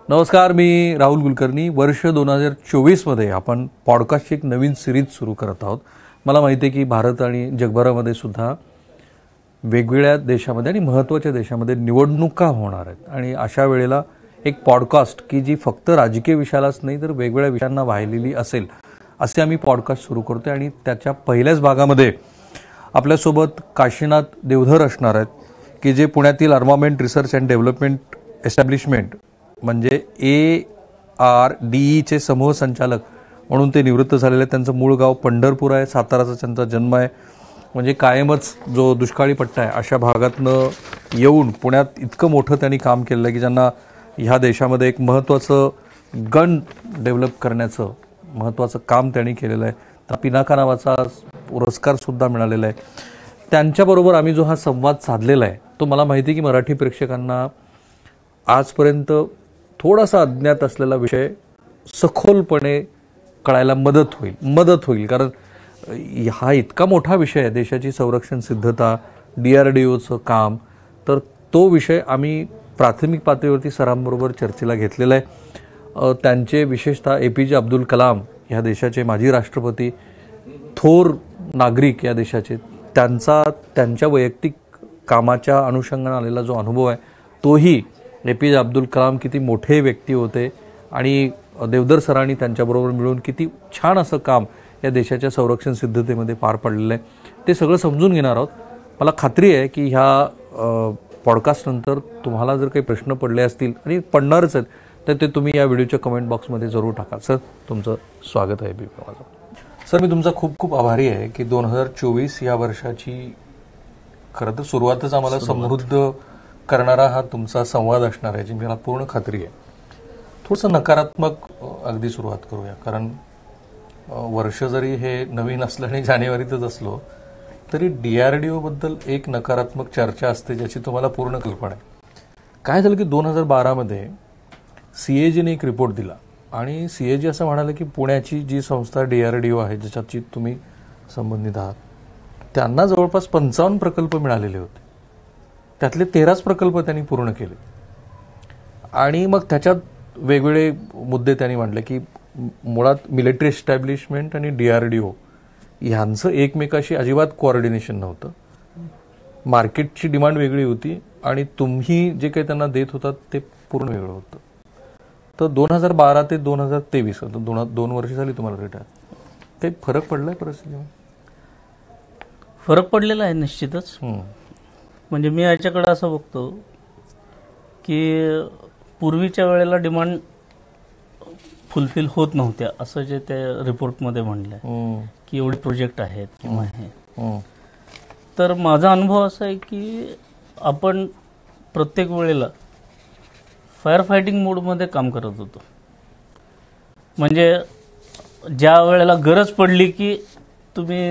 नमस्कार, मी राहुल कुलकर्णी. वर्ष 2024 मध्ये आपण पॉडकास्टची एक नवीन सिरीज सुरू करत आहोत. मला माहिती आहे की भारत आणि जगभरामध्ये सुद्धा वेगवेगळ्या देशामध्ये आणि महत्त्वाच्या देशामध्ये निवडणुका होणार आहेत आणि अशा वेळेला एक पॉडकास्ट की जी फक्त राजकीय विषयालाच नाही तर वेगवेगळ्या विषयांना वाहिलेली असेल असे आम्ही पॉडकास्ट सुरू करतो. आणि त्याच्या पहिल्याच भागामध्ये आपल्यासोबत काशीनाथ देवधर असणार आहेत की जे पुण्यातील armament research and development establishment म्हणजे ARDE समूह संचालक म्हणून ते निवृत्त झालेले आहेत. त्यांचं मूळ गाव पंढरपूर आहे, साताराचा त्यांचा जन्म आहे. म्हणजे कायमच जो दुष्काळी पट्टा आहे अशा भागातनं येऊन पुण्यात इतकं मोठं त्यांनी काम केलं आहे की ज्यांना ह्या देशामध्ये एक महत्त्वाचं गन डेव्हलप करण्याचं महत्त्वाचं काम त्यांनी केलेलं आहे. त्या पिनाका नावाचा पुरस्कारसुद्धा मिळालेला आहे. त्यांच्याबरोबर आम्ही जो हा संवाद साधलेला आहे तो मला माहिती आहे की मराठी प्रेक्षकांना आजपर्यंत थोडासा अज्ञात असलेला विषय सखोलपणे कळायला मदत होईल. कारण हा इतका मोठा विषय आहे, देशाची संरक्षण सिद्धता, DRDOचं काम, तर तो विषय आम्ही प्राथमिक पातळीवरती सरांबरोबर चर्चेला घेतलेला आहे. त्यांचे विशेषतः APJ अब्दुल कलाम ह्या देशाचे माजी राष्ट्रपती, थोर नागरिक या देशाचे, त्यांच्या वैयक्तिक कामाच्या अनुषंगाने आलेला जो अनुभव आहे तोही, APJ अब्दुल कलाम किती मोठे व्यक्ती होते आणि देवधर सरांनी त्यांच्याबरोबर मिळून किती छान असं काम या देशाच्या संरक्षण सिद्धतेमध्ये पार पडलेलं आहे, ते सगळं समजून घेणार आहोत. मला खात्री आहे की ह्या पॉडकास्टनंतर तुम्हाला जर काही प्रश्न पडले असतील आणि पडणारच आहेत तर ते तुम्ही या व्हिडिओच्या कमेंट बॉक्समध्ये जरूर टाका. सर, तुमचं स्वागत आहे माझं. सर, मी तुमचा खूप खूप आभारी आहे की 2024 या वर्षाची खरं तर सुरुवातच आम्हाला समृद्ध करणारा हा तुमचा संवाद असणार आहे, याची मला पूर्ण खात्री आहे. थोडंसं नकारात्मक अगदी सुरुवात करूया, कारण वर्ष जरी हे नवीन असलं आणि जानेवारीतच असलो तरी DRDO बद्दल एक नकारात्मक चर्चा असते ज्याची तुम्हाला पूर्ण कल्पना आहे. काय झालं की 2012 मध्ये CAG ने एक रिपोर्ट दिला आणि CAG असं म्हणाले की पुण्याची जी संस्था DRDO आहे ज्याच्याची तुम्ही संबंधित आहात त्यांना जवळपास 55 प्रकल्प मिळालेले होते. त्यातले 13च प्रकल्प त्यांनी पूर्ण केले. आणि मग त्याच्यात वेगवेगळे मुद्दे त्यांनी मांडले की मुळात मिलिटरी एस्टॅब्लिशमेंट आणि DRDO ह्यांचं एकमेकाशी अजिबात कोऑर्डिनेशन नव्हतं. मार्केटची डिमांड वेगळी होती आणि तुम्ही जे काही त्यांना देत होतात ते पूर्ण वेगळं होतं. तर 2012 ते 2023 दोन वर्ष झाली तुम्हाला रिटायर, काही फरक पडलाय परिस्थितीमध्ये? फरक पडलेला आहे निश्चितच. म्हणजे मी याच्याकडे असं बघतो की पूर्वीच्या वेळेला डिमांड फुलफिल होत नव्हत्या असं जे त्या रिपोर्टमध्ये म्हणलंय की एवढे प्रोजेक्ट आहेत किंवा हे. तर माझा अनुभव असा आहे की आपण प्रत्येक वेळेला फायर फायटिंग मोडमध्ये काम करत होतो. म्हणजे ज्या वेळेला गरज पडली की तुम्ही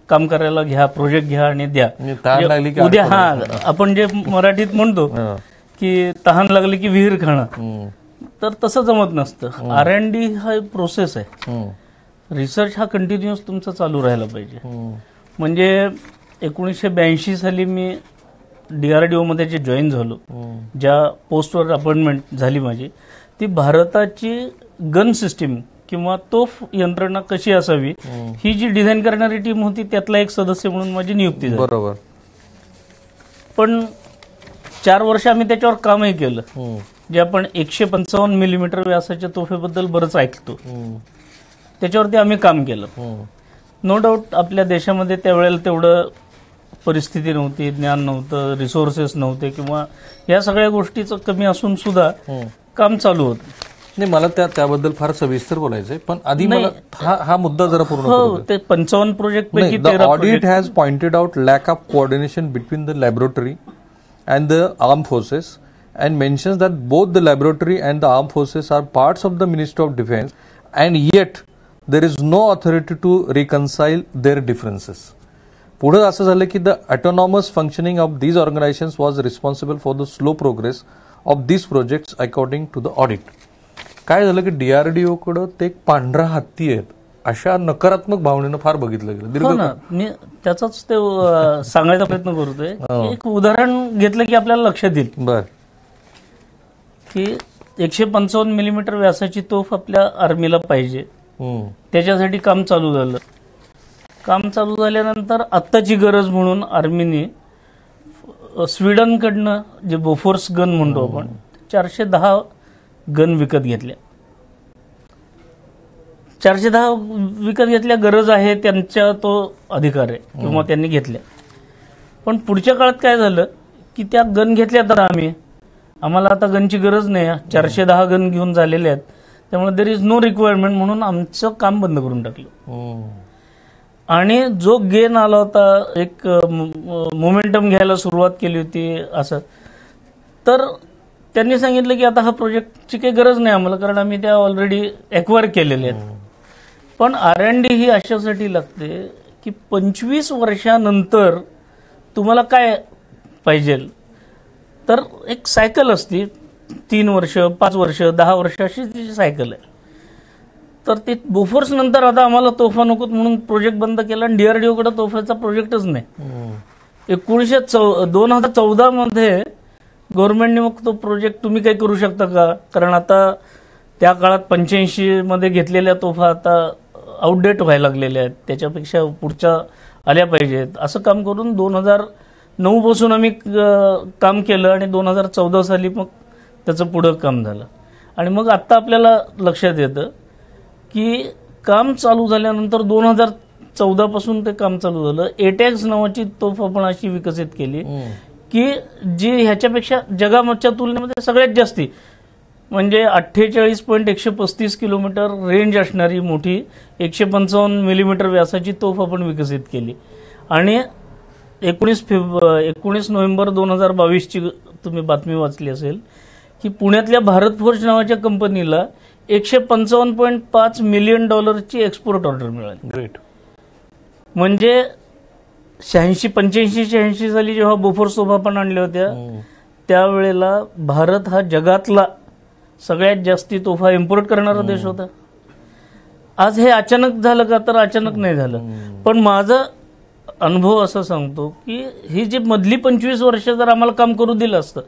काम करायला घ्या, प्रोजेक्ट घ्या आणि द्या. उद्या आपण जे मराठीत म्हणतो की तहान लागली की विहीर खाणं, तर तसं जमत नसतं. R&D हा प्रोसेस आहे. रिसर्च हा कंटिन्युअस तुमचा चालू राहायला पाहिजे. म्हणजे 1982 साली मी DRDO मध्ये जे जॉईन झालो, ज्या पोस्टवर अपॉइंटमेंट झाली माझी, ती भारताची गन सिस्टीम किंवा तोफ यंत्रणा कशी असावी ही जी डिझाईन करणारी टीम होती त्यातला एक सदस्य म्हणून माझी नियुक्ती झाली. बरोबर. पण 4 वर्ष आम्ही त्याच्यावर कामही केलं. जे आपण 155 मिलीमीटर व्यासाच्या तोफेबद्दल बरंच ऐकतो, त्याच्यावरती आम्ही काम केलं. नो डाऊट आपल्या देशामध्ये त्यावेळेला तेवढं परिस्थिती नव्हती, ज्ञान नव्हतं, रिसोर्सेस नव्हते किंवा या सगळ्या गोष्टीचं कमी असून सुद्धा काम चालू होतं. नाही, मला त्याबद्दल फार सविस्तर बोलायचंय, पण आधी मला हा मुद्दा जरा पूर्ण करू दे. ते 55 प्रोजेक्ट पैकी audit has pointed out lack of coordination between the laboratory and the arm forces and mentions that both the laboratory and the armed forces are parts of the Ministry of Defense and yet there is no authority to reconcile their differences. पुढे असं झालं की the autonomous functioning of these organizations was responsible for the slow progress of these projects according to the audit. काय झालं की DRDO कडे ते एक पांढरा हत्ती आहेत अशा नकारात्मक भावनेनं फार बघितलं गेलं. मी त्याचाच ते सांगायचा प्रयत्न करतोय. एक उदाहरण घेतलं की आपल्याला लक्षात येईल. बर. की 155 मिलीमीटर व्यासाची तोफ आपल्या आर्मीला पाहिजे. त्याच्यासाठी काम चालू झालं. काम चालू झाल्यानंतर आत्ताची गरज म्हणून आर्मीने स्वीडनकडनं जे बोफोर्स गन म्हणतो आपण 410 गन विकत घेतल्या. 410 विकत घेतल्या, गरज आहे त्यांचा तो अधिकार आहे किंवा त्यांनी घेतल्या. पण पुढच्या काळात काय झालं की त्या गन घेतल्या तर आम्हाला आता गनची गरज नाही, 410 गन घेऊन झालेले आहेत, त्यामुळे देर इज नो रिक्वायरमेंट म्हणून आमचं काम बंद करून टाकलं. आणि जो गेन आला होता, एक मोमेंटम घ्यायला सुरुवात केली होती असं, तर त्यांनी सांगितलं की आता हा प्रोजेक्टची काही गरज नाही आम्हाला, कारण आम्ही त्या ऑलरेडी एक्वायर केलेल्या आहेत. पण R&D ही अशासाठी लागते की 25 वर्षानंतर तुम्हाला काय पाहिजे, तर एक सायकल असते, 3 वर्ष, 5 वर्ष, 10 वर्ष अशी तिची सायकल आहे. तर ते बोफोर्स नंतर आता आम्हाला तोफा नकोत म्हणून प्रोजेक्ट बंद केला आणि DRDOकडे तोफाचा प्रोजेक्टच नाही. 2014 मध्ये गव्हर्नमेंटने मग तो प्रोजेक्ट तुम्ही काही करू शकता का, कारण आता त्या काळात 85 मध्ये घेतलेल्या तोफा आता आउटडेट व्हायला लागलेल्या आहेत, त्याच्यापेक्षा पुढच्या आल्या पाहिजेत, असं काम करून 2009 पासून आम्ही काम केलं आणि 2014 साली मग त्याचं पुढं काम झालं. आणि मग आत्ता आपल्याला लक्षात येतं की काम चालू झाल्यानंतर 2014 पासून ते काम चालू झालं. एटॅक्स नावाची तोफ आपण अशी विकसित केली की जी ह्याच्यापेक्षा जगाच्या तुलनेमध्ये सगळ्यात जास्ती, म्हणजे 48.135 किलोमीटर रेंज असणारी मोठी 155 मिलीमीटर व्यासाची तोफ आपण विकसित केली. आणि 19 नोव्हेंबर 2022 तुम्ही बातमी वाचली असेल की पुण्यातल्या भारत फोर्ज नावाच्या कंपनीला $155.5 मिलियन एक्सपोर्ट ऑर्डर मिळाली. ग्रेट. म्हणजे 85-86 साली जेव्हा बोफोर्स तोफा आपण आणल्या होत्या त्यावेळेला भारत हा जगातला सगळ्यात जास्ती तोफा इम्पोर्ट करणारा देश होता. आज हे अचानक झालं का, तर अचानक नाही झालं. पण माझा अनुभव असं सांगतो की ही जी मधली 25 वर्ष जर आम्हाला काम करू दिलं असतं,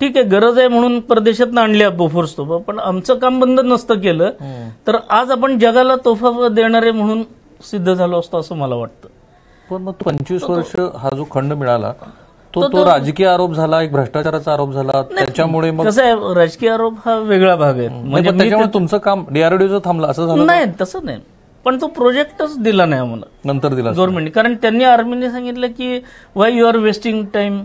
ठीक आहे गरज आहे म्हणून परदेशातनं आणल्या बोफोर्स तोफा, पण आमचं काम बंद नसतं केलं तर आज आपण जगाला तोफा देणारे म्हणून सिद्ध झालो असतो असं मला वाटतं. पण मग 25 वर्ष हा जो खंड मिळाला तो राजकीय आरोप झाला, एक भ्रष्टाचाराचा आरोप झाला, त्याच्यामुळे मग कसं आहे, राजकीय आरोप हा वेगळा भाग आहे. म्हणजे त्याच्यामुळे तुमचं काम DRDOचं थांबलं असं झालं? नाही, तसं नाही. पण तो प्रोजेक्टच दिला नाही आम्हाला, नंतर दिला गव्हर्नमेंटने, कारण त्यांनी आर्मीने सांगितलं की why you are wasting time,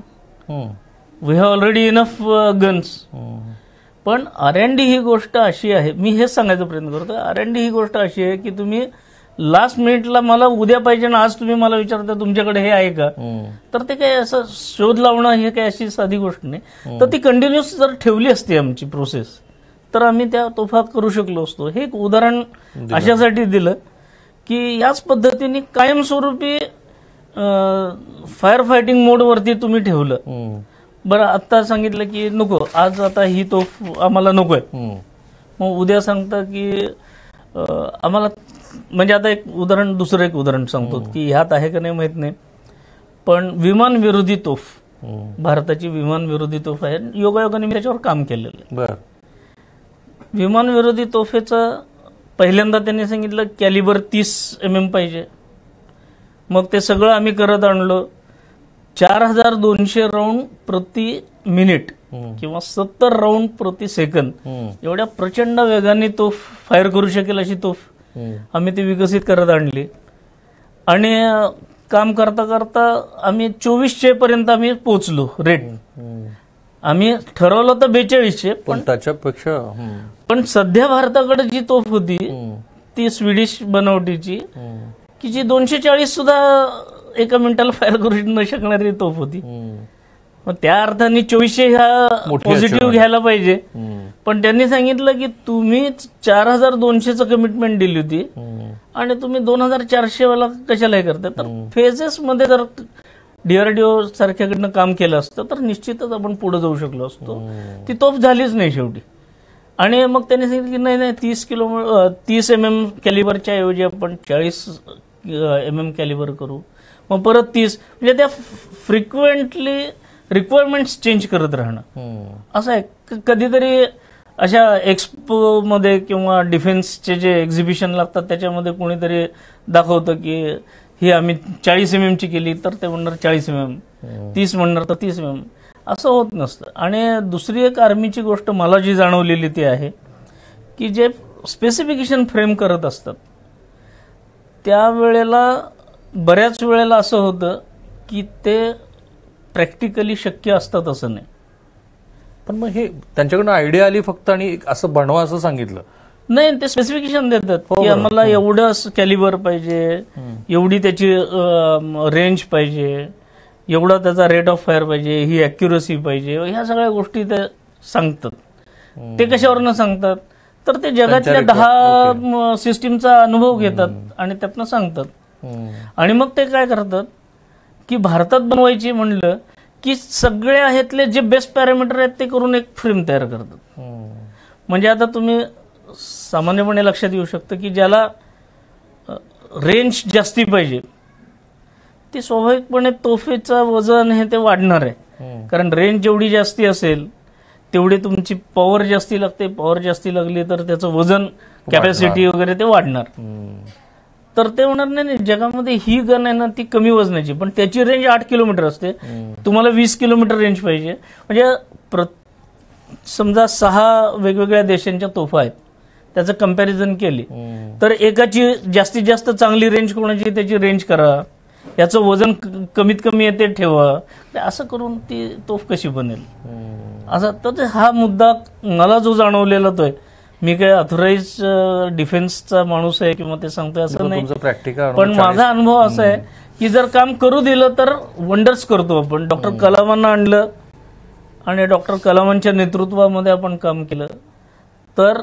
we have already enough guns. पण R&D ही गोष्ट अशी आहे, मी हेच सांगायचा प्रयत्न करतो, R&D ही गोष्ट अशी आहे की तुम्ही लास्ट मिनिटला मला उद्या पाहिजे ना आज तुम्ही मला विचारता तुमच्याकडे हे आहे का, तर ते काही असं शोध लावणं हे काही अशी साधी गोष्ट नाही. तर ती कंटिन्युअस जर ठेवली असती आमची प्रोसेस तर आम्ही त्या तोफा करू शकलो असतो. हे एक उदाहरण अशासाठी दिलं की याच पद्धतीने कायमस्वरूपी फायर फायटिंग मोडवरती तुम्ही ठेवलं. बरं, आता सांगितलं की नको, आज आता ही तोफ आम्हाला नकोय, मग उद्या सांगता की आम्हाला, म्हणजे आता दुसरं एक उदाहरण सांगतो की ह्यात आहे का नाही माहित नाही, पण विमान विरोधी तोफ, भारताची विमान विरोधी तोफ आहे, योगायोगाने मी त्याच्यावर काम केलेलं आहे. विमान विरोधी तोफेचं पहिल्यांदा त्यांनी सांगितलं कॅलिबर 30 mm पाहिजे. मग ते सगळं आम्ही करत आणलो. 4200 राऊंड प्रति मिनिट किंवा 70 राऊंड प्रति सेकंद एवढ्या प्रचंड वेगाने तोफ फायर करू शकेल अशी तोफ आम्ही ती विकसित करत आणली. आणि काम करता करता आम्ही 2400 पर्यंत आम्ही पोहोचलो रेट. आम्ही ठरवलं तर 4200, पण त्याच्यापेक्षा पण सध्या भारताकडे जी तोफ होती ती स्वीडिश बनावटीची की जी 240 सुद्धा एका मिनिटाला फायर करू न शकणारी तोफ होती. मग त्या अर्थाने 2400 ह्या पॉझिटिव्ह घ्यायला पाहिजे. पण त्यांनी सांगितलं की तुम्ही 4200चं कमिटमेंट दिली होती आणि तुम्ही 2400 वाला कशाला हे करता. तर फेजेस मध्ये जर DRDO सारख्याकडनं काम केलं असतं तर निश्चितच आपण पुढे जाऊ शकलो असतो. ती तोफ झालीच नाही शेवटी. आणि मग त्यांनी सांगितलं की नाही 30 mm कॅलिबरच्या ऐवजी आपण 40 mm कॅलिबर करू. मग परत 30, म्हणजे त्या फ्रिक्वेंटली रिक्वायरमेंट्स चेंज करत राहणं असं आहे. कधीतरी अशा एक्सपो मध्ये किंवा डिफेन्सचे जे एक्झिबिशन लागतात त्याच्यामध्ये कोणीतरी दाखवतं की ही आम्ही 40 mm ची केली तर ते म्हणणार 40 mm, 30 म्हणणार तर 30 mm. असं होत नसतं. आणि दुसरी एक आर्मीची गोष्ट मला जी जाणवलेली ती आहे की जे स्पेसिफिकेशन फ्रेम करत असतात त्यावेळेला बऱ्याच वेळेला असं होतं की ते प्रॅक्टिकली शक्य असतात असं नाही. पण मग हे त्यांच्याकडनं आयडिया आली फक्त आणि असं बनवा असं सांगितलं नाही, ते स्पेसिफिकेशन देतात की आम्हाला एवढं कॅलिबर पाहिजे, एवढी त्याची रेंज पाहिजे, एवढा त्याचा रेट ऑफ फायर पाहिजे, ही अॅक्युरसी पाहिजे, ह्या सगळ्या गोष्टी ते सांगतात. ते कशावरनं सांगतात तर ते जगातल्या 10 सिस्टीमचा अनुभव घेतात आणि त्यातनं सांगतात. आणि मग ते काय करतात की भारतात बनवायची म्हणलं की सगळ्या ह्यातले जे बेस्ट पॅरामीटर आहेत ते करून एक फ्रेम तयार करतात. म्हणजे आता तुम्ही सामान्यपणे लक्षात येऊ शकतं की ज्याला रेंज जास्ती पाहिजे ती स्वाभाविकपणे तोफेचं वजन हे ते वाढणार आहे. कारण रेंज जेवढी जास्ती असेल तेवढी तुमची पॉवर जास्ती लागते, पॉवर जास्ती लागली तर त्याचं वजन कॅपॅसिटी वगैरे ते वाढणार. तर ते होणार नाही, जगामध्ये ही गन आहे ना ती कमी वजनाची पण त्याची रेंज 8 किलोमीटर असते, तुम्हाला 20 किलोमीटर रेंज पाहिजे. म्हणजे समजा 6 वेगवेगळ्या देशांच्या तोफा आहेत, त्याचं कंपॅरिझन केली तर एकाची जास्तीत जास्त चांगली रेंज कोणाची त्याची रेंज करा, याचं वजन कमीत कमी येते ठेवा, असं करून ती तोफ कशी बनेल. असा तर हा मुद्दा मला जो जाणवलेला तो आहे. मी काय अथॉराइज डिफेन्सचा माणूस आहे किंवा ते सांगतोय असं नाही, पण माझा अनुभव असा आहे की जर काम करू दिलं तर वंडर्स करतो आपण. डॉक्टर कलामांना आणलं आणि डॉक्टर कलामांच्या नेतृत्वामध्ये आपण काम केलं तर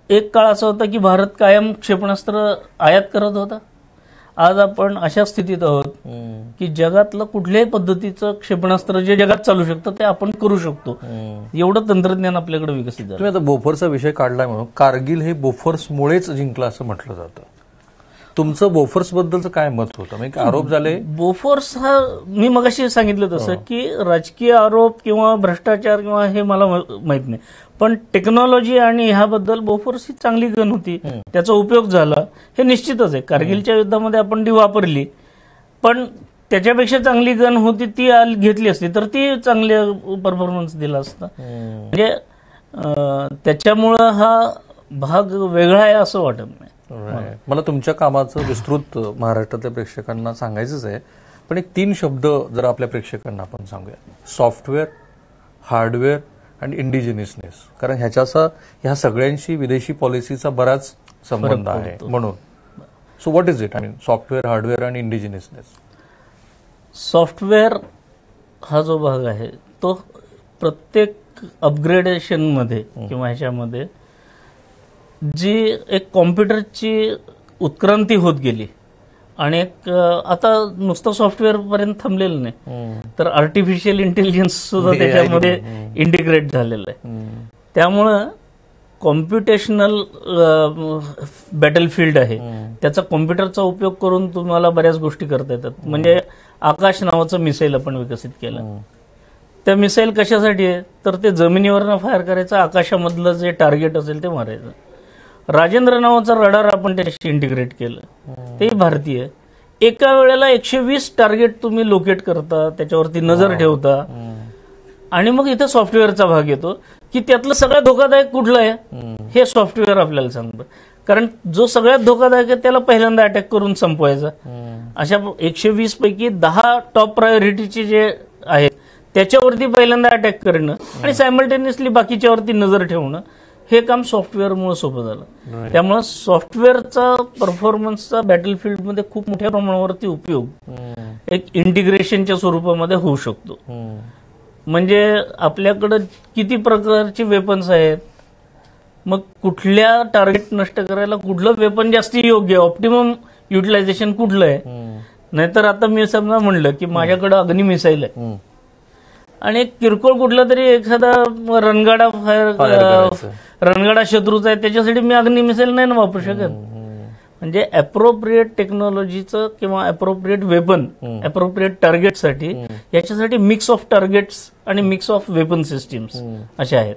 एक काळ असा होता की भारत कायम क्षेपणास्त्र आयात करत होता. आज आपण अशा स्थितीत आहोत की जगातलं कुठल्याही पद्धतीचं क्षेपणास्त्र जे जगात चालू शकतं ते आपण करू शकतो. एवढं तंत्रज्ञान आपल्याकडे विकसित झालं. तुम्ही आता बोफोर्सचा विषय काढलाय म्हणून कारगिल हे बोफोर्समुळेच जिंकलं असं म्हटलं जातं. तुमचं बोफोर्स बद्दलचं काय मत होतं? म्हणजे आरोप झाले बोफोर्स हा मी मगाशी सांगितलं तसं की राजकीय आरोप किंवा भ्रष्टाचार किंवा हे मला माहित नाही, पण टेक्नॉलॉजी आणि ह्याबद्दल बोफोर्स ही चांगली गन होती, त्याचा उपयोग झाला हे निश्चितच आहे. कारगिलच्या युद्धामध्ये आपण ती वापरली पण त्याच्यापेक्षा चांगली गन होती ती घेतली असती तर ती चांगली परफॉर्मन्स दिला असता. म्हणजे त्याच्यामुळं हा भाग वेगळा आहे असं वाटत नाही मला. तुमच्या कामाचं विस्तृत महाराष्ट्रातल्या प्रेक्षकांना सांगायचंच आहे, पण एक 3 शब्द जर आपल्या प्रेक्षकांना आपण सांगूया. सॉफ्टवेअर, हार्डवेअर आणि इंडिजिनियसनेस. कारण ह्या सगळ्यांशी विदेशी पॉलिसीचा बराच संबंध आहे म्हणून. So what is it? I mean software, hardware आणि इंडिजिनियसनेस. सॉफ्टवेअर हा जो भाग आहे तो प्रत्येक अपग्रेडेशनमध्ये किंवा ह्याच्यामध्ये जी एक कॉम्प्युटरची उत्क्रांती होत गेली आणि एक आता नुसतं सॉफ्टवेअर पर्यंत थांबलेलं नाही तर आर्टिफिशियल इंटेलिजन्स सुद्धा त्याच्यामध्ये इंटिग्रेट झालेलं आहे. त्यामुळं कॉम्प्युटेशनल बॅटलफील्ड आहे, त्याचा कॉम्प्युटरचा उपयोग करून तुम्हाला बऱ्याच गोष्टी करता येतात. म्हणजे आकाश नावाचं मिसाईल आपण विकसित केलं. त्या मिसाईल कशासाठी आहे तर ते जमिनीवरनं फायर करायचं, आकाशामधलं जे टार्गेट असेल ते मारायचं. राजेंद्र नावाचं रडार आपण त्याच्याशी इंटिग्रेट केलं, तेही भारतीय. एका वेळेला 120 टार्गेट तुम्ही लोकेट करता, त्याच्यावरती नजर ठेवता. आणि मग इथं सॉफ्टवेअरचा भाग येतो की त्यातलं सगळ्यात धोकादायक कुठलं आहे हे सॉफ्टवेअर आपल्याला सांगतं. कारण जो सगळ्यात धोकादायक आहे त्याला पहिल्यांदा अटॅक करून संपवायचा. अशा 120 पैकी 10 टॉप प्रायोरिटीचे जे आहेत त्याच्यावरती पहिल्यांदा अटॅक करणं आणि सायमल्टेनियसली बाकीच्यावरती नजर ठेवणं हे काम सॉफ्टवेअरमुळे सोपं झालं. त्यामुळे सॉफ्टवेअरचा परफॉर्मन्सचा बॅटलफील्डमध्ये खूप मोठ्या प्रमाणावरती उपयोग एक इंटिग्रेशनच्या स्वरूपामध्ये होऊ शकतो. म्हणजे आपल्याकडं किती प्रकारचे वेपन्स आहेत, मग कुठल्या टार्गेट नष्ट करायला कुठलं वेपन जास्ती योग्य, ऑप्टिमम युटिलायझेशन कुठलं आहे. नाहीतर आता मी समजा म्हणलं की माझ्याकडे अग्नि मिसाईल आहे आणि एक किरकोळ कुठला तरी एखादा रणगाडा रणगाडा शत्रूचा आहे त्याच्यासाठी मी अग्नि मिसाईल नाही ना वापरू शकत. म्हणजे अप्रोप्रिएट टेक्नॉलॉजीचं किंवा अप्रोप्रिएट वेपन अप्रोप्रिएट टार्गेटसाठी याच्यासाठी मिक्स ऑफ टार्गेट्स आणि मिक्स ऑफ वेपन सिस्टीम्स अशा आहेत.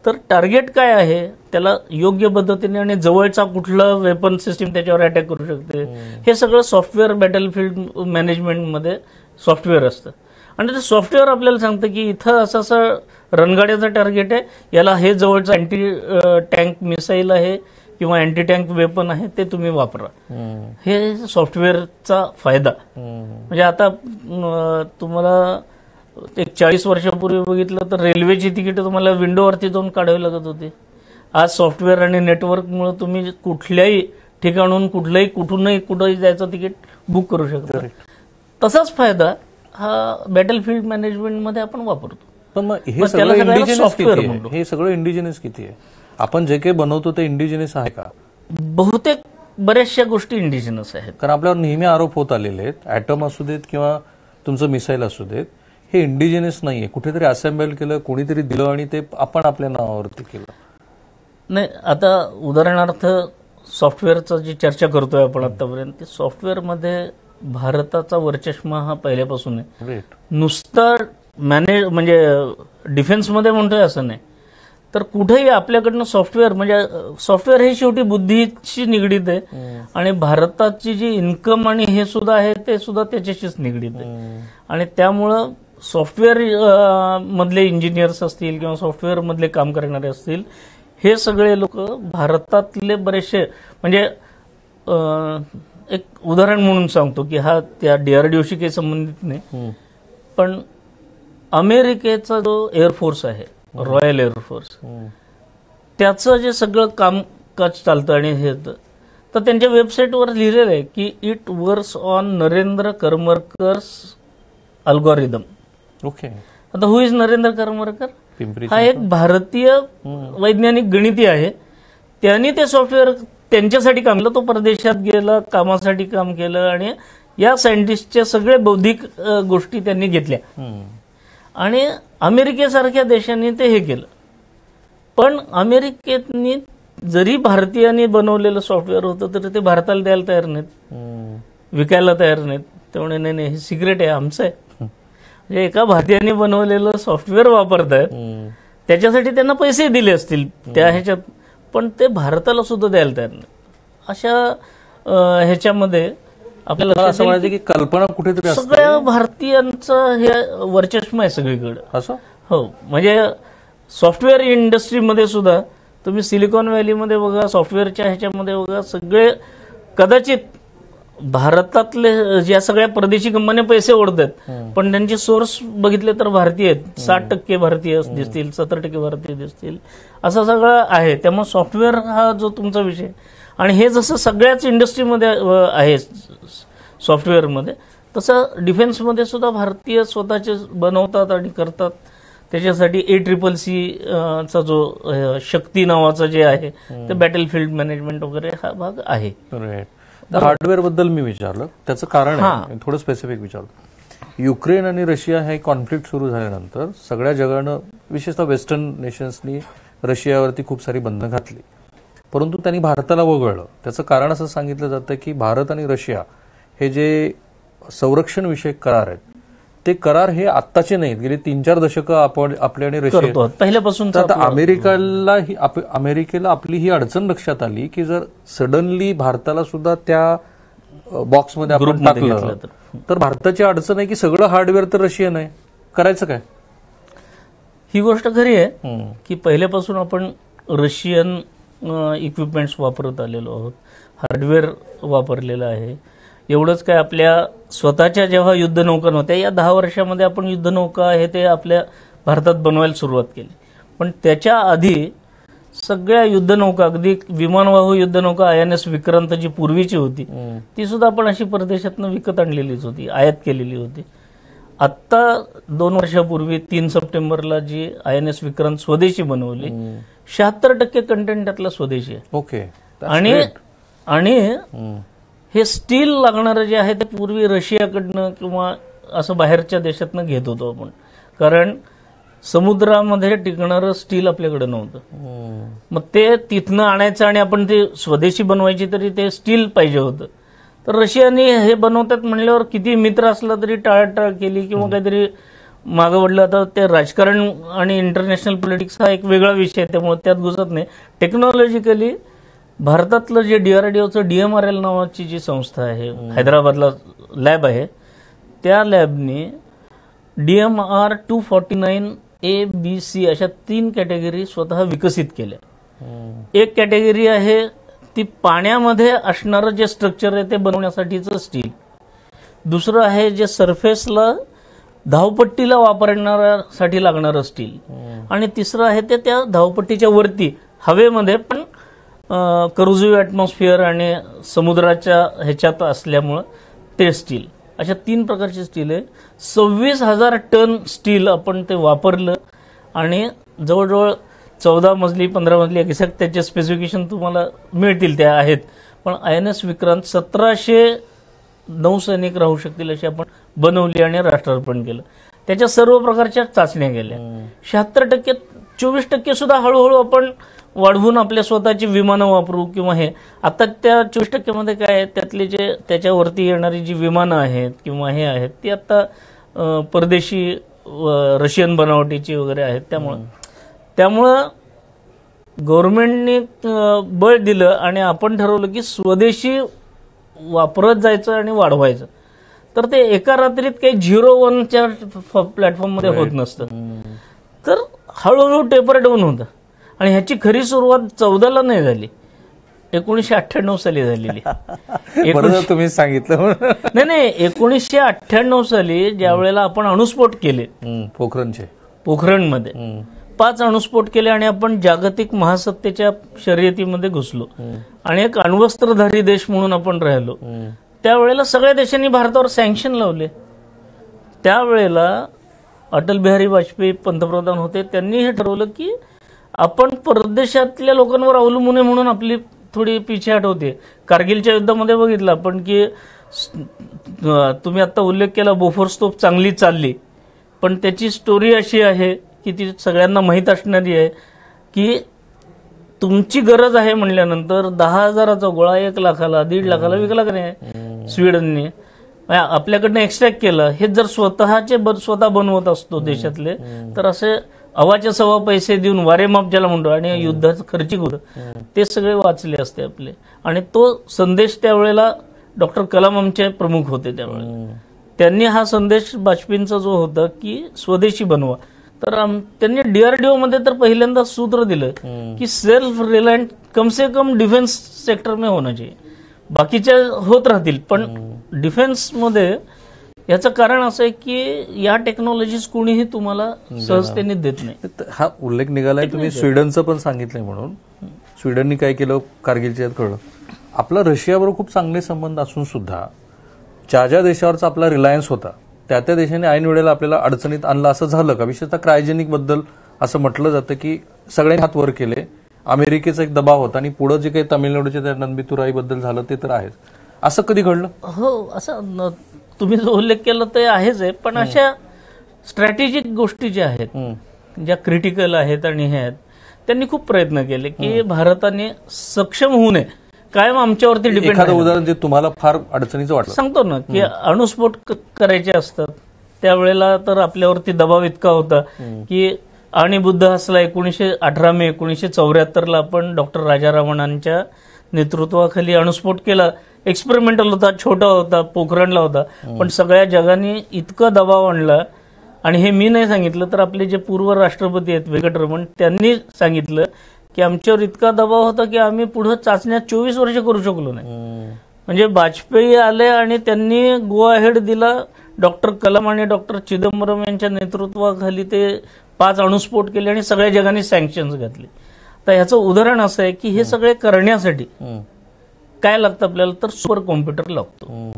तर टार्गेट काय आहे, त्याला योग्य पद्धतीने आणि जवळचा कुठलं वेपन सिस्टीम त्याच्यावर अटॅक करू शकते, हे सगळं सॉफ्टवेअर बॅटलफील्ड मॅनेजमेंटमध्ये सॉफ्टवेअर असतं. आणि ते सॉफ्टवेअर आपल्याला सांगतं की इथं असं असं रणगाड्याचं टार्गेट आहे, याला हे जवळचं अँटी टँक मिसाईल आहे किंवा अँटी टँक वेपन आहे, ते तुम्ही वापरा. हे सॉफ्टवेअरचा फायदा. म्हणजे आता तुम्हाला एक 40 वर्षापूर्वी बघितलं तर रेल्वेची तिकीट तुम्हाला विंडोवरती जाऊन काढावी लागत होती. आज सॉफ्टवेअर आणि नेटवर्कमुळे तुम्ही कुठल्याही ठिकाणून कुठूनही जायचं तिकीट बुक करू शकता. तसाच फायदा हा बॅटलफील्ड मॅनेजमेंटमध्ये आपण वापरतो. पण मग हे सगळं इंडिजिनस किती आहे? हे सगळं इंडिजिनस किती आहे? आपण जे काही बनवतो ते इंडिजिनस आहे का? बहुतेक बऱ्याचशा गोष्टी इंडिजिनस आहेत. कारण आपल्यावर नेहमी आरोप होत आलेले आहेत, ऍटम असू देत किंवा तुमचं मिसाईल असू देत, हे इंडिजिनस नाहीये, कुठेतरी असेंबल केलं, कोणीतरी दिलं आणि ते आपण आपल्या नावावरती केलं. नाही, आता उदाहरणार्थ सॉफ्टवेअरचा जी चर्चा करतोय आपण आतापर्यंत, ते सॉफ्टवेअरमध्ये भारताचा वरचष्मा हा पहिल्यापासून आहे. नुसतं म्हणजे डिफेन्समध्ये म्हणतोय असं नाही, तर कुठेही आपल्याकडनं सॉफ्टवेअर म्हणजे सॉफ्टवेअर हे शेवटी बुद्धीशी निगडीत आहे आणि भारताची जी इन्कम आणि हे सुद्धा आहे ते सुद्धा त्याच्याशीच निगडीत आहे. आणि त्यामुळं सॉफ्टवेअर मधले इंजिनियर्स असतील किंवा सॉफ्टवेअर मधले काम करणारे असतील, हे सगळे लोक भारतातले बरेचसे म्हणजे एक उदाहरण म्हणून सांगतो की हा त्या DRDOशी काही संबंधित नाही, पण अमेरिकेचा जो एअरफोर्स आहे, रॉयल एअरफोर्स, त्याचं जे सगळं कामकाज चालतं आणि हे तर त्यांच्या वेबसाईटवर लिहिलेलं आहे की it works on Narendra Karmarkar's algorithm. Okay. आता हु इज नरेंद्र करमरकर? हा एक भारतीय वैज्ञानिक गणिती आहे. त्यांनी ते सॉफ्टवेअर त्यांच्यासाठी काम केलं. तो परदेशात गेला, कामासाठी काम केलं आणि या सायंटिस्टच्या सगळे बौद्धिक गोष्टी त्यांनी घेतल्या आणि अमेरिकेसारख्या देशांनी ते हे केलं. पण अमेरिकेतनी जरी भारतीयांनी बनवलेलं सॉफ्टवेअर होतं तरी ते भारताला द्यायला तयार नाहीत, विकायला तयार नाहीत. त्यामुळे नाही हे सिक्रेट आहे, आमचं आहे. म्हणजे एका भारतीयांनी बनवलेलं सॉफ्टवेअर वापरतायत, त्याच्यासाठी त्यांना पैसे दिले असतील त्या ह्याच्यात, पण ते भारताला सुद्धा द्यायला तयार नाही. अशा ह्याच्यामध्ये आपल्याला असं म्हणायचं की कल्पना कुठेतरी सगळ्या भारतीयांचं हे वर्चस्व आहे सगळीकडे. असं हो, म्हणजे सॉफ्टवेअर इंडस्ट्रीमध्ये सुद्धा तुम्ही सिलिकॉन व्हॅलीमध्ये बघा, सॉफ्टवेअरच्या ह्याच्यामध्ये बघा, सगळे कदाचित भारतातले ज्या सगळ्या परदेशी कंपन्या पैसे ओढतात पण त्यांचे सोर्स बघितले तर भारतीय आहेत. 60% भारतीय दिसतील, 70% भारतीय दिसतील, असं सगळं आहे. त्यामुळे सॉफ्टवेअर हा जो तुमचा विषय आणि हे जसं सगळ्याच इंडस्ट्रीमध्ये आहे सॉफ्टवेअरमध्ये, तसं डिफेन्समध्ये सुद्धा भारतीय स्वतःचे बनवतात आणि करतात. त्याच्यासाठी ACCC चा जो शक्ती नावाचा जे आहे ते बॅटलफील्ड मॅनेजमेंट वगैरे हा भाग आहे. हार्डवेअर बद्दल मी विचारलं, त्याचं कारण आहे थोडं स्पेसिफिक विचारलं. युक्रेन आणि रशिया हे कॉन्फ्लिक्ट सुरू झाल्यानंतर सगळ्या जगानं, विशेषतः वेस्टर्न नेशन्सनी रशियावरती खूप सारी बंधनं घातली, परंतु त्यांनी भारताला वगळलं. त्याचं कारण असं सांगितलं जातं की भारत आणि रशिया हे जे संरक्षण विषयक करार आहेत ते करार हे आत्ताचे नाहीत, गेली 3-4 दशकं आपण आपल्या आणि रशिया पहिल्यापासून. आता अमेरिकेला आपली ही अडचण लक्षात आली की जर सडनली भारताला सुद्धा त्या बॉक्समध्ये आपण टाकलं तर भारताची अडचण आहे की सगळं हार्डवेअर तर रशियन आहे, करायचं काय? ही गोष्ट खरी आहे की पहिल्यापासून आपण रशियन इक्विपमेंट्स वापरत आलेलो आहोत, हार्डवेअर वापरलेलं आहे. एवढंच काय, आपल्या स्वतःच्या जेव्हा युद्धनौका नव्हत्या, या 10 वर्षामध्ये आपण युद्धनौका हे ते आपल्या भारतात बनवायला सुरुवात केली. पण त्याच्या आधी सगळ्या युद्धनौका, अगदी विमानवाहू युद्धनौका INS विक्रांत जी पूर्वीची होती ती सुद्धा आपण अशी परदेशातनं विकत आणलेलीच होती, आयात केलेली होती. आत्ता 2 वर्षापूर्वी 3 सप्टेंबरला जी INS विक्रांत स्वदेशी बनवली, 76% कंटेंट त्यातला स्वदेशी आहे. ओके. आणि हे स्टील लागणारं जे आहे ते पूर्वी रशियाकडनं किंवा असं बाहेरच्या देशातनं घेत होतो आपण, कारण समुद्रामध्ये टिकणारं स्टील आपल्याकडे नव्हतं. मग ते तिथनं आणायचं आणि आपण ते स्वदेशी बनवायची तरी ते स्टील पाहिजे होतं. तर रशियाने हे बनवतात म्हणल्यावर किती मित्र असला तरी टाळाटाळ केली किंवा काहीतरी मागं वडलं. आता ते राजकारण आणि इंटरनॅशनल पॉलिटिक्स हा एक वेगळा विषय आहे, त्यामुळे त्यात घुसत नाही. टेक्नॉलॉजिकली भारतातलं जे DRDOचं DMRL नावाची जी संस्था आहे, हैदराबादला लॅब आहे, त्या लॅबने DMR 249A-B-C अशा 3 कॅटेगरी स्वतः विकसित केल्या. एक कॅटेगरी आहे ती पाण्यामध्ये असणारं जे स्ट्रक्चर आहे ते बनवण्यासाठीचं स्टील. दुसरं आहे जे सरफेसला धावपट्टीला वापरण्यासाठी लागणारं स्टील. आणि तिसरं आहे ते त्या धावपट्टीच्या वरती हवेमध्ये पण करोजिव्ह ॲटमॉस्फिअर आणि समुद्राच्या ह्याच्यात असल्यामुळं ते स्टील. अशा 3 प्रकारचे स्टील आहे. 26,000 टन स्टील आपण ते वापरलं आणि जवळजवळ 14 मजली 15 मजली एक्झॅक्ट त्याचे स्पेसिफिकेशन तुम्हाला मिळतील, त्या आहेत. पण INS विक्रांत 1700 नौसैनिक राहू शकतील अशी आपण बनवली आणि राष्ट्रार्पण केलं. त्याच्या सर्व प्रकारच्या चाचण्या केल्या. 76%, 24% सुद्धा हळूहळू आपण वाढवून आपल्या स्वतःची विमानं वापरू किंवा हे. आता त्या 24% काय आहे, त्यातले जे त्याच्यावरती येणारी जी विमानं आहेत किंवा हे आहेत ती आता परदेशी रशियन बनावटीची वगैरे आहेत. त्यामुळं गव्हर्नमेंटने बळ दिलं आणि आपण ठरवलं की स्वदेशी वापरत जायचं आणि वाढवायचं. तर ते एका रात्रीत काही 0-1च्या प्लॅटफॉर्ममध्ये होत नसतं. तर हळूहळू टेपर डाऊन होतं. आणि ह्याची खरी सुरुवात 14ला नाही झाली, 1998 साली झालेली. तुम्ही सांगितलं नाही 1998 साली ज्या वेळेला आपण अणुस्फोट केले पोखरणमध्ये 5 अणुस्फोट केले आणि आपण जागतिक महासत्तेच्या शर्यतीमध्ये घुसलो आणि एक अण्वस्त्रधारी देश म्हणून आपण राहिलो. त्यावेळेला सगळ्या देशांनी भारतावर सँक्शन लावले. त्यावेळेला अटल बिहारी वाजपेयी पंतप्रधान होते. त्यांनी हे ठरवलं की आपण परदेशातल्या लोकांवर अवलंबून आहे म्हणून आपली थोडी पिछेहाट होते. कारगिलच्या युद्धामध्ये बघितलं आपण की तुम्ही आता उल्लेख केला, बोफोर्स तोफ चांगली चालली, पण त्याची स्टोरी अशी आहे की ती सगळ्यांना माहीत असणारी आहे की तुमची गरज आहे म्हणल्यानंतर 10,000चा गोळा 1 लाखाला 1.5 लाखाला विकला का नाही स्वीडनने, आपल्याकडनं एक्स्ट्रॅक्ट केलं. हे जर स्वतः बनवत असतो देशातले, तर असे अवाच्या सव्वा पैसे देऊन वारेमाप ज्याला म्हणतो आणि युद्धाचं खर्चिक होतं, ते सगळे वाचले असते आपले. आणि तो संदेश त्यावेळेला डॉक्टर कलाम आमचे प्रमुख होते. त्यावेळेला त्यांनी हा संदेश वाजपेयींचा जो होता की स्वदेशी बनवा, तर त्यांनी DRDO मध्ये तर पहिल्यांदा सूत्र दिलं की सेल्फ रिलायंट कम से कम डिफेन्स सेक्टर में होना चाहिए. बाकीच्या होत राहतील पण डिफेन्समध्ये. याचं कारण असं आहे की या टेक्नॉलॉजीज कोणीही तुम्हाला सहजतेने देत नाही. हा उल्लेख निघालाय, तुम्ही स्वीडनचं पण सांगितलंय म्हणून. स्वीडननी काय केलं कारगिलच्या कळलं. आपला रशियाबरोबर खूप चांगले संबंध असून सुद्धा ज्या देशावरचा आपला रिलायन्स होता त्या देशाने ऐन वेळेला आपल्याला अडचणीत आणलं, असं झालं का? विशेषतः क्रायोजेनिक बद्दल असं म्हटलं जातं की सगळ्यांनी हात वर केले, अमेरिकेचा एक दबाव होता आणि पुढे जे काही तामिळनाडूच्या त्या नंदबितुराईबद्दल झालं ते तर आहेच. असं कधी घडलं? हो, असं तुम्ही जो उल्लेख केला ते आहेच आहे. पण अशा स्ट्रॅटेजिक गोष्टी ज्या आहेत, ज्या क्रिटिकल आहेत आणि हे आहेत, त्यांनी खूप प्रयत्न केले की भारताने सक्षम होऊ नये. कायम आमच्यावरती डिपेंड. एखादं उदाहरण जे तुम्हाला फार अडचणीचं वाटलं? सांगतो ना की अणुस्फोट करायचे असतात त्यावेळेला तर आपल्यावरती दबाव इतका होता की आणीबुद्ध असला 18 मे 1974ला आपण डॉक्टर राजारामणांच्या नेतृत्वाखाली अणुस्फोट केला. एक्सपेरिमेंटल होता, छोटा होता, पोखरणला होता, पण सगळ्या जगाने इतका दबाव आणला. आणि हे मी नाही सांगितलं तर आपले जे पूर्व राष्ट्रपती आहेत व्यंकटरमण, त्यांनी सांगितलं की आमच्यावर इतका दबाव होता की आम्ही पुढे चाचण्या 24 वर्ष करू शकलो नाही. म्हणजे वाजपेयी आले आणि त्यांनी गो अहेड दिला. डॉक्टर कलाम आणि डॉक्टर चिदंबरम यांच्या नेतृत्वाखाली ते 5 अणुस्फोट केले आणि सगळ्या जगाने सँक्शन्स घातले. तर ह्याचं उदाहरण असं आहे की हे सगळे करण्यासाठी काय लागतं आपल्याला, तर सुपर कॉम्प्युटर लागतो.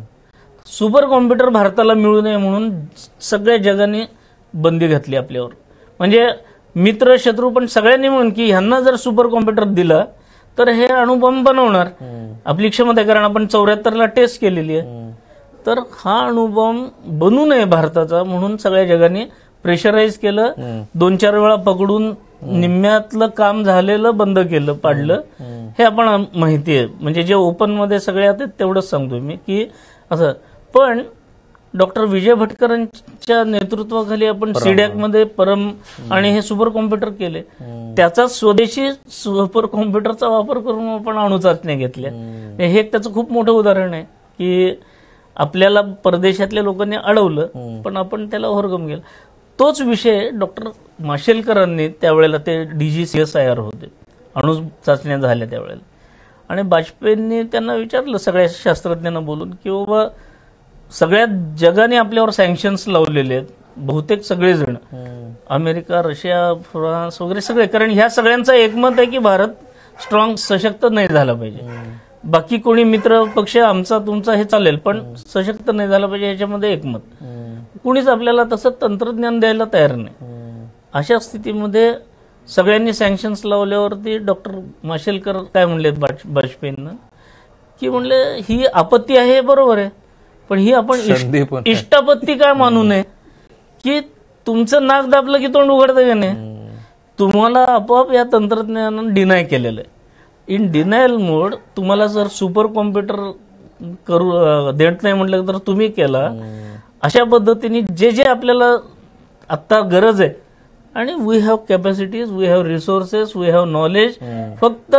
सुपर कॉम्प्युटर भारताला मिळू नये म्हणून सगळ्या जगाने बंदी घातली आपल्यावर. म्हणजे मित्र शत्रू पण सगळ्यांनी म्हणून की ह्यांना जर सुपर कॉम्प्युटर दिला तर हे अणुबॉम्ब बनवणार. आपली क्षमता आहे, कारण आपण 74ला टेस्ट केलेली आहे. तर हा अणुबॉम्ब बनू नये भारताचा म्हणून सगळ्या जगाने प्रेशराईज केलं. 2-4 वेळा पकडून निम्म्यातलं काम झालेलं बंद केलं, पाडलं. हे आपण माहिती आहे. म्हणजे जे ओपन मध्ये सगळे आहेत तेवढंच सांगतोय मी की असं. पण डॉक्टर विजय भटकरांच्या नेतृत्वाखाली आपण सीडॅक मध्ये परम आणि हे सुपर कॉम्प्युटर केले. त्याचा स्वदेशी सुपर कॉम्प्युटरचा वापर करून आपण अणु चाचण्या घेतल्या. हे एक त्याचं खूप मोठं उदाहरण आहे की आपल्याला परदेशातल्या लोकांनी अडवलं पण आपण त्याला ओव्हरकम केलं. तोच विषय डॉक्टर माशेलकरांनी त्यावेळेला, ते DGCSIR होते, अणु चाचण्या झाल्या त्यावेळेला, आणि वाजपेयींनी त्यांना विचारलं सगळ्या शास्त्रज्ञांना बोलून की बाबा सगळ्या जगाने आपल्यावर सँक्शन्स लावलेले आहेत, बहुतेक सगळेजण, अमेरिका, रशिया, फ्रान्स वगैरे सगळे, कारण ह्या सगळ्यांचं एकमत आहे की भारत स्ट्रॉंग सशक्त नाही झाला पाहिजे. बाकी कोणी मित्र पक्ष आमचा तुमचा हे चालेल पण सशक्त नाही झाला पाहिजे याच्यामध्ये एकमत. कुणीच आपल्याला तसं तंत्रज्ञान द्यायला तयार नाही. अशा स्थितीमध्ये सगळ्यांनी सँक्शन्स लावल्यावरती डॉक्टर माशेलकर काय म्हणले वाजपेयींना की म्हणले ही आपत्ती आहे बरोबर आहे पण ही आपण इष्टापत्ती काय मानू नये की तुमचं नाक दाबलं की तोंड उघडतं का नाही. तुम्हाला आपोआप या तंत्रज्ञानानं डिनाय केलेलं आहे. इन डिनायल मोड तुम्हाला जर सुपर कॉम्प्युटर करू देत नाही म्हटलं तर तुम्ही केला. अशा पद्धतीने जे जे आपल्याला आत्ता गरज आहे, आणि we have capacities, we have resources, we have knowledge, फक्त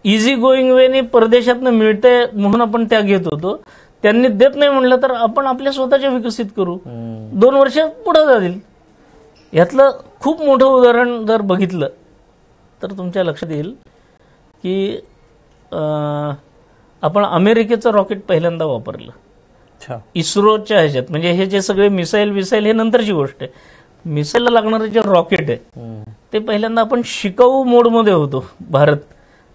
इझी गोईंग वेने परदेशातनं मिळते म्हणून आपण त्या घेत होतो. त्यांनी देत नाही म्हणलं तर आपण आपल्या स्वतःच्या विकसित करू, 2 वर्ष पुढे जातील. यातलं खूप मोठं उदाहरण जर बघितलं तर तुमच्या लक्षात येईल की आपण अमेरिकेचं रॉकेट पहिल्यांदा वापरलं इस्रोच्या ह्याच्यात. म्हणजे हे जे सगळे मिसाईल हे नंतरची गोष्ट आहे. मिसाईलला लागणारे जे रॉकेट आहे ते पहिल्यांदा आपण शिकाऊ मोडमध्ये होतो भारत.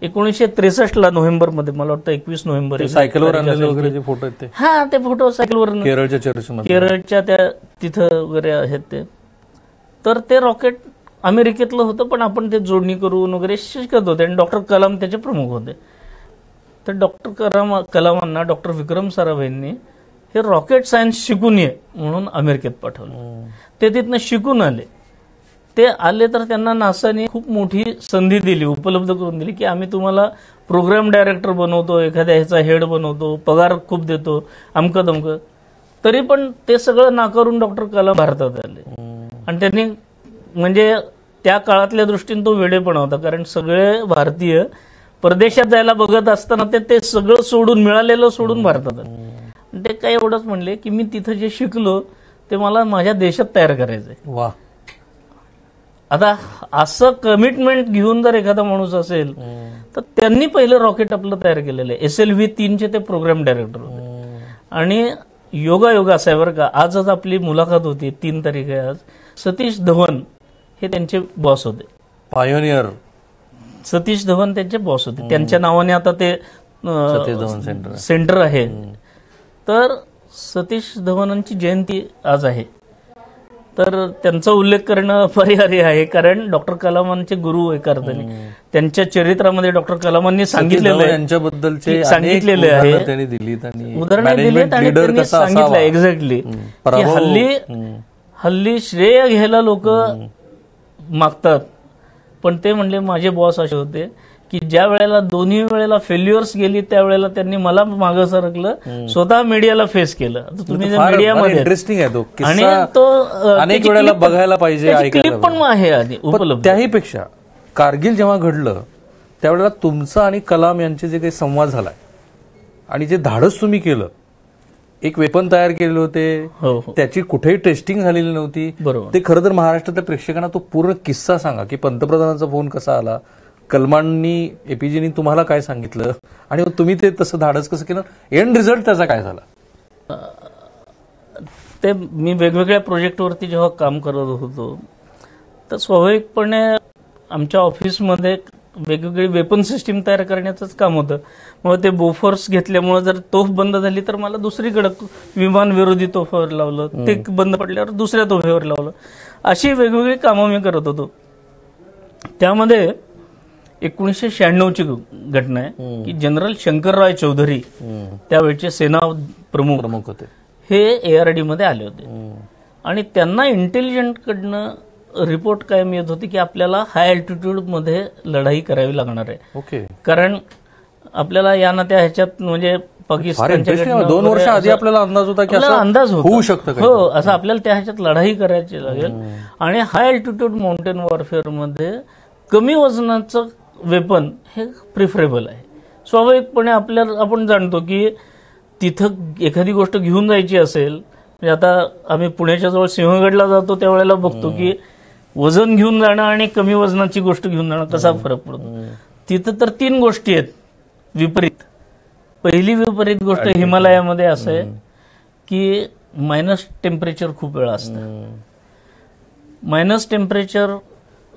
1963 नोव्हेंबरमध्ये, मला वाटतं 21 नोव्हेंबर, सायकलवर आणलेले वगैरे जे फोटो आहेत ते, हा ते फोटो सायकलवर, केरळच्या चर्चमध्ये, केरळच्या त्या तिथं वगैरे आहेत ते. तर ते रॉकेट अमेरिकेतलं होतं पण आपण ते जोडणी करून वगैरे शिकत होते आणि डॉक्टर कलाम त्याचे प्रमुख होते. तर डॉक्टर कलामांना डॉक्टर विक्रम साराभाईंनी हे रॉकेट सायन्स शिकून ये म्हणून अमेरिकेत पाठवलं. ते तिथनं शिकून आले. ते आले तर त्यांना नासाने खूप मोठी संधी दिली, उपलब्ध करून दिली की आम्ही तुम्हाला प्रोग्राम डायरेक्टर बनवतो, एखाद्या ह्याचा हेड बनवतो, पगार खूप देतो, अमकं दमकं. तरी पण ते सगळं नाकारून डॉक्टर कलाम भारतात आले. आणि त्यांनी म्हणजे त्या काळातल्या दृष्टीने तो वेडेपणा होता, कारण सगळे भारतीय परदेशात जायला बघत असताना ते सगळं सोडून, मिळालेलं सोडून भारतात आले. ते काय एवढंच म्हणले की मी तिथं जे शिकलो ते मला माझ्या देशात तयार करायचंय. वा. आता असं कमिटमेंट घेऊन जर एखादा माणूस असेल तर त्यांनी पहिलं रॉकेट आपलं तयार केलेलं आहे. SLV-3 ते प्रोग्राम डायरेक्टर होते. आणि योगा असा आहे बरं का, आजच आपली मुलाखत होती, 3 तारीख आहे आज. सतीश धवन हे त्यांचे बॉस होते. पायोनियर सतीश धवन त्यांचे बॉस होते. त्यांच्या नावाने आता ते सेंटर आहे. तर सतीश धवनांची जयंती आज आहे. तर त्यांचा उल्लेख करणं अपरिहार्य आहे, कारण डॉक्टर कलामांचे गुरु एका अर्थाने. त्यांच्या चरित्रामध्ये डॉक्टर कलामांनी सांगितलेलं आहे, यांच्याबद्दलचे सांगितलेलं आहे, त्यांनी दिलीत आणि उदाहरणं दिलीत आणि त्यांनी सांगितलं एक्झॅक्टली की हल्ली श्रेय घ्यायला लोक मागतात. पण ते म्हणले माझे बॉस असे होते की ज्या वेळेला दोन्ही वेळेला फेल्युअर्स गेली त्यावेळेला त्यांनी मला मागं सरकलं, स्वतः मीडियाला फेस केलं. तुम्ही मीडियामध्ये इंटरेस्टिंग आहे तो आणि तो अनेक वेळेला बघायला पाहिजे, क्लिप पण आहे आणि उपलब्ध. त्याही पेक्षा कारगिल जेव्हा घडलं त्यावेळेला तुमचं आणि कलाम यांचे जे काही संवाद झालाय आणि जे धाडस तुम्ही केलं, एक वेपन तयार केले होते, त्याची कुठेही टेस्टिंग झालेली नव्हती. ते खरं तर महाराष्ट्रातल्या प्रेक्षकांना तो पूर्ण किस्सा सांगा की पंतप्रधानांचा फोन कसा आला, कलमांनी, एपीजीनी तुम्हाला काय सांगितलं आणि तुम्ही ते तसं धाडस कसं केलं, एंड रिझल्ट त्याचा काय झाला. ते मी वेगवेगळ्या प्रोजेक्टवरती जेव्हा काम करत होतो तर स्वाभाविकपणे आमच्या ऑफिसमध्ये वेगवेगळी वेपन सिस्टीम तयार करण्याचंच काम होतं. मग ते बोफोर्स घेतल्यामुळे जर तोफ बंद झाली तर मला दुसरीकडे विमान विरोधी तोफावर लावलं, ते बंद पडल्यावर दुसऱ्या तोफेवर लावलं. अशी वेगवेगळी कामं मी करत होतो. त्यामध्ये 1996ची घटना आहे की जनरल शंकरराय चौधरी त्यावेळचे सेना प्रमुख होते, हे ARD मध्ये आले होते. आणि त्यांना इंटेलिजंट कडनं रिपोर्ट काय मिळत होती की आपल्याला हाय अल्टिट्यूड मध्ये लढाई करावी लागणार आहे. ओके. कारण आपल्याला या ना त्या ह्याच्यात म्हणजे पाकिस्तानच्या 2 वर्ष आधी आपल्याला अंदाज होता की अंदाज होऊ शकतं हो, असं आपल्याला त्या ह्याच्यात लढाई करायची लागेल. आणि हाय अल्टिट्यूड माउंटेन वॉरफेअर मध्ये कमी वजनाचं वेपन हे प्रिफरेबल आहे. स्वाभाविकपणे आपण जाणतो की तिथं एखादी गोष्ट घेऊन जायची असेल, म्हणजे आता आम्ही पुण्याच्या जवळ सिंहगडला जातो त्यावेळेला बघतो की वजन घेऊन जाणं आणि कमी वजनाची गोष्ट घेऊन जाणं कसा फरक पडतो. तिथं तर 3 गोष्टी आहेत विपरीत. पहिली विपरीत गोष्ट हिमालयामध्ये असं आहे की मायनस टेम्परेचर खूप वेळा असतं. मायनस टेम्परेचर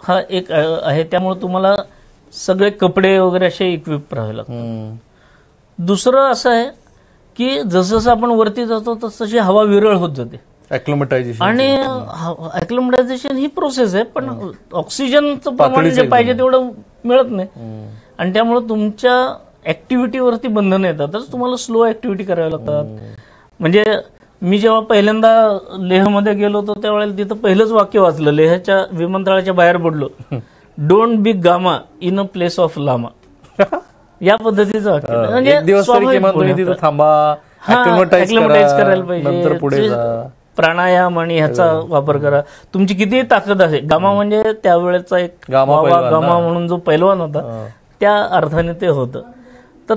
हा एक आहे, त्यामुळे तुम्हाला सगळे कपडे वगैरे असे इक्विप राहावे लागतात. दुसरं असं आहे की जसं आपण वरती जातो तशी हवा विरळ होत जाते. ऍक्लिमेटायझेशन आणि ऍक्लिमेटायझेशन ही प्रोसेस आहे, पण ऑक्सिजनचं प्रमाण जे पाहिजे तेवढं मिळत नाही. आणि त्यामुळे तुमच्या ऍक्टिव्हिटीवरती बंधनं येतातच. तुम्हाला स्लो ऍक्टिव्हिटी कराव्या लागतात. म्हणजे मी जेव्हा पहिल्यांदा लेहमध्ये गेलो होतो त्यावेळेला तिथं पहिलंच वाक्य वाचलं, लेहच्या विमानतळाच्या बाहेर पडलो, don't be gamma in a place of llama. या पद्धतीचं वाक्य. म्हणजे थांबा, ऍक्लिमेटाइज करायला पाहिजे, प्राणायाम आणि ह्याचा वापर करा. तुमची कितीही ताकद असेल, गामा म्हणजे त्यावेळेचा एक गामा म्हणून जो पैलवान होता त्या अर्थाने ते होतं. तर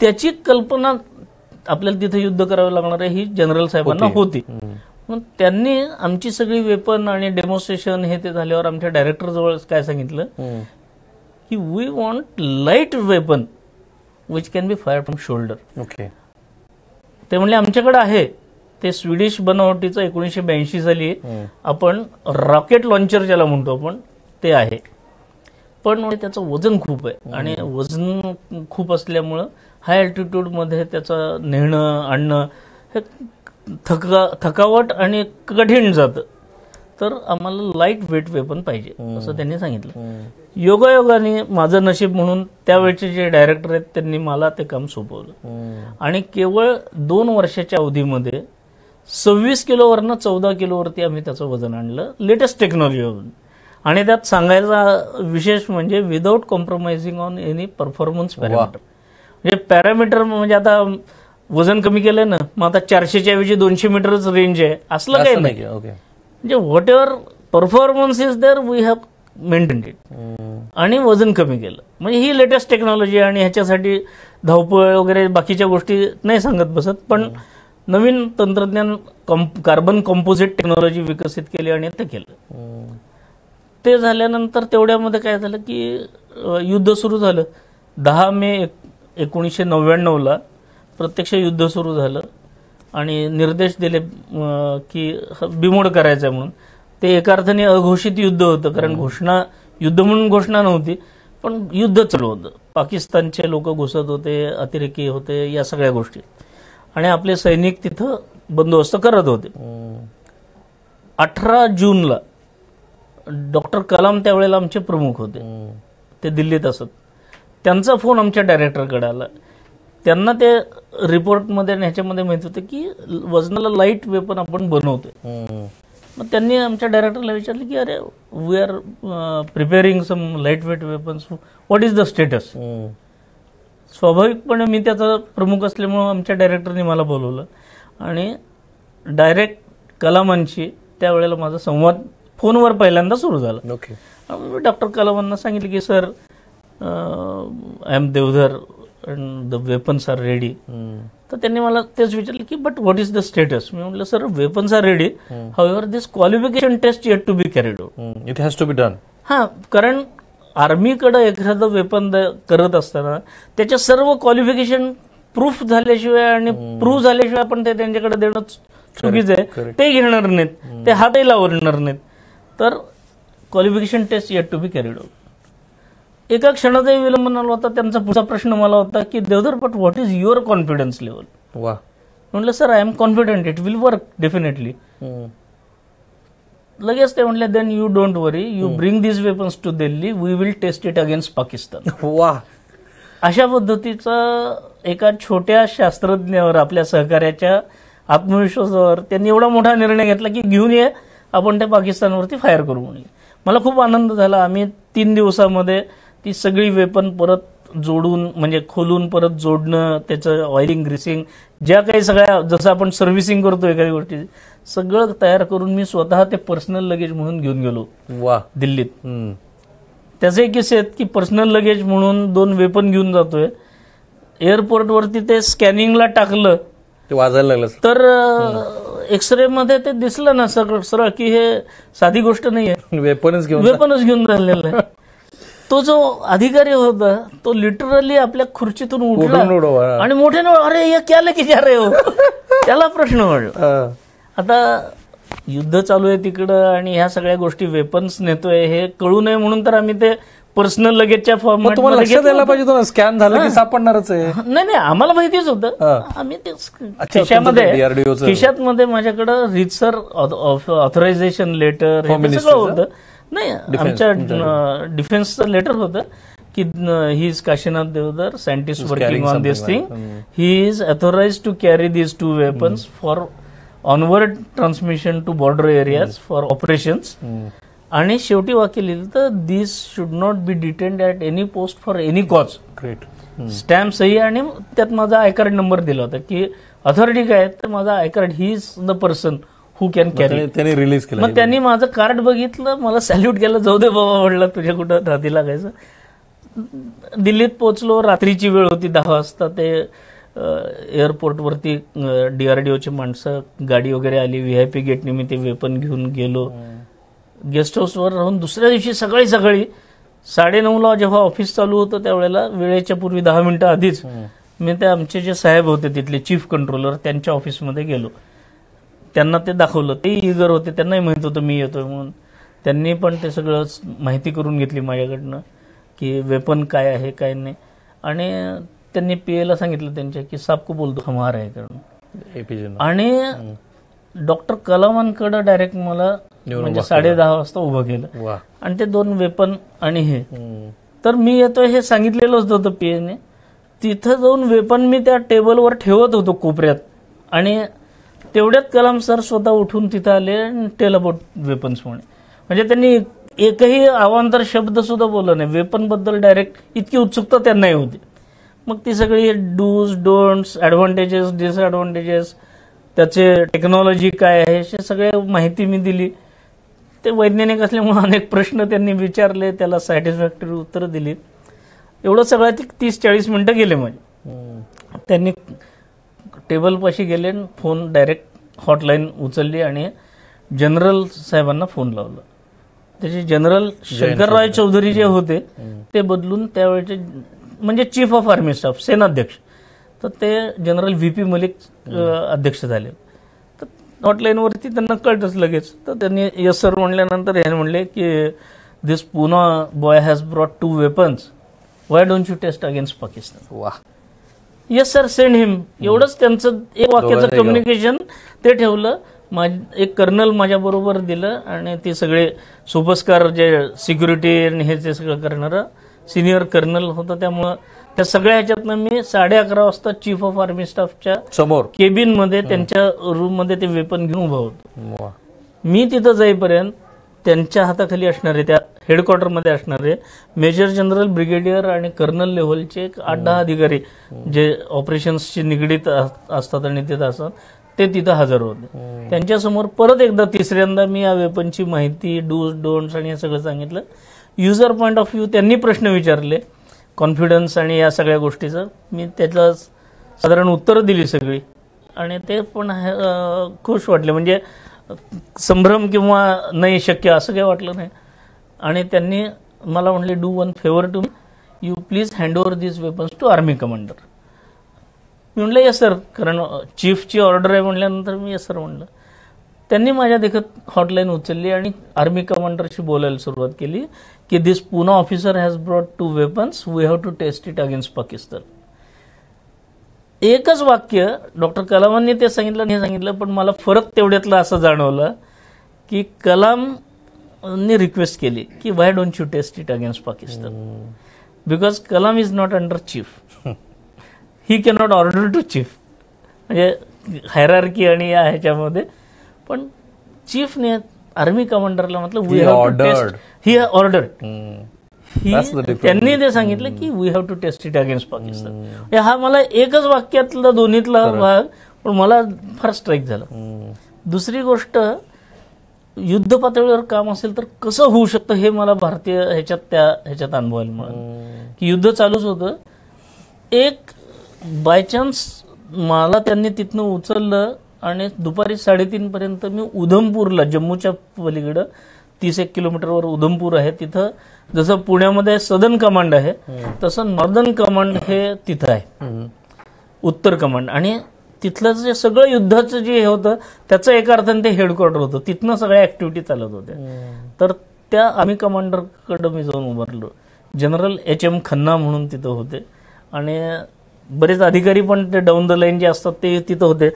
त्याची कल्पना आपल्याला तिथे युद्ध करावं लागणार आहे ही जनरल साहेबांना होती. मग त्यांनी आमची सगळी वेपन आणि डेमॉन्स्ट्रेशन हे ते झाल्यावर आमच्या डायरेक्टर जवळ काय सांगितलं की we want light weapon which can be fire from shoulder. Okay. ते म्हणले आमच्याकडे आहे, ते स्वीडिश बनावटीचं 1982 साली आपण रॉकेट लॉन्चर ज्याला म्हणतो आपण ते आहे, पण त्याचं वजन खूप आहे. आणि वजन खूप असल्यामुळं हाय अल्टिट्यूड मध्ये त्याचं नेणं आणणं हे थकावट आणि कठीण जातं. तर आम्हाला लाईट वेट वेपन पाहिजे असं त्यांनी सांगितलं. योगायोगाने माझं नशीब म्हणून त्यावेळचे जे डायरेक्टर आहेत त्यांनी मला ते काम सोपवलं. आणि केवळ 2 वर्षाच्या अवधीमध्ये 26 किलोवरनं 14 किलोवरती आम्ही त्याचं वजन आणलं लेटेस्ट टेक्नॉलॉजीवरून. आणि त्यात सांगायचा विशेष म्हणजे without compromising on any performance parameter. म्हणजे पॅरामीटर म्हणजे आता वजन कमी केलंय ना, मग आता 400च्या ऐवजी 200 मीटरच रेंज आहे असलं काही नाही. म्हणजे whatever performance is there we have maintained it. आणि वजन कमी केलं म्हणजे ही लेटेस्ट टेक्नॉलॉजी. आणि ह्याच्यासाठी धावपळ वगैरे बाकीच्या गोष्टी नाही सांगत बसत, पण नवीन तंत्रज्ञान कार्बन कॉम्पोजिट टेक्नॉलॉजी विकसित केली आणि ते केलं. ते झाल्यानंतर तेवढ्यामध्ये काय झालं की युद्ध सुरू झालं. 10 मे 1999 प्रत्यक्ष युद्ध सुरू झालं आणि निर्देश दिले की बिमोड करायचं म्हणून. ते एका अर्थाने अघोषित युद्ध होतं, कारण युद्ध म्हणून घोषणा नव्हती, पण युद्ध चालू होतं. पाकिस्तानचे लोक घुसत होते, अतिरेकी होते, या सगळ्या गोष्टी. आणि आपले सैनिक तिथं बंदोबस्त करत होते. 18 जूनला डॉक्टर कलाम त्यावेळेला आमचे प्रमुख होते, ते दिल्लीत असत. त्यांचा फोन आमच्या डायरेक्टरकडे आला. त्यांना ते रिपोर्टमध्ये ह्याच्यामध्ये माहित होतं की वजनाला लाईट वेपन आपण बनवतोय. मग त्यांनी आमच्या डायरेक्टरला विचारलं की अरे we are preparing some light weight weapons, what is the status. स्वाभाविकपणे मी त्याचा प्रमुख असल्यामुळं आमच्या डायरेक्टरने मला बोलवलं आणि डायरेक्ट कलामांची त्यावेळेला माझा संवाद फोनवर पहिल्यांदा सुरू झाला. मी डॉक्टर कलामांना सांगितलं की sir I am Deodhar and the weapons are ready. तर त्यांनी मला तेच विचारलं की but what is the status. मी म्हटलं sir weapons are ready, however this qualification test yet to be carried out. It has to be done. हा, कारण आर्मीकडे एखादं वेपन करत असताना त्याच्या सर्व क्वालिफिकेशन प्रूफ झाल्याशिवाय आणि प्रूव्ह झाल्याशिवाय आपण ते त्यांच्याकडे देणं चुकीचं आहे. ते घेणार नाहीत, ते हातही लावणार नाहीत. तर qualification test yet to be carried out. एका क्षणाचाही विलंब न होता त्यांचा पुढचा प्रश्न मला होता की Deodhar but what is your confidence level. म्हटलं sir I am confident it will work definitely. लगेच ते म्हटले then you don't worry, you bring this weapons to Delhi, we will test it against Pakistan. वा. अशा पद्धतीचा एका छोट्या शास्त्रज्ञावर आपल्या सहकार्याच्या आत्मविश्वासावर त्यांनी एवढा मोठा निर्णय घेतला की घेऊन ये आपण त्या पाकिस्तानवरती फायर करू म्हणले. मला खूप आनंद झाला. आम्ही 3 दिवसामध्ये ती सगळी वेपन परत जोडून म्हणजे खोलून परत जोडणं, त्याचं ऑइलिंग ग्रीसिंग, ज्या काही सगळ्या जसं आपण सर्व्हिसिंग करतो एखाद्या गोष्टी, सगळं तयार करून मी स्वतः ते पर्सनल लगेज म्हणून घेऊन गेलो वा दिल्लीत. त्याचे किस्से आहेत की पर्सनल लगेज म्हणून 2 वेपन घेऊन जातोय, एअरपोर्टवरती ते स्कॅनिंगला टाकलं ते वाजायला लागलं तर एक्सरे मध्ये ते दिसलं ना सरळ की हे साधी गोष्ट नाहीये, वेपनच घेऊन राहिलेलं आहे. तो जो अधिकारी होता तो लिटरली आपल्या खुर्चीतून उठला आणि मोठ्याने, अरे ये क्या लेके जा रहे हो, त्याला प्रश्न पडला. आता युद्ध चालू आहे तिकडं आणि ह्या सगळ्या गोष्टी वेपन्स नेतोय हे कळू नये म्हणून तर आम्ही ते पर्सनल लगेजच्या फॉर्मॅट तुम्हाला लक्षात द्यायला पाहिजे होतं, स्कॅन झालं की सापडणारच आहे. नाही आम्हाला माहितीच होतं. आम्ही ते खिशात मध्ये माझ्याकडं रितसर ऑथरायझेशन लेटर हे सगळं होतं. नाही आमच्या डिफेन्सचं लेटर होतं की he is Kashinath Deodhar, scientist working on this thing, he is authorise to carry these 2 weapons for onward transmission to border areas for operations. आणि शेवटी वाक्य लिहिलं तर this should not be detained at any post for any cause. Great. Stamp सही आणि त्यात माझा I card number दिला होता की अथॉरिटी काय तर माझा I card, he is the person who can carry. त्यांनी रिलीज केलं. मग त्यांनी माझं कार्ड बघितलं, मला सॅल्यूट केलं, जाऊ दे बाबा म्हटलं तुझ्या कुठं रात्री लागायचं. दिल्लीत पोहोचलो, रात्रीची वेळ होती, 10 वाजता ते एअरपोर्टवरती DRDOची माणसं गाडी वगैरे आली, VIP गेटने मी ते वेपन घेऊन गेलो. गेस्ट हाऊसवर राहून दुसऱ्या दिवशी सकाळी 9:30ला जेव्हा ऑफिस चालू होतं त्यावेळेला वेळेच्या पूर्वी 10 मिनिटं आधीच मी ते आमचे जे साहेब होते तिथले चीफ कंट्रोलर त्यांच्या ऑफिसमध्ये गेलो. त्यांना ते दाखवलं, ते इगर होते, त्यांनाही माहित होतं मी येतोय म्हणून. त्यांनी पण ते सगळं माहिती करून घेतली माझ्याकडनं की वेपन काय आहे काय नाही. आणि त्यांनी PA ला सांगितलं त्यांच्या की साबको बोल दो हम आ रहे करून. आणि डॉक्टर कलामांकडे डायरेक्ट मला म्हणजे 10:30 वाजता उभं केलं आणि ते 2 वेपन आणि हे. तर मी येतोय हे सांगितलेलंच होतं PA ने. तिथं जाऊन वेपन मी त्या टेबलवर ठेवत होतो कोपऱ्यात आणि तेवढ्यात कलाम सर स्वतः उठून तिथं आले आणि टेल अबाउट वेपन्स म्हणे. म्हणजे त्यांनी एकही अवांतर शब्द सुद्धा बोलला नाही. वेपन बद्दल डायरेक्ट इतकी उत्सुकता त्यांनाही होती. मग ती सगळी डूज डोंट्स, ऍडव्हान्टेजेस, डिसएडव्हान्टेजेस, त्याचे टेक्नॉलॉजी काय आहे हे सगळे माहिती मी दिली. ते वैज्ञानिक असल्यामुळे अनेक प्रश्न त्यांनी विचारले, त्याला सॅटिस्फॅक्टरी उत्तरं दिली. एवढं सगळं 30-40 मिनिटं गेले माझे. त्यांनी टेबलपाशी गेले, फोन डायरेक्ट हॉटलाईन उचलली आणि जनरल साहेबांना फोन लावला. त्याचे जनरल शंकरराव चौधरी जे होते ते बदलून त्यावेळेचे म्हणजे चीफ ऑफ आर्मी स्टाफ, सेनाध्यक्ष, तर ते जनरल VP मलिक अध्यक्ष झाले. तर हॉटलाईनवरती त्यांना कळतच लगेच. तर त्यांनी यस सर म्हणल्यानंतर याने म्हणले की this Pune boy has brought 2 weapons, why don't you test against Pakistan. वा. Yes sir, send him. एवढंच त्यांचं एक वाक्याचं कम्युनिकेशन ते ठेवलं. एक कर्नल माझ्या बरोबर दिलं आणि ते सगळे सोपस्कार जे सिक्युरिटी आणि हे ते सगळं करणारं सिनियर कर्नल होतं. त्यामुळं त्या सगळ्या ह्याच्यातनं मी 11:30 वाजता चीफ ऑफ आर्मी स्टाफच्या समोर केबिन मध्ये त्यांच्या रूम मध्ये ते वेपन घेऊन उभा होतो. मी तिथं जाईपर्यंत त्यांच्या हाताखाली असणारे, त्या हेडक्वार्टरमध्ये असणारे मेजर जनरल, ब्रिगेडियर आणि कर्नल लेव्हलचे 8-10 अधिकारी जे ऑपरेशन्सशी निगडीत असतात आणि तिथं असतात ते तिथं हजर होते. त्यांच्यासमोर परत एकदा 3ऱ्यांदा मी या वेपनची माहिती, डूज डोंट्स आणि हे सगळं सांगितलं. युजर पॉईंट ऑफ व्ह्यू त्यांनी प्रश्न विचारले, कॉन्फिडन्स आणि या सगळ्या गोष्टीचं मी त्याला साधारण उत्तरं दिली सगळी. आणि ते पण खुश वाटले. म्हणजे संभ्रम किंवा नाही शक्य असं काही वाटलं नाही. आणि त्यांनी मला म्हणले do one favour to me, you please hand over this weapons to army commander. मी म्हणलं येस सर, कारण चीफची ऑर्डर आहे म्हणल्यानंतर मी येस सर म्हणलं. त्यांनी माझ्या देखत हॉटलाईन उचलली आणि आर्मी कमांडरशी बोलायला सुरुवात केली की this Pune officer has brought 2 weapons, we have to test it against Pakistan. एकच वाक्य डॉक्टर कलामांनी ते सांगितलं नाही सांगितलं, पण मला फरक तेवढ्यातला असं जाणवलं की कलामनी रिक्वेस्ट केली की why don't you test it against Pakistan, because Kalam is not under chief, he cannot order to chief. म्हणजे हायरार्की आणि या ह्याच्यामध्ये पण चीफने आर्मी कमांडरला म्हटलं we have to test, he order, त्यांनी ते सांगितलं की we have to test it against Pakistan. हा मला एकच वाक्यातला दोन्हीतला भाग पण मला फार स्ट्राईक झाला. दुसरी गोष्ट, युद्ध पातळीवर काम असेल तर कसं होऊ शकतं हे मला भारतीय ह्याच्यात अनुभवायला मिळालं की युद्ध चालूच होतं. एक बाय चान्स मला त्यांनी तिथनं उचललं आणि दुपारी 3:30 पर्यंत मी उधमपूरला, जम्मूच्या पलीकडं 30 किलोमीटरवर उधमपूर आहे, तिथं जसं पुण्यामध्ये सदर्न कमांड आहे तसं नॉर्दर्न कमांड हे तिथं आहे, उत्तर कमांड. आणि तिथलं जे सगळं युद्धाचं जे हे होतं त्याचं एका अर्थाने ते हेडक्वार्टर होतं, तिथनं सगळ्या ऍक्टिव्हिटी चालत होत्या. तर त्या आर्मी कमांडरकडं मी जाऊन उभारलो. जनरल HM खन्ना म्हणून तिथं होते आणि बरेच अधिकारी पण ते डाऊन द लाईन जे असतात ते तिथं होते.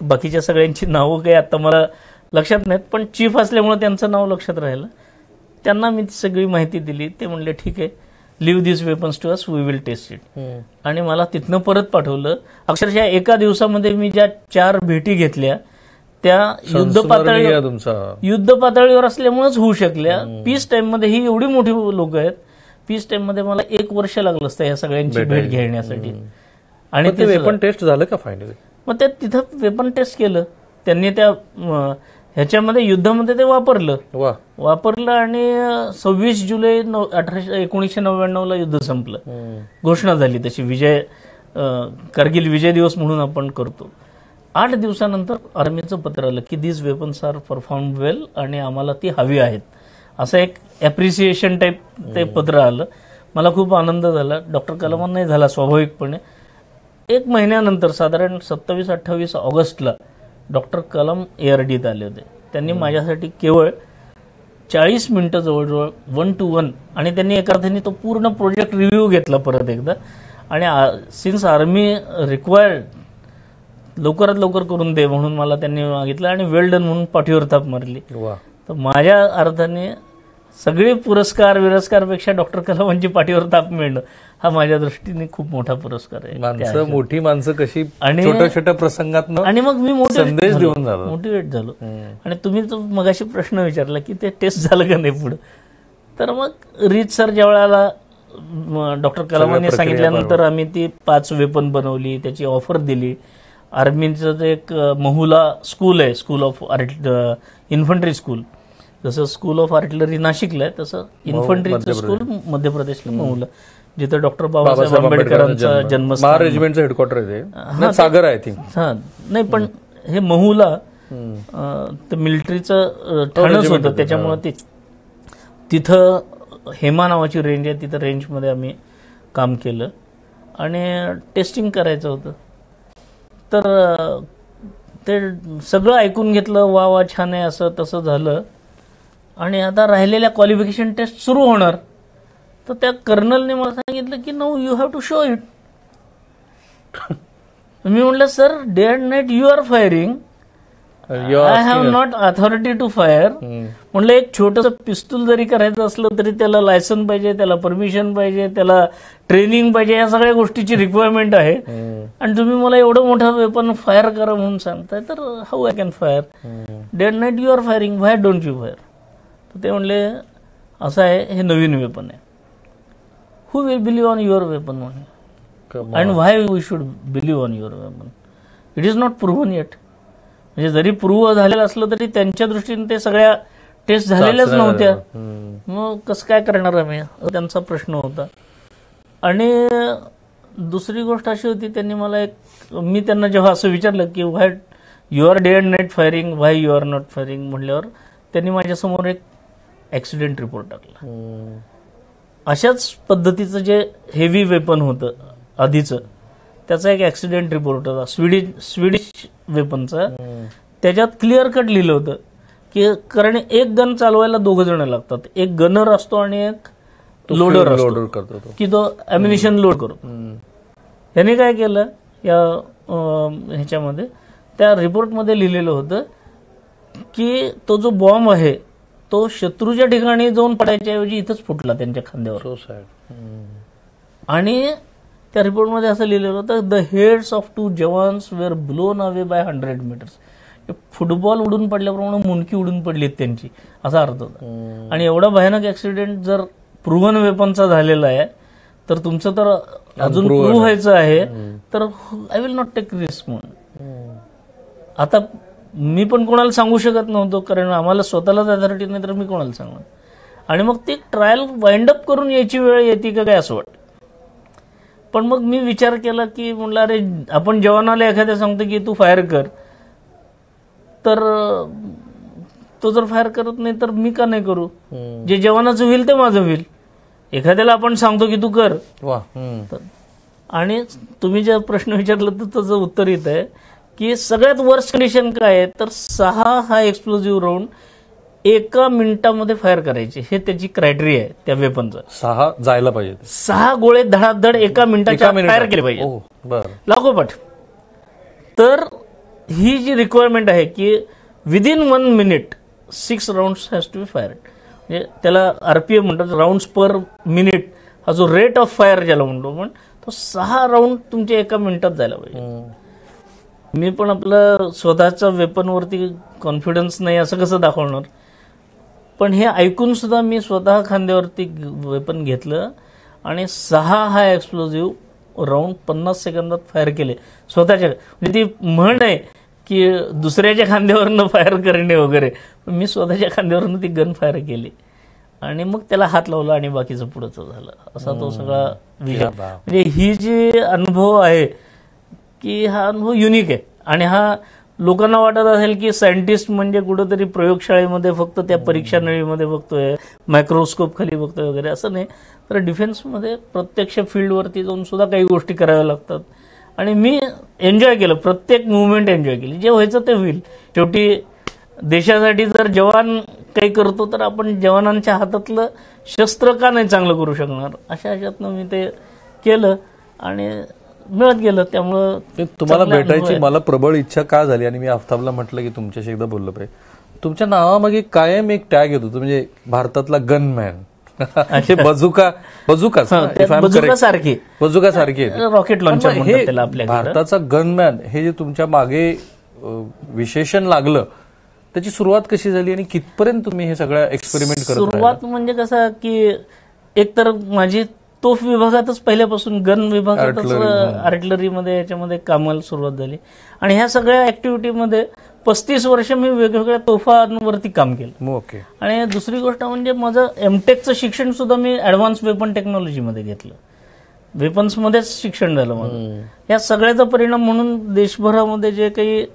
बाकीच्या सगळ्यांची नावं काही आता मला लक्षात नाहीत, पण चीफ असल्यामुळे त्यांचं नाव लक्षात राहिलं. त्यांना मी सगळी माहिती दिली. ते म्हणले ठीक आहे, leave this weapons to us, we will test it. आणि मला तिथनं परत पाठवलं. अक्षरशः एका दिवसामध्ये मी ज्या 4 भेटी घेतल्या त्या युद्ध पातळीवर असल्यामुळेच होऊ शकल्या. पीस टाइम मध्ये ही एवढी मोठी लोक आहेत, पीस टाइम मध्ये मला 1 वर्ष लागलं असतं या सगळ्यांची भेट घेण्यासाठी. आणि ते वेपन टेस्ट झालं का फायनली? मग ते तिथं वेपन टेस्ट केलं त्यांनी, त्या ह्याच्यामध्ये युद्धामध्ये ते वापरलं आणि 26 जुलै 1999 युद्ध संपलं. घोषणा झाली तशी, कारगिल विजय दिवस म्हणून आपण करतो. 8 दिवसानंतर आर्मीचं पत्र आलं की दिस वेपन्स आर परफॉर्म वेल आणि आम्हाला ती हवी आहेत, असं एक ॲप्रिसिएशन टाईप ते पत्र आलं. मला खूप आनंद झाला. डॉक्टर कलामांनाही झाला स्वाभाविकपणे. 1 महिन्यानंतर साधारण 27-28 ऑगस्टला डॉक्टर कलाम ARDत आले होते. त्यांनी माझ्यासाठी केवळ 40 मिनिटं जवळजवळ 1 to 1 आणि त्यांनी एका अर्थाने तो पूर्ण प्रोजेक्ट रिव्ह्यू घेतला परत एकदा. आणि सिन्स आर्मी रिक्वायर्ड लवकरात लवकर करून दे म्हणून मला त्यांनी मागितलं आणि वेल डन म्हणून पाठीवर थाप मारली. तर माझ्या अर्थाने सगळे पुरस्कारपेक्षा डॉक्टर कलामांची पाठीवर ताप मिळणं हा माझ्या दृष्टीने खूप मोठा पुरस्कार आहे. मोठी माणसं कशी छोट्या छोट्या प्रसंगात आणि मग मी संदेश देऊन मोटिवेट झालो. आणि तुम्ही तो मगाशी प्रश्न विचारला की ते टेस्ट झालं का नाही पुढे, तर मग रीतसर ज्या वेळेला डॉक्टर कलामांनी सांगितल्यानंतर आम्ही ती 5 वेपन बनवली, त्याची ऑफर दिली. आर्मीचं एक महुला स्कूल आहे, स्कूल ऑफ इन्फंट्री स्कूल, जसं स्कूल ऑफ आर्टिलरी नाशिकला आहे तसं इन्फंट्रीचं स्कूल मध्य प्रदेशला महुला, जिथं डॉक्टर बाबासाहेब आंबेडकरांचा जन्मस्थान, रेजिमेंटचं हेडक्वार्टर आहे, सागर आय थिंक. नाही पण हे महुला ते मिलिटरीचं ठाणच होतं, त्याच्यामुळे तिथं हेमा नावाची रेंज आहे, तिथं रेंजमध्ये आम्ही काम केलं आणि टेस्टिंग करायचं होतं. तर ते सगळं ऐकून घेतलं, वा छान आहे, असं तसं झालं. आणि आता राहिलेल्या क्वालिफिकेशन टेस्ट सुरू होणार. तर त्या कर्नलने मला सांगितलं की no you have to show it. मी म्हटलं sir day and night you are firing, I have not authority to fire. म्हटलं एक छोटंसं पिस्तूल जरी करायचं असलं तरी त्याला लायसन पाहिजे, त्याला परमिशन पाहिजे, त्याला ट्रेनिंग पाहिजे, या सगळ्या गोष्टीची रिक्वायरमेंट आहे. आणि तुम्ही मला एवढं मोठं वेपन फायर करा म्हणून सांगताय, तर how I can fire? Day and night you are firing, why don't you fire? तर ते म्हणले असं आहे, हे नवीन वेपन आहे. Who will believe on your weapon म्हणून, and why we should believe on your weapon? It is not proven yet. म्हणजे जरी प्रूव्ह झालेलं असलं तरी त्यांच्या दृष्टीने ते सगळ्या टेस्ट झालेल्याच नव्हत्या, मग कसं काय करणार आम्ही, त्यांचा प्रश्न होता. आणि दुसरी गोष्ट अशी होती, त्यांनी मला मी त्यांना जेव्हा असं विचारलं की why you are day and night firing, why you are not firing म्हटल्यावर त्यांनी माझ्यासमोर एक ॲक्सिडेंट रिपोर्ट टाकला. अशाच पद्धतीचं जे हेवी वेपन होतं आधीचं, त्याचा एक ॲक्सिडेंट रिपोर्ट होता स्वीडिश वेपनचा. त्याच्यात क्लिअर कट लिहिलं होतं की कारण एक गन चालवायला 2 जण लागतात, एक गनर असतो आणि एक लोडर असतो की तो ॲम्युनिशन लोड करतो. याने काय केलं, या ह्याच्यामध्ये त्या रिपोर्टमध्ये लिहिलेलं होतं की तो जो बॉम्ब आहे तो शत्रूच्या ठिकाणी जाऊन पडायच्या ऐवजी इथंच फुटला त्यांच्या खांद्यावर. आणि त्या रिपोर्टमध्ये असं लिहिलेलं होतं, the heads of 2 jawans were blown away by 100 meters. Football उडून पडल्याप्रमाणे मुंडकी उडून पडली त्यांची, असा अर्थ होता. आणि एवढा भयानक ऍक्सिडेंट जर प्रूव्हन वेपनचा झालेला आहे, तर तुमचं तर अजून प्रूव्ह व्हायचं आहे, तर I will not take risk म्हणून. आता मी पण कोणाला सांगू शकत नव्हतो, कारण आम्हाला स्वतःलाच अथॉरिटी नाही, तर मी कोणाला सांगणार. आणि मग ती ट्रायल वाइंड अप करून यायची वेळ येते का काय असं वाटतं. पण मग मी विचार केला की म्हणलं, अरे आपण जवानाला एखाद्या सांगतो की तू फायर कर, तर तो जर फायर करत नाही तर मी का नाही करू. जे जवानाचं होईल ते माझं होईल. एखाद्याला आपण सांगतो की तू कर. आणि तुम्ही जे प्रश्न विचारला तर त्याचं उत्तर येत आहे की सगळ्यात वर्स्ट कंडिशन काय आहे, तर 6 हा एक्सप्लोजिव्ह राऊंड 1 मिनिटामध्ये फायर करायचे, हे त्याची क्रायटेरिया आहे त्या वेपनचा. 6 जायला पाहिजे, 6 गोळे धडाधड 1 मिनिटाच्या फायर केले पाहिजे, लागोपाठ. तर ही जी रिक्वायरमेंट आहे की within 1 minute 6 rounds has to be fired. म्हणजे त्याला आरपीएम म्हणतात, राऊंड्स पर मिनिट. हा जो रेट ऑफ फायर ज्याला म्हणतो पण, तो 6 राऊंड तुमच्या 1 मिनिटात जायला पाहिजे. मी पण आपलं स्वतःच्या वेपनवरती कॉन्फिडन्स नाही असं कसं दाखवणार. पण हे ऐकून सुद्धा मी स्वतः खांद्यावरती वेपन घेतलं आणि 6 हा एक्सप्लोजिव्ह राऊंड 50 सेकंदात फायर केले स्वतःच्या. म्हणजे ती म्हण आहे की दुसऱ्याच्या खांद्यावरनं फायर करणे वगैरे, मी स्वतःच्या खांद्यावरनं ती गन फायर केली आणि मग त्याला हात लावला आणि बाकीचं पुढचं झालं. असा तो सगळा विषय. म्हणजे ही जी अनुभव आहे की हा अनुभव युनिक आहे. आणि हा लोकांना वाटत असेल की सायंटिस्ट म्हणजे कुठंतरी प्रयोगशाळेमध्ये फक्त त्या परीक्षा नळीमध्ये बघतोय, मायक्रोस्कोप खाली बघतोय वगैरे, असं नाही. तर डिफेन्समध्ये प्रत्यक्ष फील्डवरती जाऊन सुद्धा काही गोष्टी कराव्या लागतात. आणि मी एन्जॉय केलं, प्रत्येक मुवमेंट एन्जॉय केली. जे व्हायचं ते होईल. शेवटी देशासाठी जर जवान काही करतो तर आपण जवानांच्या हातातलं शस्त्र का नाही चांगलं करू शकणार, अशा ह्याच्यातनं मी ते केलं आणि मिळत गेलं. त्यामुळं तुम्हाला भेटायची मला प्रबळ इच्छा का झाली, आणि मी आफ्ताबला म्हटलं की तुमच्याशी एकदा बोललं पाहिजे. तुमच्या नावामागे कायम एक टॅग येतो, म्हणजे भारतातला गनमॅन. बझुका सारखे रॉकेट लॉन्चर. भारताचा गनमॅन हे जे तुमच्या मागे विशेषण लागलं, त्याची सुरुवात कशी झाली आणि कितपर्यंत तुम्ही हे सगळ्या एक्सपेरिमेंट करत? सुरुवात म्हणजे कसं की एकतर माझी तोफ विभागातच पहिल्यापासून गन विभागातच आर्टिलरीमध्ये याच्यामध्ये कामाला सुरुवात झाली. आणि ह्या सगळ्या ऍक्टिव्हिटीमध्ये 35 वर्ष मी वेगवेगळ्या तोफांवरती काम केलं. ओके. आणि दुसरी गोष्ट म्हणजे माझं एमटेकचं शिक्षण सुद्धा मी ऍडव्हान्स वेपन टेक्नॉलॉजीमध्ये घेतलं. वेपन्समध्येच शिक्षण झालं माझं. या सगळ्याचा परिणाम म्हणून देशभरामध्ये जे काही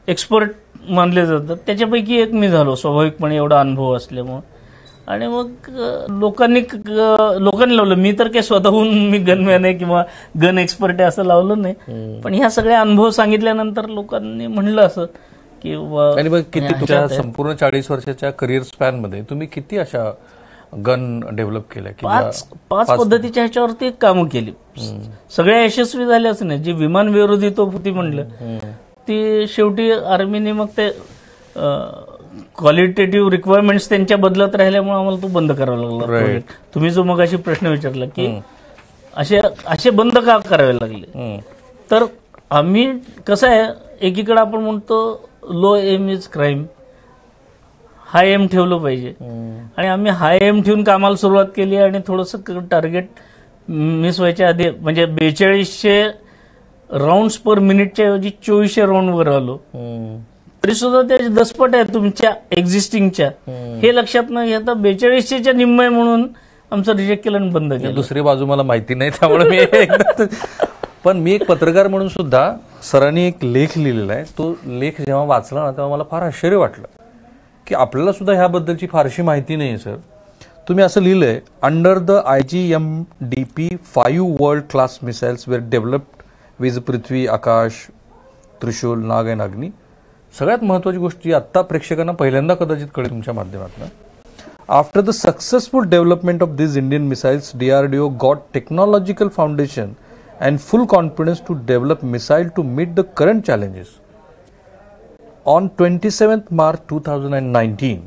एक्सपर्ट मानले जातात त्याच्यापैकी एक मी झालो, स्वाभाविकपणे एवढा अनुभव असल्यामुळे. आणि मग लोकांनी लावलं. मी तर काही स्वतःहून मी गनमॅन आहे किंवा गन एक्सपर्ट आहे असं लावलं नाही. पण ह्या सगळ्या अनुभव सांगितल्यानंतर लोकांनी म्हणलं असं की आणि मग किती तुमच्या संपूर्ण 40 वर्षाच्या करिअर स्पॅन मध्ये तुम्ही किती अशा गन डेव्हलप केल्या? 5 पद्धतीच्या ह्याच्यावरती कामं केली. सगळ्या यशस्वी झाल्या असं नाही. जी विमान विरोधी तोफ होती म्हणलं ती शेवटी आर्मीने मग ते क्वालिटेटिव्ह रिक्वायरमेंट्स त्यांच्या बदलत राहिल्यामुळे आम्हाला तो बंद करावा लागला. तुम्ही जो मगाशी प्रश्न विचारला की असे बंद का करावे लागले, तर आम्ही कसं आहे, एकीकडे आपण म्हणतो low aim is crime, high aim ठेवलं पाहिजे. आणि आम्ही हाय एम ठेवून कामाला सुरुवात केली आणि थोडंसं टार्गेट मिस व्हायच्या आधी म्हणजे 4200 राऊंड्स पर मिनिटच्या ऐवजी 2400 राऊंड वर आलो. तरी सुद्धा ते दसपट आहे तुमच्या एक्झिस्टिंगच्या, हे लक्षात न घेता 4200च्या निम्म आहे म्हणून आमचं रिजेक्ट केलं आणि बंद केलं. दुसरी बाजू मला माहिती नाही त्यामुळे मी पण मी एक पत्रकार म्हणून सुद्धा सरांनी एक लेख लिहिलेला आहे. तो लेख जेव्हा वाचला ना तेव्हा मला फार आश्चर्य वाटलं की आपल्याला सुद्धा ह्याबद्दलची फारशी माहिती नाही सर. तुम्ही असं लिहिलंय, under the IGMDP 5 world class missiles were developed viz Prithvi, आकाश, त्रिशूल, नाग अँड अग्नी. सगळ्यात महत्वाची गोष्ट जी आत्ता प्रेक्षकांना पहिल्यांदा कदाचित कळेल तुमच्या माध्यमातून, after the successful development of this Indian missiles DRDO got technological foundation and full confidence to develop missile to meet the current challenges. On 27th March 2019,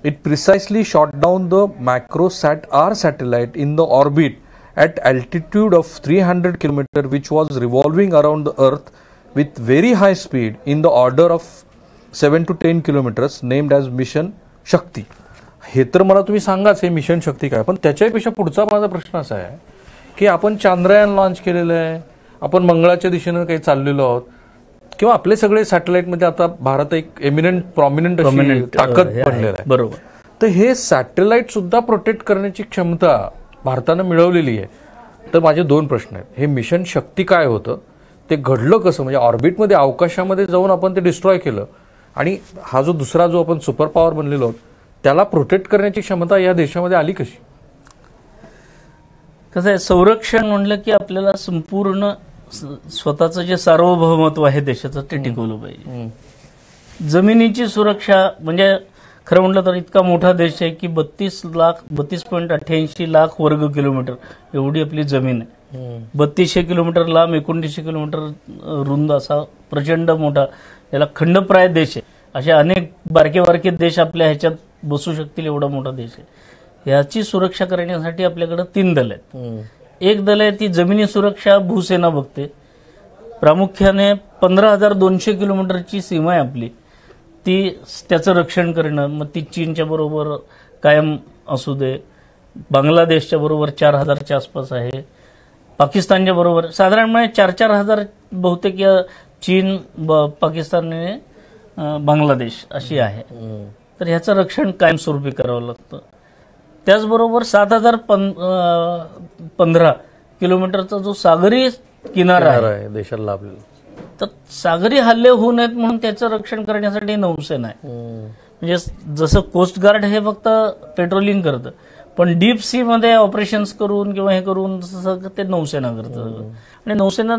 it precisely shot down the MacroSat-R satellite in the orbit at altitude of 300 km, which was revolving around the Earth with very high speed in the order of 7 to 10 kilometers, named as Mission Shakti. हे तर मला तुम्ही सांगाच हे mission शक्ती काय, पण त्याच्यापेक्षा पुढचा माझा प्रश्न असा आहे की आपण चांद्रयान लॉन्च केलेलं आहे, आपण मंगळाच्या दिशेनं काही चाललेलो आहोत, किंवा आपले सगळे सॅटेलाइटमध्ये आता भारत एक प्रॉमिनंट ताकद बनलेला आहे. बरोबर. तर हे सॅटेलाइट सुद्धा प्रोटेक्ट करण्याची क्षमता भारतानं मिळवलेली आहे. तर माझे 2 प्रश्न आहेत. हे मिशन शक्ती काय होतं, ते घडलं कसं, म्हणजे ऑर्बिटमध्ये अवकाशामध्ये जाऊन आपण ते डिस्ट्रॉय केलं, आणि हा जो दुसरा जो आपण सुपर पॉवर बनलेलो आहोत त्याला प्रोटेक्ट करण्याची क्षमता या देशामध्ये आली कशी? कसं आहे, संरक्षण म्हणलं की आपल्याला संपूर्ण स्वतःचं जे सार्वभौमत्व आहे देशाचं ते टिकवलं पाहिजे. जमिनीची सुरक्षा म्हणजे खरं म्हटलं तर इतका मोठा देश आहे की 32.88 लाख वर्ग किलोमीटर एवढी आपली जमीन आहे. 3200 किलोमीटर लांब, 2900 किलोमीटर रुंद असा प्रचंड मोठा याला खंडप्राय देश आहे. असे अनेक बारके बारके देश आपल्या ह्याच्यात बसू शकतील एवढा मोठा देश आहे. याची सुरक्षा करण्यासाठी आपल्याकडे 3 दल आहेत. एक दल आहे ती जमिनी सुरक्षा भूसेना बघते. प्रामुख्याने 15,200 किलोमीटरची सीमा आहे आपली, ती त्याचं रक्षण करणं. मग ती चीनच्या बरोबर कायम असू दे, बांगलादेशच्या बरोबर 4,000च्या आसपास आहे, पाकिस्तानच्या बरोबर साधारणपणे 4-4 हजार बहुतेक चीन, पाकिस्तान आणि बांगलादेश अशी आहे. तर ह्याचं रक्षण कायमस्वरूपी करावं लागतं. त्याचबरोबर 7,015 किलोमीटरचा जो सागरी किनारा आहे देशाला लाभलेला, तर सागरी हल्ले होऊ नयेत म्हणून त्याचं रक्षण करण्यासाठी नौसेना आहे. म्हणजे जसं कोस्ट गार्ड हे फक्त पेट्रोलिंग करतं, पण डीप सी मध्ये ऑपरेशन्स करून किंवा हे करून ते नौसेना करतं. आणि नौसेना,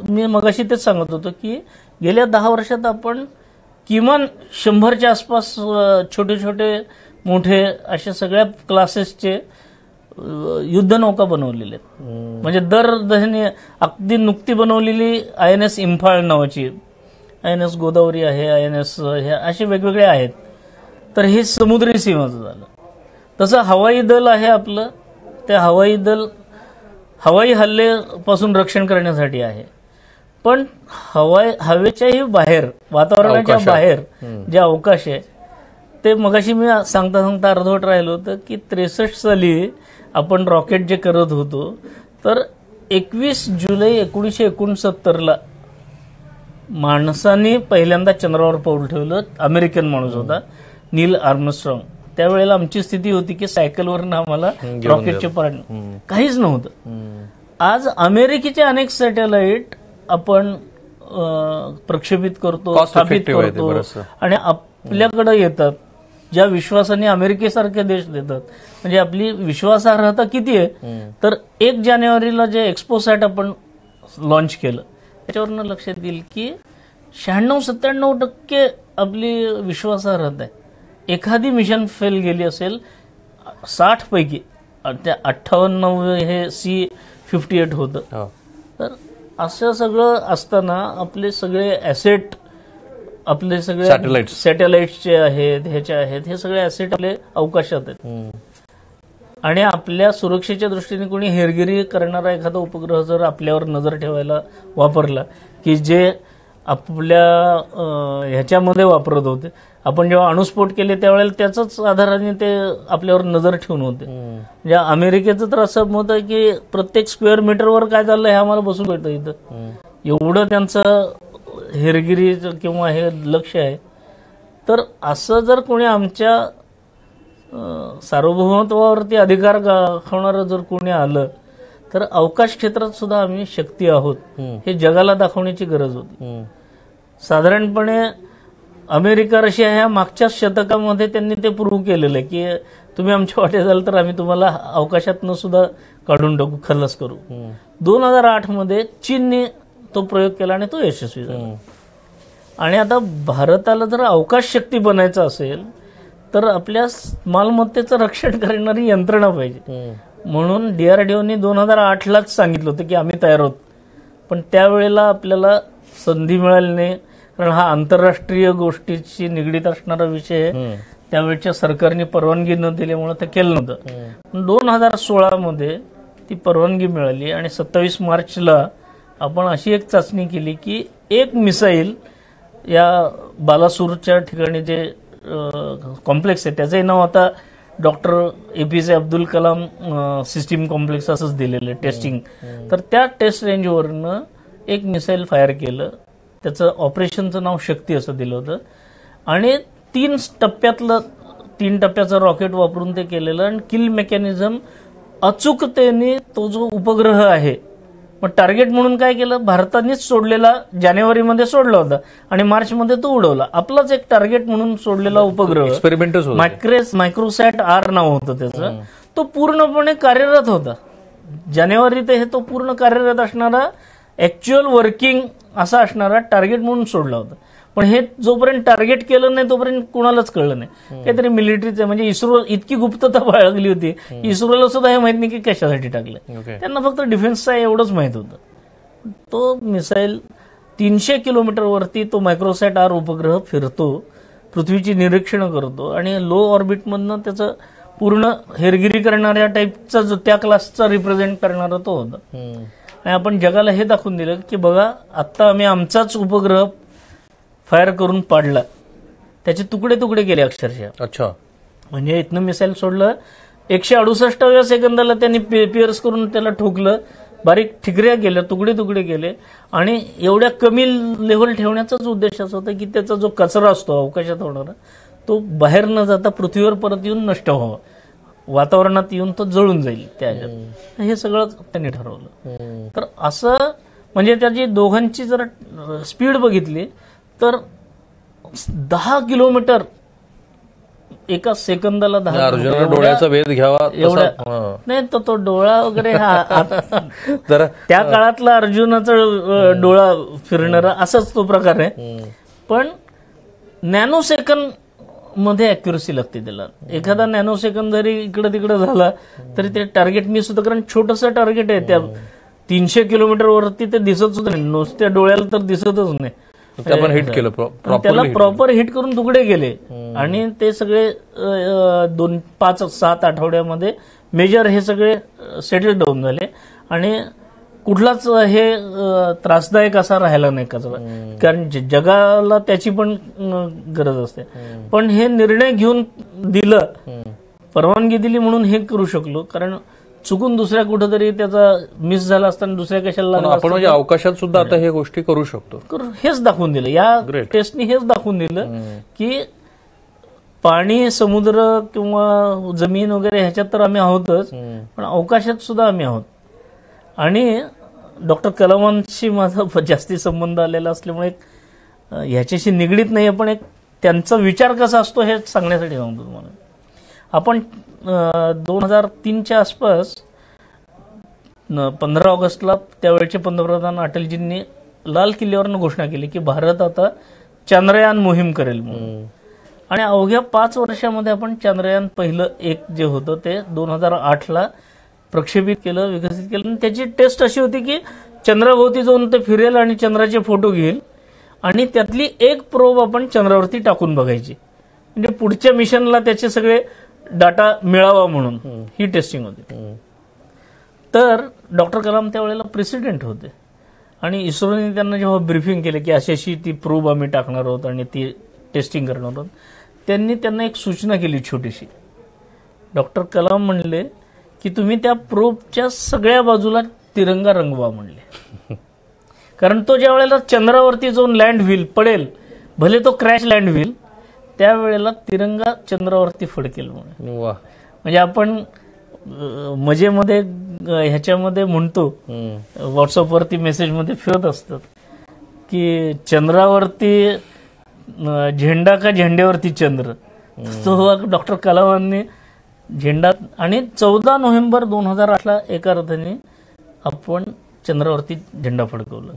मी मगाशी तेच सांगत होतो की गेल्या 10 वर्षात आपण किमान 100च्या आसपास छोटे छोटे मोठे अशा सगळ्या क्लासेसचे युद्धनौका बनवलेले आहेत. म्हणजे अगदी नुकती बनवलेली INS इम्फाळ नावाची, INS गोदावरी आहे, INS हे असे वेगवेगळे आहेत. तर हे समुद्री सीमाचं झालं. तसं हवाई दल आहे आपलं, ते हवाई दल हवाई हल्लेपासून रक्षण करण्यासाठी आहे. पण हवेच्याही बाहेर, वातावरणाच्या बाहेर जे अवकाश आहे ते मगाशी मी सांगता सांगता अर्धवट राहिलो होतं की 63 साली आपण रॉकेट जे करत होतो, तर 21 जुलै 1969ला माणसाने पहिल्यांदा चंद्रावर पाऊल ठेवलं. अमेरिकन माणूस होता, नील आर्मस्ट्रॉंग. त्यावेळेला आमची स्थिती होती की सायकलवरनं आम्हाला रॉकेटचे पार्ट काहीच नव्हतं. आज अमेरिकेचे अनेक सॅटेलाइट आपण प्रक्षेपित करतो, स्थापित करतो आणि आपल्याकडे येतात, ज्या विश्वासाने अमेरिकेसारखे देश देतात. म्हणजे आपली विश्वासार्हता किती आहे, तर 1 जानेवारीला जे एक्सपोसॅट आपण लॉन्च केलं त्याच्यावरनं लक्षात येईल की 96-97% आपली विश्वासार्हता आहे. एखादी मिशन फेल गेली असेल 60 पैकी, त्या 58 हे C-58 होतं. तर असं सगळं असताना आपले सगळे ॲसेट, आपले सगळे सॅटेलाइट्सचे आहेत, ह्याचे आहेत, हे सगळे ॲसेट आपले अवकाशात आहेत. आणि आपल्या सुरक्षेच्या दृष्टीने कोणी हेरगिरी करणारा एखादा उपग्रह जर आपल्यावर नजर ठेवायला वापरला, की जे आपल्या ह्याच्यामध्ये वापरत होते, आपण जेव्हा अणुस्फोट केले त्यावेळेला त्याच्याच आधाराने ते आपल्यावर नजर ठेवून होते. म्हणजे अमेरिकेचं तर असं मत आहे की प्रत्येक स्क्वेअर मीटरवर काय चाललंय हे आम्हाला बसून भेटतं इथं. एवढं त्यांचं हेरगिरी किंवा हे लक्ष आहे. तर असं जर कोणी आमच्या सार्वभौमत्वावरती अधिकार दाखवणारं जर कोणी आलं, तर अवकाश क्षेत्रात सुद्धा आम्ही शक्ती आहोत हे जगाला दाखवण्याची गरज होती. साधारणपणे अमेरिका, रशिया ह्या मागच्या शतकामध्ये त्यांनी ते प्रूव्ह केलेलं आहे की तुम्ही आमच्या वाटे जाल तर आम्ही तुम्हाला अवकाशातनं सुद्धा काढून टाकू, खल्लास करू. 2008 मध्ये चीनने तो प्रयोग केला आणि तो यशस्वी झाला. आणि आता भारताला जर अवकाश शक्ती बनायचं असेल तर आपल्या मालमत्तेचं रक्षण करणारी यंत्रणा पाहिजे. म्हणून DRDOने 2008लाच सांगितलं होतं की आम्ही तयार आहोत. पण त्यावेळेला आपल्याला संधी मिळाली नाही, कारण हा आंतरराष्ट्रीय गोष्टीशी निगडीत असणारा विषय आहे. त्यावेळच्या सरकारने परवानगी न दिल्यामुळे ते केलं नव्हतं. पण 2016 मध्ये ती परवानगी मिळाली आणि 27 मार्चला आपण अशी एक चाचणी केली की एक मिसाईल या बालासूरच्या ठिकाणी जे कॉम्प्लेक्स आहे त्याचंही नाव आता doctor APJ Abdul Kalam system complex असंच दिलेलं टेस्टिंग. तर त्या टेस्ट रेंजवरनं एक मिसाईल फायर केलं. त्याचं ऑपरेशनचं नाव शक्ती असं दिलं होतं आणि 3 टप्प्याचं रॉकेट वापरून ते केलेलं आणि किल मेकॅनिझम अचूकतेने तो जो उपग्रह आहे, मग टार्गेट म्हणून काय केलं, भारतानेच सोडलेला जानेवारीमध्ये सोडला होता आणि मार्चमध्ये तो उडवला. आपलाच एक टार्गेट म्हणून सोडलेला उपग्रह एक्सपेरिमेंटच होता. मायक्रोसॅट R नाव होतं त्याचं. तो पूर्णपणे कार्यरत होता. जानेवारी ते हे तो पूर्ण कार्यरत असणारा ऍक्च्युअल वर्किंग असा असणारा टार्गेट म्हणून सोडला होता. पण हे जोपर्यंत टार्गेट केलं नाही तोपर्यंत कुणालाच कळलं नाही. काहीतरी मिलिटरीचं म्हणजे इस्रो इतकी गुप्तता बाळगली होती, इस्रोला सुद्धा हे माहित नाही की कशासाठी टाकलं. त्यांना फक्त डिफेन्सचा एवढंच माहित होतं. तो मिसाईल 300 किलोमीटरवरती तो मायक्रोसॅट R उपग्रह फिरतो, पृथ्वीची निरीक्षण करतो आणि लो ऑर्बिटमधनं त्याचं पूर्ण हेरगिरी करणाऱ्या टाईपचा जो त्या क्लासचा रिप्रेझेंट करणारा तो होता. आणि आपण जगाला हे दाखवून दिलं की बघा आता आम्ही आमचाच उपग्रह फायर करून पाडला. त्याचे तुकडे तुकडे गेले अक्षरशः. अच्छा. म्हणजे इथनं मिसाईल सोडलं, 168व्या सेकंदाला त्यांनी पिअर्स करून त्याला ठोकलं, बारीक ठिकऱ्या गेल्या, तुकडे तुकडे गेले. आणि एवढ्या कमी लेव्हल ठेवण्याचाच उद्देश असा होता की त्याचा जो कचरा असतो अवकाशात होणारा तो बाहेर न जाता पृथ्वीवर परत येऊन नष्ट व्हावा, वातावरणात येऊन तो जळून जाईल त्या ह्याच्यात. हे सगळं त्यांनी ठरवलं. तर असं म्हणजे त्याची दोघांची जर स्पीड बघितली तर 10 किलोमीटर एका सेकंदाला 10 अर्जुनाला डोळ्याचा वेध घ्यावा एवढा नाही. तर तो डोळा वगैरे जरा त्या काळातला अर्जुनाचा डोळा फिरणारा असाच तो प्रकार आहे. पण नॅनो सेकंद मध्ये अॅक्युरसी लागते त्याला. एखादा नॅनो सेकंद जरी इकडे तिकडे झाला तरी ते टार्गेट मिस होतं, कारण छोटंसं टार्गेट आहे. त्या 300 किलोमीटर वरती ते दिसत सुद्धा नाही, नुसत्या डोळ्याला तर दिसतच नाही. आपण हिट केलं, त्याला प्रॉपर हिट करून तुकडे गेले आणि ते सगळे 5-7 आठवड्यामध्ये मेजर हे सगळे सेटल डाऊन झाले आणि कुठलाच हे त्रासदायक असा राहिला नाही कचरा, कारण जगाला त्याची पण गरज असते. पण हे निर्णय घेऊन दिलं, परवानगी दिली म्हणून हे करू शकलो, कारण चुकून दुसऱ्या कुठेतरी त्याचा मिस झाला असताना दुसऱ्या कशाला लागला आपण म्हणजे अवकाशात सुद्धा आता हे गोष्टी करू शकतो. हेच दाखवून दिलं या टेस्टने, हेच दाखवून दिलं की पाणी, समुद्र किंवा जमीन वगैरे ह्याच्यात तर आम्ही आहोतच, पण अवकाशात सुद्धा आम्ही आहोत. आणि डॉक्टर कलामांशी माझा जास्ती संबंध आलेला असल्यामुळे ह्याच्याशी निगडीत नाही, पण एक त्यांचा विचार कसा असतो हे सांगण्यासाठी सांगतो तुम्हाला. आपण 2003च्या आसपास 15 ऑगस्टला त्यावेळेचे पंतप्रधान अटलजींनी लाल किल्ल्यावरनं घोषणा केली की भारत आता चांद्रयान मोहीम करेल म्हणून. आणि अवघ्या 5 वर्षामध्ये आपण चांद्रयान पहिलं एक जे होतं ते 2008ला प्रक्षेपित केलं, विकसित केलं. आणि त्याची टेस्ट अशी होती की चंद्राभोवती जाऊन ते फिरेल आणि चंद्राचे फोटो घेईल आणि त्यातली एक प्रोब आपण चंद्रावरती टाकून बघायची, म्हणजे पुढच्या मिशनला त्याचे सगळे डाटा मिळावा म्हणून ही टेस्टिंग होती. तर डॉक्टर कलाम त्यावेळेला प्रेसिडेंट होते आणि इस्रोने त्यांना जेव्हा ब्रीफिंग केलं की अशी ती प्रोब आम्ही टाकणार आहोत आणि ती टेस्टिंग करणार आहोत, त्यांनी त्यांना एक सूचना केली छोटीशी. डॉक्टर कलाम म्हणले की तुम्ही त्या प्रोबच्या सगळ्या बाजूला तिरंगा रंगवा म्हणले, कारण तो ज्या वेळेला चंद्रावरती जाऊन लँड होईल, पडेल, भले तो क्रॅश लँड होईल, त्यावेळेला तिरंगा चंद्रावरती फडकेल म्हणून. म्हणजे आपण मजेमध्ये ह्याच्यामध्ये म्हणतो, व्हॉट्सअपवरती मेसेजमध्ये फिरत असतात की चंद्रावरती झेंडा का झेंड्यावरती चंद्र. तो डॉक्टर कलामांनी झेंडा. आणि 14 नोव्हेंबर 2008ला एका अर्थाने आपण चंद्रावरती झेंडा फडकवला.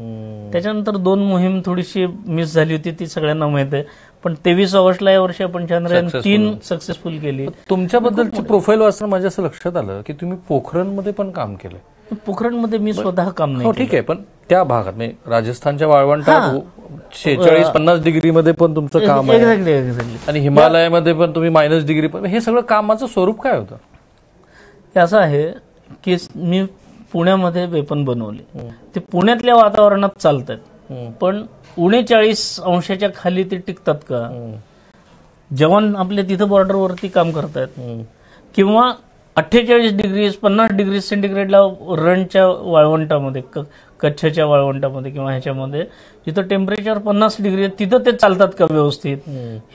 त्याच्यानंतर 2 मोहीम थोडीशी मिस झाली होती, ती सगळ्यांना माहित आहे. पण 23 ऑगस्टला या वर्षी आपण चंद्रयान 3 सक्सेसफुल केली. तुमच्याबद्दलची प्रोफाईल वाचणं माझ्या असं लक्षात आलं की तुम्ही पोखरणमध्ये पण काम केलंय. पोखरणमध्ये मी स्वतः काम नाही. ठीक आहे, पण त्या भागात म्हणजे राजस्थानच्या वाळवंटात 46-50 डिग्रीमध्ये पण तुमचं काम आहे आणि हिमालयामध्ये पण तुम्ही -डिग्री पण. हे सगळं कामाचं स्वरूप काय होतं? असं आहे की मी पुण्यामध्ये वेपन बनवले, ते पुण्यातल्या वातावरणात चालतात, पण 39 अंशाच्या खाली ते टिकतात का? जवान आपले तिथं बॉर्डरवरती काम करतात, किंवा 48 डिग्री 50 डिग्री सेंटीग्रेडला रणच्या वाळवंटामध्ये कच्छच्या वाळवंटामध्ये किंवा ह्याच्यामध्ये जिथं टेम्परेचर 50 डिग्री आहे तिथं ते चालतात का व्यवस्थित,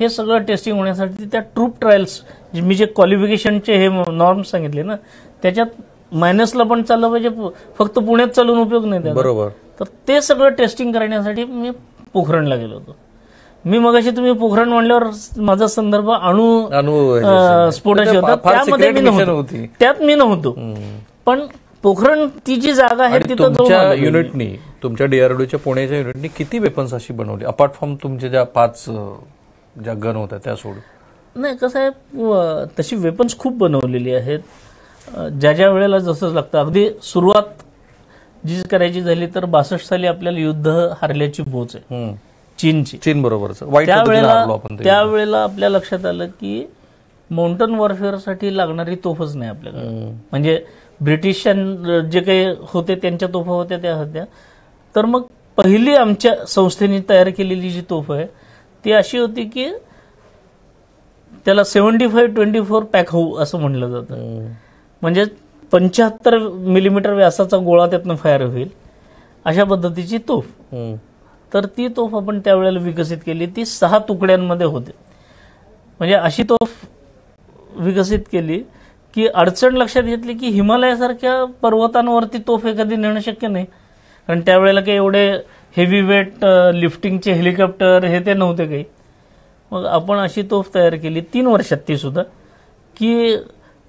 हे सगळं टेस्टिंग होण्यासाठी त्या ट्रूप ट्रायल्स मी जे क्वालिफिकेशनचे हे नॉर्म्स सांगितले ना त्याच्यात मायनसला पण चाललं पाहिजे, फक्त पुण्यात चालून उपयोग नाही त्याचा. बरोबर. तर ते सगळं टेस्टिंग करण्यासाठी मी पोखरणला गेलो होतो. मी मगाशी तुम्ही पोखरण म्हणल्यावर माझा संदर्भ अणु स्फोटाशी होता, त्यामध्ये मी नव्हतो, त्यात मी नव्हतो. पण पोखरण ती जी जागा आहे तिथं तुमच्या युनिटनी, तुमच्या डीआरडीओच्या पुण्याच्या युनिटनी किती वेपन्स अशी बनवली अपार्ट फ्रॉम तुमच्या ज्या 5 ज्या गन होत्या त्या सोडून? नाही, कसं आहे, तशी वेपन्स खूप बनवलेली आहेत. ज्या ज्या वेळेला जसं लागतं. अगदी सुरुवात जी करायची झाली तर 62 साली आपल्याला युद्ध हारल्याची बोच आहे चीनची. चीन बरोबरच. त्यावेळेला आपल्या लक्षात आलं की माउंटन वॉरफेअरसाठी लागणारी तोफच नाही आपल्याकडे. म्हणजे ब्रिटिश जे काही होते त्यांच्या तोफा होत्या त्या होत्या. तर मग पहिली आमच्या संस्थेने तयार केलेली जी तोफ आहे ती अशी होती की त्याला 75-24 पॅकहू असं म्हणलं जातं. म्हणजे 75 मिलीमीटर व्यासाचा गोळा त्यातनं फायर होईल अशा पद्धतीची तोफ. तर ती तोफ आपण त्यावेळेला विकसित केली. ती 6 तुकड्यांमध्ये होते. म्हणजे अशी तोफ विकसित केली की अडचण लक्षात घेतली की हिमालयासारख्या पर्वतांवरती तोफ एखादी नेणं शक्य नाही, कारण त्यावेळेला काही एवढे हेवी वेट लिफ्टिंगचे हेलिकॉप्टर हे ते नव्हते काही. मग आपण अशी तोफ तयार केली 3 वर्षात, ती सुद्धा की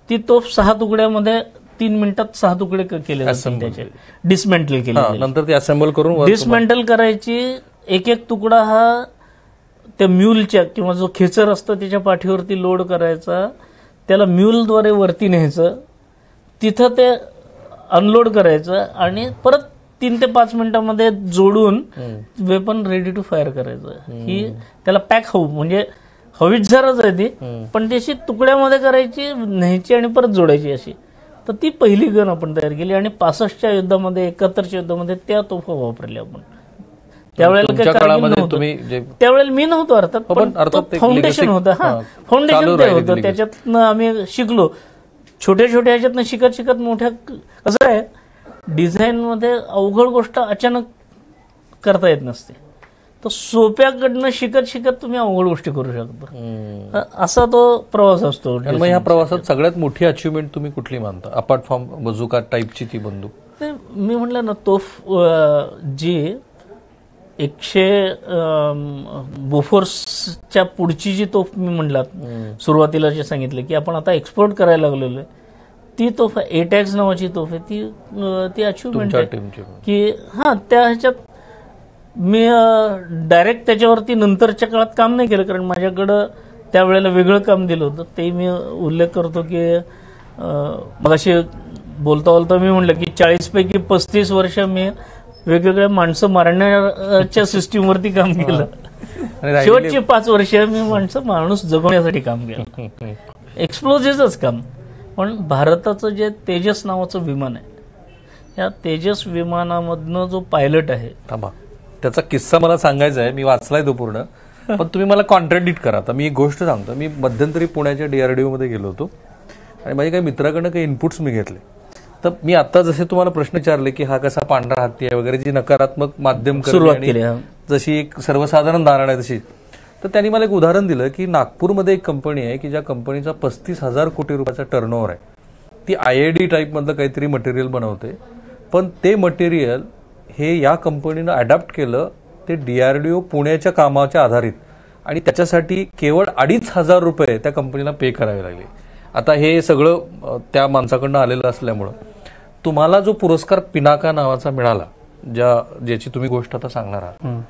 ती तोफ 6 तुकड्यामध्ये 3 मिनिटात 6 तुकडे केले जातात, त्याचे डिसमेंटल केले. नंतर ते असेंबल करून डिसमेंटल करायची. एक एक तुकडा हा त्या म्यूलच्या किंवा जो खेचर असतं त्याच्या पाठीवरती लोड करायचा, त्याला म्यूलद्वारे वरती न्यायचं, तिथं ते अनलोड करायचं आणि परत 3 ते 5 मिनिटांमध्ये जोडून वेपन रेडी टू फायर करायचं. ही त्याला पॅक हवू म्हणजे हविटझरच आहे ती, पण त्याची तुकड्यामध्ये करायची, न्यायची आणि परत जोडायची अशी. तर ती पहिली गन आपण तयार केली आणि 65च्या युद्धामध्ये 71च्या युद्धामध्ये त्या तोफा वापरल्या आपण. त्यावेळेला त्यावेळेला मी नव्हतो अर्थात, पण फाउंडेशन होतं. फाउंडेशन ते होतं, त्याच्यातनं आम्ही शिकलो. छोट्या छोट्या ह्याच्यातनं शिकत शिकत मोठ्या. कसं आहे, डिझाईन मध्ये अवघड गोष्ट अचानक करता येत नसते. तर सोप्याकडनं शिकत शिकत तुम्ही अवघड गोष्टी करू शकता. असा तो प्रवास असतो. मग या प्रवासात सगळ्यात मोठी अचिव्हमेंट तुम्ही कुठली मानता अपार्ट फ्रॉम बझुका टाईपची ती बंदूक? मी म्हटलं ना, तोफ जी 100 बोफोर्सच्या पुढची जी तोफ मी म्हटलात सुरुवातीला जे सांगितलं की आपण आता एक्सपोर्ट करायला लागलेलो आहे, ती तोफ एटॅक्स नावाची तोफ आहे. ती अचिव्हमेंट आहे की त्या ह्याच्यात मी डायरेक्ट त्याच्यावरती नंतरच्या काळात काम नाही केलं, कारण माझ्याकडं त्यावेळेला वेगळं काम दिलं होतं. ते मी उल्लेख करतो की मगाशी बोलता बोलता मी म्हटलं की 40 पैकी 35 वर्ष मी वेगवेगळ्या माणसं मारण्याच्या सिस्टीमवरती काम केलं. शेवटची 5 वर्ष मी माणूस जगवण्यासाठी काम केलं, एक्सप्लोजिव्हच काम. पण भारताचं जे तेजस नावाचं विमान आहे, या तेजस विमानामधनं जो पायलट आहे, त्याचा किस्सा मला सांगायचा आहे. मी वाचलाय तो पूर्ण, पण तुम्ही मला कॉन्ट्राडिक्ट करा. आता मी एक गोष्ट सांगतो. मी मध्यंतरी पुण्याच्या डीआरडीओ मध्ये गेलो होतो आणि माझ्या काही मित्राकडनं काही इनपुट्स मी घेतले. तर मी आता जसे तुम्हाला प्रश्न विचारले की हा कसा पांढरा हत्ती आहे वगैरे, जी नकारात्मक माध्यम सुरुवात केली, जशी एक सर्वसाधारण धारणा आहे तशी, तर त्यांनी मला एक उदाहरण दिलं की नागपूरमध्ये एक कंपनी आहे की ज्या कंपनीचा 35,000 कोटी रुपयाचा टर्नओव्हर आहे. ती IID टाईप मधलं काहीतरी मटेरियल बनवते, पण ते मटेरियल हे या कंपनीनं अडॅप्ट केलं ते डीआरडीओ पुण्याच्या कामाच्या आधारित, आणि त्याच्यासाठी केवळ 2,500 रुपये त्या कंपनीला पे करावे लागले. आता हे सगळं त्या माणसाकडनं आलेलं असल्यामुळं तुम्हाला जो पुरस्कार पिनाका नावाचा मिळाला, ज्याची तुम्ही गोष्ट आता सांगणार आहात,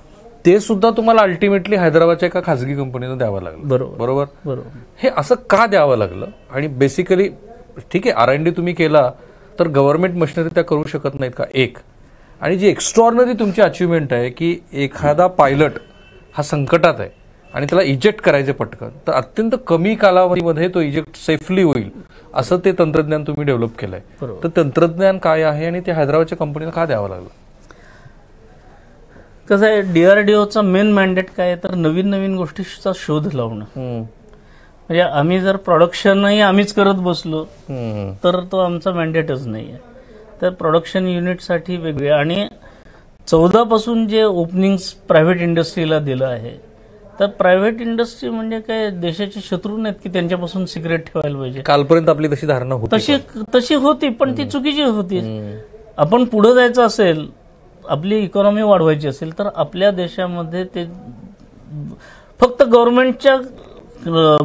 ते सुद्धा तुम्हाला अल्टिमेटली हैदराबादच्या एका खासगी कंपनीनं द्यावं लागलं. बरोबर. हे असं का द्यावं लागलं? आणि बेसिकली ठीक आहे, R&D तुम्ही केला तर गव्हर्नमेंट मशिनरी त्या करू शकत नाहीत का? एक. आणि जी एक्स्ट्रॉर्डनरी तुमची अचिव्हमेंट आहे की एखादा पायलट हा संकटात आहे आणि त्याला इजेक्ट करायचे पटकन, तर अत्यंत कमी कालावधीमध्ये तो इजेक्ट सेफली होईल असं ते तंत्रज्ञान तुम्ही डेव्हलप केलंय. तर तंत्रज्ञान काय आहे आणि ते हैदराबादच्या कंपनीला का द्यावं लागलं? कसं आहे, डीआरडीओचा मेन मॅन्डेट काय आहे तर नवीन नवीन गोष्टीचा शोध लावणं. म्हणजे आम्ही जर प्रोडक्शनही आम्हीच करत बसलो तर तो आमचा मॅन्डेटच नाही आहे. तर प्रोडक्शन युनिटसाठी वेगळे आणि 14 पासून जे ओपनिंग्स प्रायव्हेट इंडस्ट्रीला दिलं आहे, तर प्रायव्हेट इंडस्ट्री म्हणजे काय देशाचे शत्रू नाहीत की त्यांच्यापासून सिक्रेट ठेवायला पाहिजे. कालपर्यंत आपली तशी धारणा होती. तशी होती, पण ती चुकीची होती. आपण पुढे जायचं असेल, आपली इकॉनॉमी वाढवायची असेल, तर आपल्या देशामध्ये ते फक्त गव्हर्नमेंटच्या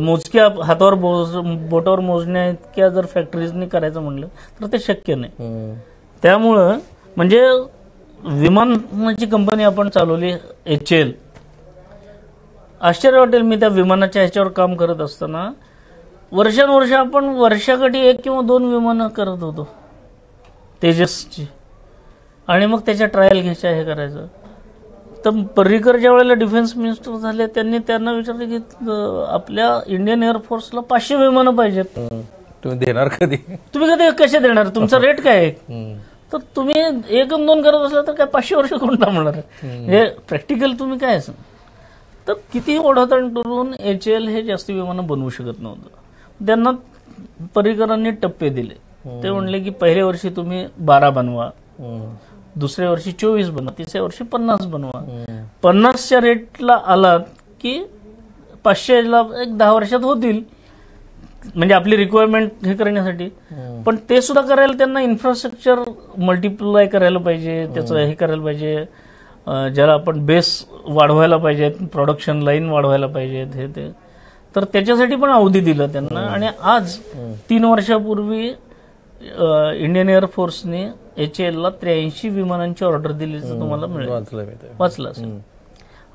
मोजक्या हातावर बोटावर मोजण्या इतक्या जर फॅक्टरीजनी करायचं म्हणलं तर ते शक्य नाही. त्यामुळं म्हणजे विमानाची कंपनी आपण चालवली HAL. आश्चर्य वाटेल, मी त्या विमानाच्या ह्याच्यावर काम करत असताना वर्षानुवर्ष आपण वर्षाकाठी 1 किंवा 2 विमानं करत होतो तेजसची, आणि मग त्याच्या ट्रायल घ्यायच्या हे करायचं. तर पर्रिकर ज्या वेळेला डिफेन्स मिनिस्टर झाले त्यांना विचारलं की आपल्या इंडियन एअरफोर्सला 500 विमानं पाहिजेत, तुम्ही देणार कधी, तुम्ही कधी कसे देणार, तुमचा रेट काय आहे. तर तुम्ही 1 आणि 2 करत असला तर काय 500 वर्ष कोण थांबणार आहे. म्हणजे प्रॅक्टिकल तुम्ही काय असं. तर किती ओढाताण करून HAL हे जास्ती विमानं बनवू शकत नव्हतं. त्यांना पर्रिकरांनी टप्पे दिले. ते म्हणले की पहिल्या वर्षी तुम्ही 12 बनवा, दुसऱ्या वर्षी 24 बनवा, तिसऱ्या वर्षी 50 बनवा. 50च्या रेटला आलात की 500ला 10 वर्षात होतील, म्हणजे आपली रिक्वायरमेंट हे करण्यासाठी. पण ते सुद्धा करायला त्यांना इन्फ्रास्ट्रक्चर मल्टिप्लाय करायला पाहिजे, त्याचं हे करायला पाहिजे, ज्याला आपण बेस वाढवायला पाहिजेत, प्रोडक्शन लाईन वाढवायला पाहिजेत, हे ते. तर त्याच्यासाठी पण अवधी दिलं त्यांना. आणि आज 3 वर्षापूर्वी इंडियन एअरफोर्सने HALला 83 विमानांची ऑर्डर दिल्याचं तुम्हाला वाचलं असेल.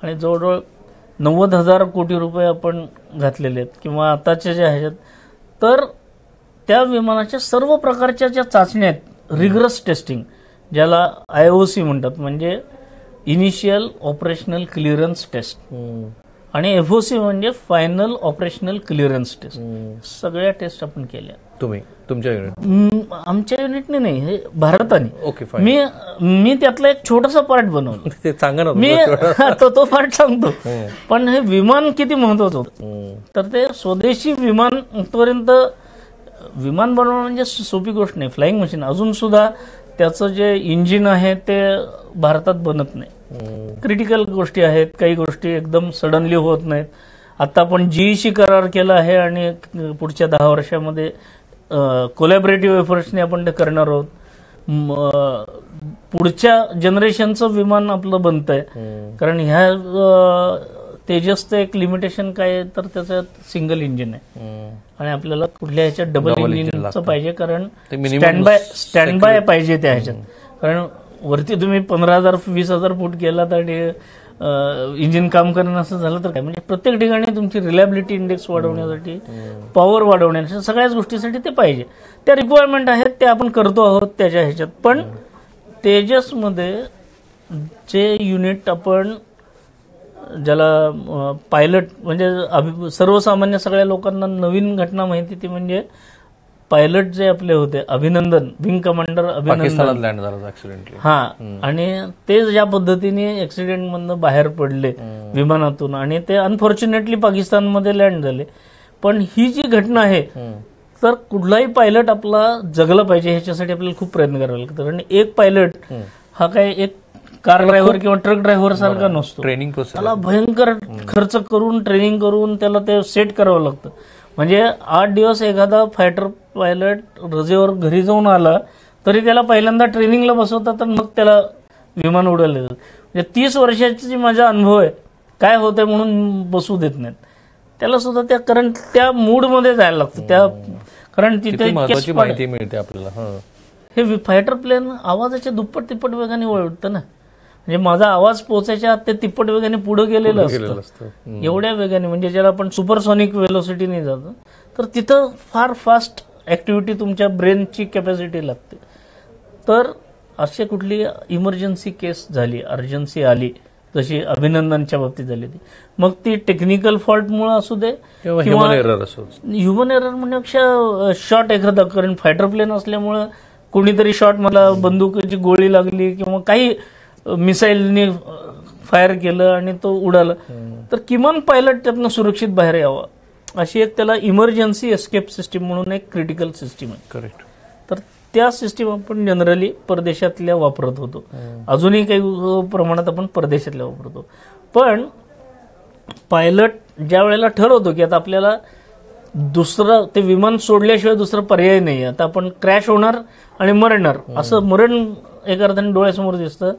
आणि जवळजवळ 90,000 कोटी रुपये आपण घातलेले आहेत किंवा आताच्या ज्या ह्याच्यात. तर त्या विमानाच्या सर्व प्रकारच्या ज्या चाचण्या आहेत, रिगरस टेस्टिंग ज्याला IOC म्हणतात, म्हणजे इनिशियल ऑपरेशनल क्लिअरन्स टेस्ट, आणि FOC म्हणजे फायनल ऑपरेशनल क्लिअरन्स टेस्ट, सगळ्या टेस्ट आपण केल्या. तुमच्या युनिट, आमच्या युनिटने नाही, हे भारताने. ओके, मी त्यातला एक छोटासा पार्ट बनवला. ते सांगा ना मी तो पार्ट सांगतो. पण हे विमान किती महत्वाचं होतं, तर ते स्वदेशी विमान पर्यंत विमान बनवणं म्हणजे सोपी गोष्ट नाही. फ्लाइंग मशीन अजून सुद्धा त्याचं जे इंजिन आहे ते भारतात बनत नाही. क्रिटिकल गोष्टी आहेत, काही गोष्टी एकदम सडनली होत नाहीत. आता आपण GEशी करार केला आहे आणि पुढच्या 10 वर्षामध्ये कोलॅबरेटिव्ह एफर्ट्सने आपण ते करणार आहोत. पुढच्या जनरेशनचं विमान आपलं बनतंय. कारण ह्या तेजसचं एक लिमिटेशन काय आहे, तर त्याच्यात सिंगल इंजिन आहे आणि आपल्याला कुठल्या ह्याच्यात डबल इंजिनचं पाहिजे, कारण स्टँड बाय पाहिजे त्या ह्याच्यात. कारण वरती तुम्ही 15,000-20,000 फूट गेलात आणि इंजिन काम करणं असं झालं तर काय. म्हणजे प्रत्येक ठिकाणी तुमची रिलायबिलिटी इंडेक्स वाढवण्यासाठी, पॉवर वाढवण्यासाठी, सगळ्याच गोष्टीसाठी ते पाहिजे. त्या रिक्वायरमेंट आहेत, ते आपण करतो आहोत त्याच्या ह्याच्यात. पण तेजसमध्ये जे युनिट आपण ज्याला पायलट, म्हणजे सर्वसामान्य सगळ्या लोकांना नवीन घटना माहिती ती म्हणजे पायलट जे आपले होते अभिनंदन, विंग कमांडर अभिनंदन लँड झाला ऍक्सिडेंटली. आणि ते ज्या पद्धतीने ऍक्सिडेंट मधनं बाहेर पडले विमानातून आणि ते अनफॉर्च्युनेटली पाकिस्तानमध्ये लँड झाले. पण ही जी घटना आहे, तर कुठलाही पायलट आपला जगला पाहिजे ह्याच्यासाठी आपल्याला खूप प्रयत्न करावे लागतात. कारण एक पायलट हा काय एक कार ड्रायव्हर किंवा ट्रक ड्रायव्हर सारखा नसतो. ट्रेनिंग प्रोसेस, त्याला भयंकर खर्च करून ट्रेनिंग करून त्याला ते सेट करावं लागतं. म्हणजे 8 दिवस एखादा फायटर पायलट रजेवर घरी जाऊन आला तरी त्याला पहिल्यांदा ट्रेनिंगला बसवतात आणि मग त्याला विमान उडवलं जातं. म्हणजे 30 वर्षाची माझा अनुभव आहे, काय होतंय म्हणून बसू देत नाहीत त्याला सुद्धा. त्या कारण त्या मूडमध्ये जायला लागतं त्या, कारण तिथे महत्त्वाची माहिती मिळते आपल्याला. हे फायटर प्लेन आवाजाच्या दुप्पट तिप्पट वेगाने वळतं ना. म्हणजे माझा आवाज पोहोचायच्या आत ते तिप्पट वेगाने पुढे गेलेलं असतं, एवढ्या वेगाने, म्हणजे ज्याला आपण सुपरसॉनिक वेलोसिटीने जातो. तर तिथं फार फास्ट ऍक्टिव्हिटी तुमच्या ब्रेनची कॅपॅसिटी लागते. तर अशी कुठली इमर्जन्सी केस झाली, अर्जन्सी आली, जशी अभिनंदनच्या बाबतीत झाली ती, मग ती टेक्निकल फॉल्टमुळे असू दे किंवा ह्युमन एरर म्हणण्यापेक्षा शॉट एखादा, कारण फायटर प्लेन असल्यामुळं कोणीतरी शॉट, मला बंदुकीची गोळी लागली किंवा काही मिसाईलने फायर केलं आणि तो उडाला, तर किमान पायलट त्यातनं सुरक्षित बाहेर यावा. अशी एक त्याला इमर्जन्सी एस्केप सिस्टीम म्हणून एक क्रिटिकल सिस्टीम आहे. करेक्ट. तर त्या सिस्टीम आपण जनरली परदेशातल्या वापरत होतो. अजूनही काही प्रमाणात आपण परदेशातल्या वापरतो. पण पायलट ज्या वेळेला ठरवतो की आता आपल्याला दुसरं ते विमान सोडल्याशिवाय दुसरं पर्याय नाही, आता आपण क्रॅश होणार आणि मरणार, असं मरण एक अर्थाने डोळ्यासमोर दिसतं,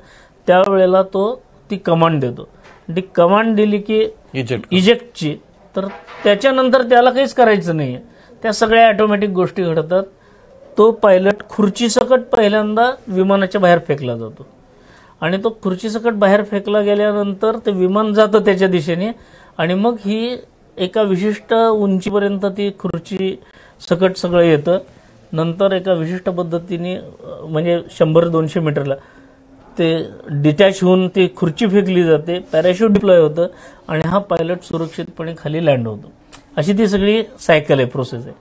त्यावेळेला तो ती कमांड देतो. ती कमांड दिली की इजेक्टची, तर त्याच्यानंतर त्याला काहीच करायचं नाही, त्या सगळ्या ऑटोमॅटिक गोष्टी घडतात. तो पायलट खुर्चीसकट पहिल्यांदा विमानाच्या बाहेर फेकला जातो आणि तो खुर्चीसकट बाहेर फेकला गेल्यानंतर ते विमान जातं त्याच्या दिशेने आणि मग ही एका विशिष्ट उंचीपर्यंत ती खुर्ची सकट सगळं येतं. नंतर एका विशिष्ट पद्धतीने म्हणजे 100-200 मीटरला ते डिटॅच होऊन ती खुर्ची फेकली जाते, पॅराशूट डिप्लॉय होतं आणि हा पायलट सुरक्षितपणे खाली लँड होतो. अशी ती सगळी सायकल आहे, प्रोसेस आहे.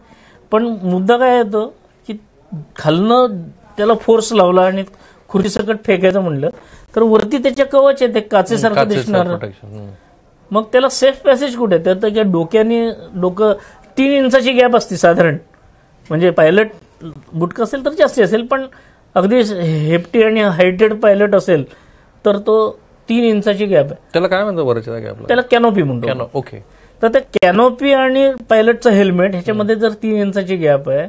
पण मुद्दा काय येतो की खालनं त्याला फोर्स लावला आणि खुर्ची सकट फेकायचं म्हणलं तर वरती त्याच्या कवच आहे, ते काचेसारखं दिसणार. मग त्याला सेफ पॅसेज कुठे? तर डोक्याने डोकं 3 इंचाची गॅप असते साधारण, म्हणजे पायलट बुटकं असेल तर जास्ती असेल, पण अगदी हेप्टी आणि हायटेड पायलट असेल तर तो 3 इंचाची गॅप आहे. त्याला काय म्हणतो वरच्या गॅपला? त्याला कॅनोपी म्हणतो. ओके. तर त्या कॅनोपी आणि पायलटचं हेल्मेट ह्याच्यामध्ये जर 3 इंचाची गॅप आहे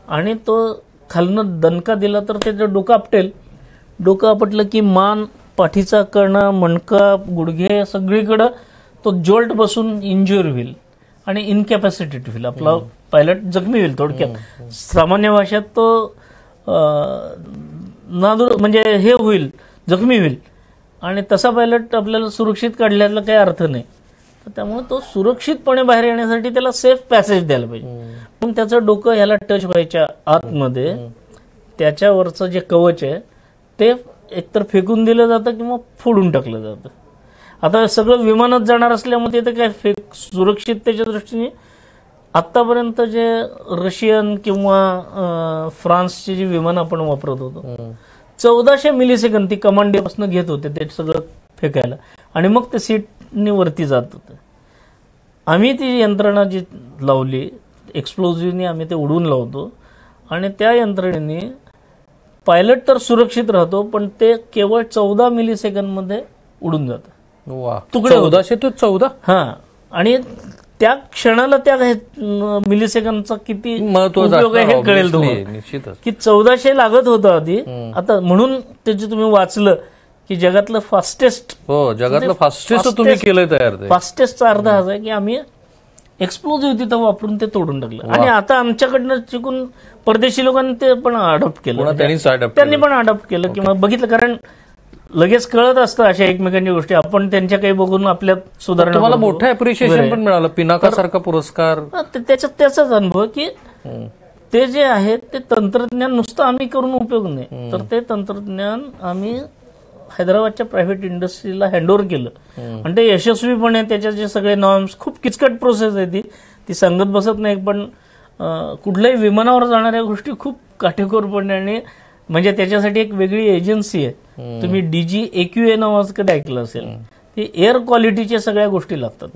आणि तो खालनं दणका दिला तर त्याचं डोकं आपटेल. डोकं आपटलं की मान, पाठीचा कणा, मणका, गुडघे सगळीकडं तो जोल्ट बसून इंज्युअर होईल आणि इनकॅपॅसिटेट होईल. आपला पायलट जखमी होईल. थोडक्यात सामान्य भाषेत तो म्हणजे हे होईल, जखमी होईल आणि तसा पायलट आपल्याला सुरक्षित काढल्याला काही अर्थ नाही. तर त्यामुळे तो सुरक्षितपणे बाहेर येण्यासाठी त्याला सेफ पॅसेज द्यायला पाहिजे. पण त्याचं डोकं ह्याला टच व्हायच्या आतमध्ये त्याच्यावरचं जे कवच आहे ते एकतर फेकून दिलं जातं किंवा फोडून टाकलं जातं. आता सगळं विमानात जाणार असल्यामुळे ते काय सुरक्षिततेच्या दृष्टीने आतापर्यंत जे रशियन किंवा फ्रान्सची जी विमानं आपण वापरत होतो 1400 मिलीसेकंद ती कमांडपासून घेत होते ते सगळं फेकायला आणि मग ते सीटनी वरती जात होतं. आम्ही ती यंत्रणा जी लावली एक्सप्लोजिव्हनी आम्ही ते उडून लावतो आणि त्या यंत्रणेने पायलट तर सुरक्षित राहतो पण ते केवळ 14 मिलीसेकंदमध्ये उडून जातं. तुकडे 1400 ते 14. हा, आणि त्या क्षणाला त्या मिलीसेकंदचा किती उपयोग आहे हे कळेल तुम्हाला की 1400 लागत होतं आधी. आता म्हणून ते जे तुम्ही वाचलं की जगातलं फास्टेस्ट, जगातलं फास्टेस्ट तुम्ही केलंय तयार. फास्टेस्टचा अर्थ असा आहे की आम्ही एक्सप्लोजिव्ह तिथं वापरून ते तोडून टाकलं आणि आता आमच्याकडनं शिकून परदेशी लोकांनी ते पण अडॉप्ट केलं, त्यांनी पण अडॉप्ट केलं किंवा बघितलं. कारण लगेच कळत असतं अशा एकमेकांच्या गोष्टी, आपण त्यांच्या काही बघून आपल्यात सुधारणा. तुम्हाला मोठं अप्रिशिएशन पण मिळालं, पिनाका सारखा पुरस्कार. त्याचाच अनुभव की ते जे आहे ते तंत्रज्ञान नुसतं आम्ही करून उपयोग नाही, तर ते तंत्रज्ञान आम्ही हैदराबादच्या प्रायव्हेट इंडस्ट्रीला हँडओव्हर केलं आणि ते यशस्वीपणे त्याच्या जे सगळे नॉर्म्स, खूप किचकट प्रोसेस आहे ती सांगत बसत नाही, पण कुठल्याही विमानावर जाणाऱ्या गोष्टी खूप काटेकोरपणे आणि म्हणजे त्याच्यासाठी एक वेगळी एजन्सी आहे. तुम्ही DGAQA नावाचं कधी ऐकलं असेल, ते एअर क्वालिटीच्या सगळ्या गोष्टी लागतात.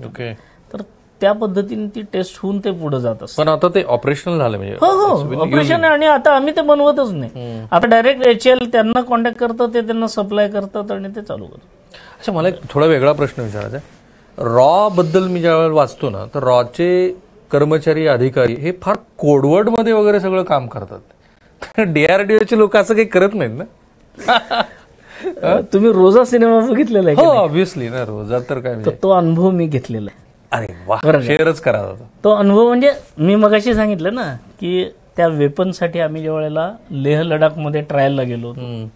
तर त्या पद्धतीने ती टेस्ट होऊन ते पुढे जात असतं. पण आता ते ऑपरेशनल झालं म्हणजे? हो, ऑपरेशन आहे आणि आता आम्ही ते बनवतच नाही. आता डायरेक्ट HAL त्यांना कॉन्टॅक्ट करतात, ते त्यांना सप्लाय करतात आणि ते चालू करतात. अच्छा, मला एक थोडा वेगळा प्रश्न विचारायचा आहे. रॉ बद्दल मी ज्यावेळेला वाचतो ना, तर रॉचे कर्मचारी, अधिकारी हे फार कोडवर्ड मध्ये वगैरे सगळं काम करतात. DRDOचे लोक असं काही करत नाहीत ना? तुम्ही रोजा सिनेमा बघितलेला आहे? हो, ऑब्व्हियसली ना, रोजा तर काय, तो अनुभव मी घेतलेला आहे. अरे वा, शेअरच करा. तो अनुभव म्हणजे मी मगाशी सांगितलं ना की त्या वेपनसाठी आम्ही ज्या वेळेला लेह लडाखमध्ये ट्रायलला गेलो होतो,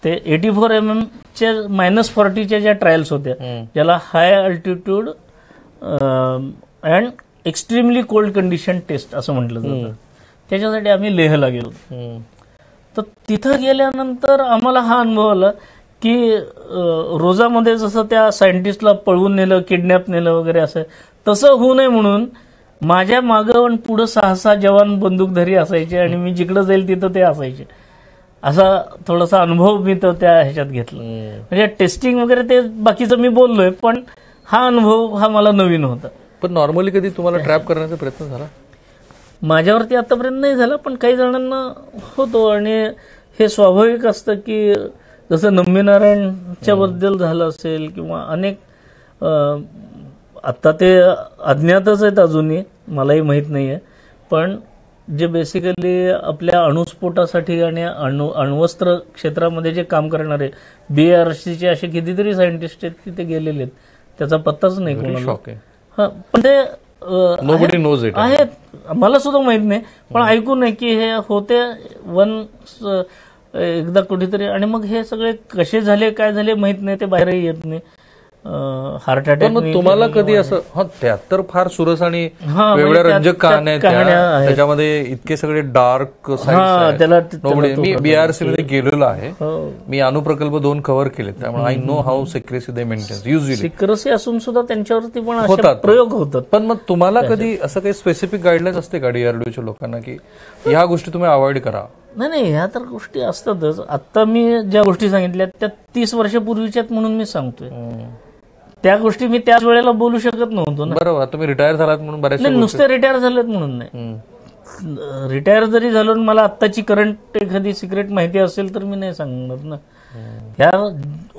ते 84 mm च्या -40च्या ज्या ट्रायल्स होत्या, ज्याला high altitude and extremely cold condition test असं म्हटलं जातं, त्याच्यासाठी आम्ही लेहला गेलो. तर तिथं गेल्यानंतर आम्हाला हा अनुभव आला की रोजामध्ये जसं त्या सायंटिस्टला पळवून नेलं, किडनॅप नेलं वगैरे असं, तसं होऊ नये म्हणून माझ्या मागं आणि पुढं 6-6 जवान बंदूकधारी असायचे आणि मी जिकडं जाईल तिथं ते असायचे. असा थोडासा अनुभव मी तो त्या ह्याच्यात घेतला. म्हणजे टेस्टिंग वगैरे ते बाकीचं मी बोललोय, पण हा अनुभव हा मला नवीन होता. पण नॉर्मली कधी तुम्हाला ट्रॅप करण्याचा प्रयत्न झाला? माझ्यावरती आतापर्यंत नाही झाला, पण काही जणांना होतो. आणि हे स्वाभाविक असतं की जसं नम्मीनारायणच्या बद्दल झालं असेल किंवा अनेक आता ते अज्ञातच आहेत अजूनही, मलाही माहीत नाही आहे, पण जे बेसिकली आपल्या अणुस्फोटासाठी आणि अण्वस्त्र क्षेत्रामध्ये जे काम करणारे BRCचे असे कितीतरी सायंटिस्ट आहेत की ते गेलेले आहेत, त्याचा पत्ताच नाही कोणाला. हा, पण ते आहेत, मला सुद्धा माहित नाही, पण ऐकून आहे की हे होते एकदा कुठेतरी. आणि मग हे सगळे कसे झाले काय झाले माहित नाही, ते बाहेरही येत नाही. Heart attack. मग तुम्हाला कधी असं त्यात फार सुरस आणि वेगळ्या रंजक कहाण्या त्याच्यामध्ये इतके सगळे डार्क मी BRC मध्ये गेलेलो आहे, मी अणुप्रकल्प 2 कव्हर केले, त्यामुळे I know how secrecy they maintain. Usually secrecy असून सुद्धा त्यांच्यावरती पण होतात प्रयोग होतात. पण मग तुम्हाला कधी असं काही स्पेसिफिक गाईडलाईन्स असते का DRDOच्या लोकांना की ह्या गोष्टी तुम्ही अवॉइड करा? नाही, ह्या तर गोष्टी असतातच. आता मी ज्या गोष्टी सांगितल्या त्या 30 वर्षापूर्वीच्यात म्हणून मी सांगतोय. त्या गोष्टी मी त्याच वेळेला बोलू शकत नव्हतो ना. बरोबर, तुम्ही रिटायर झालात म्हणून बरेच नुसते रिटायर झालेत म्हणून नाही. रिटायर जरी झालो मला आत्ताची करंट एखादी सिक्रेट माहिती असेल तर मी नाही सांगणार ना. ह्या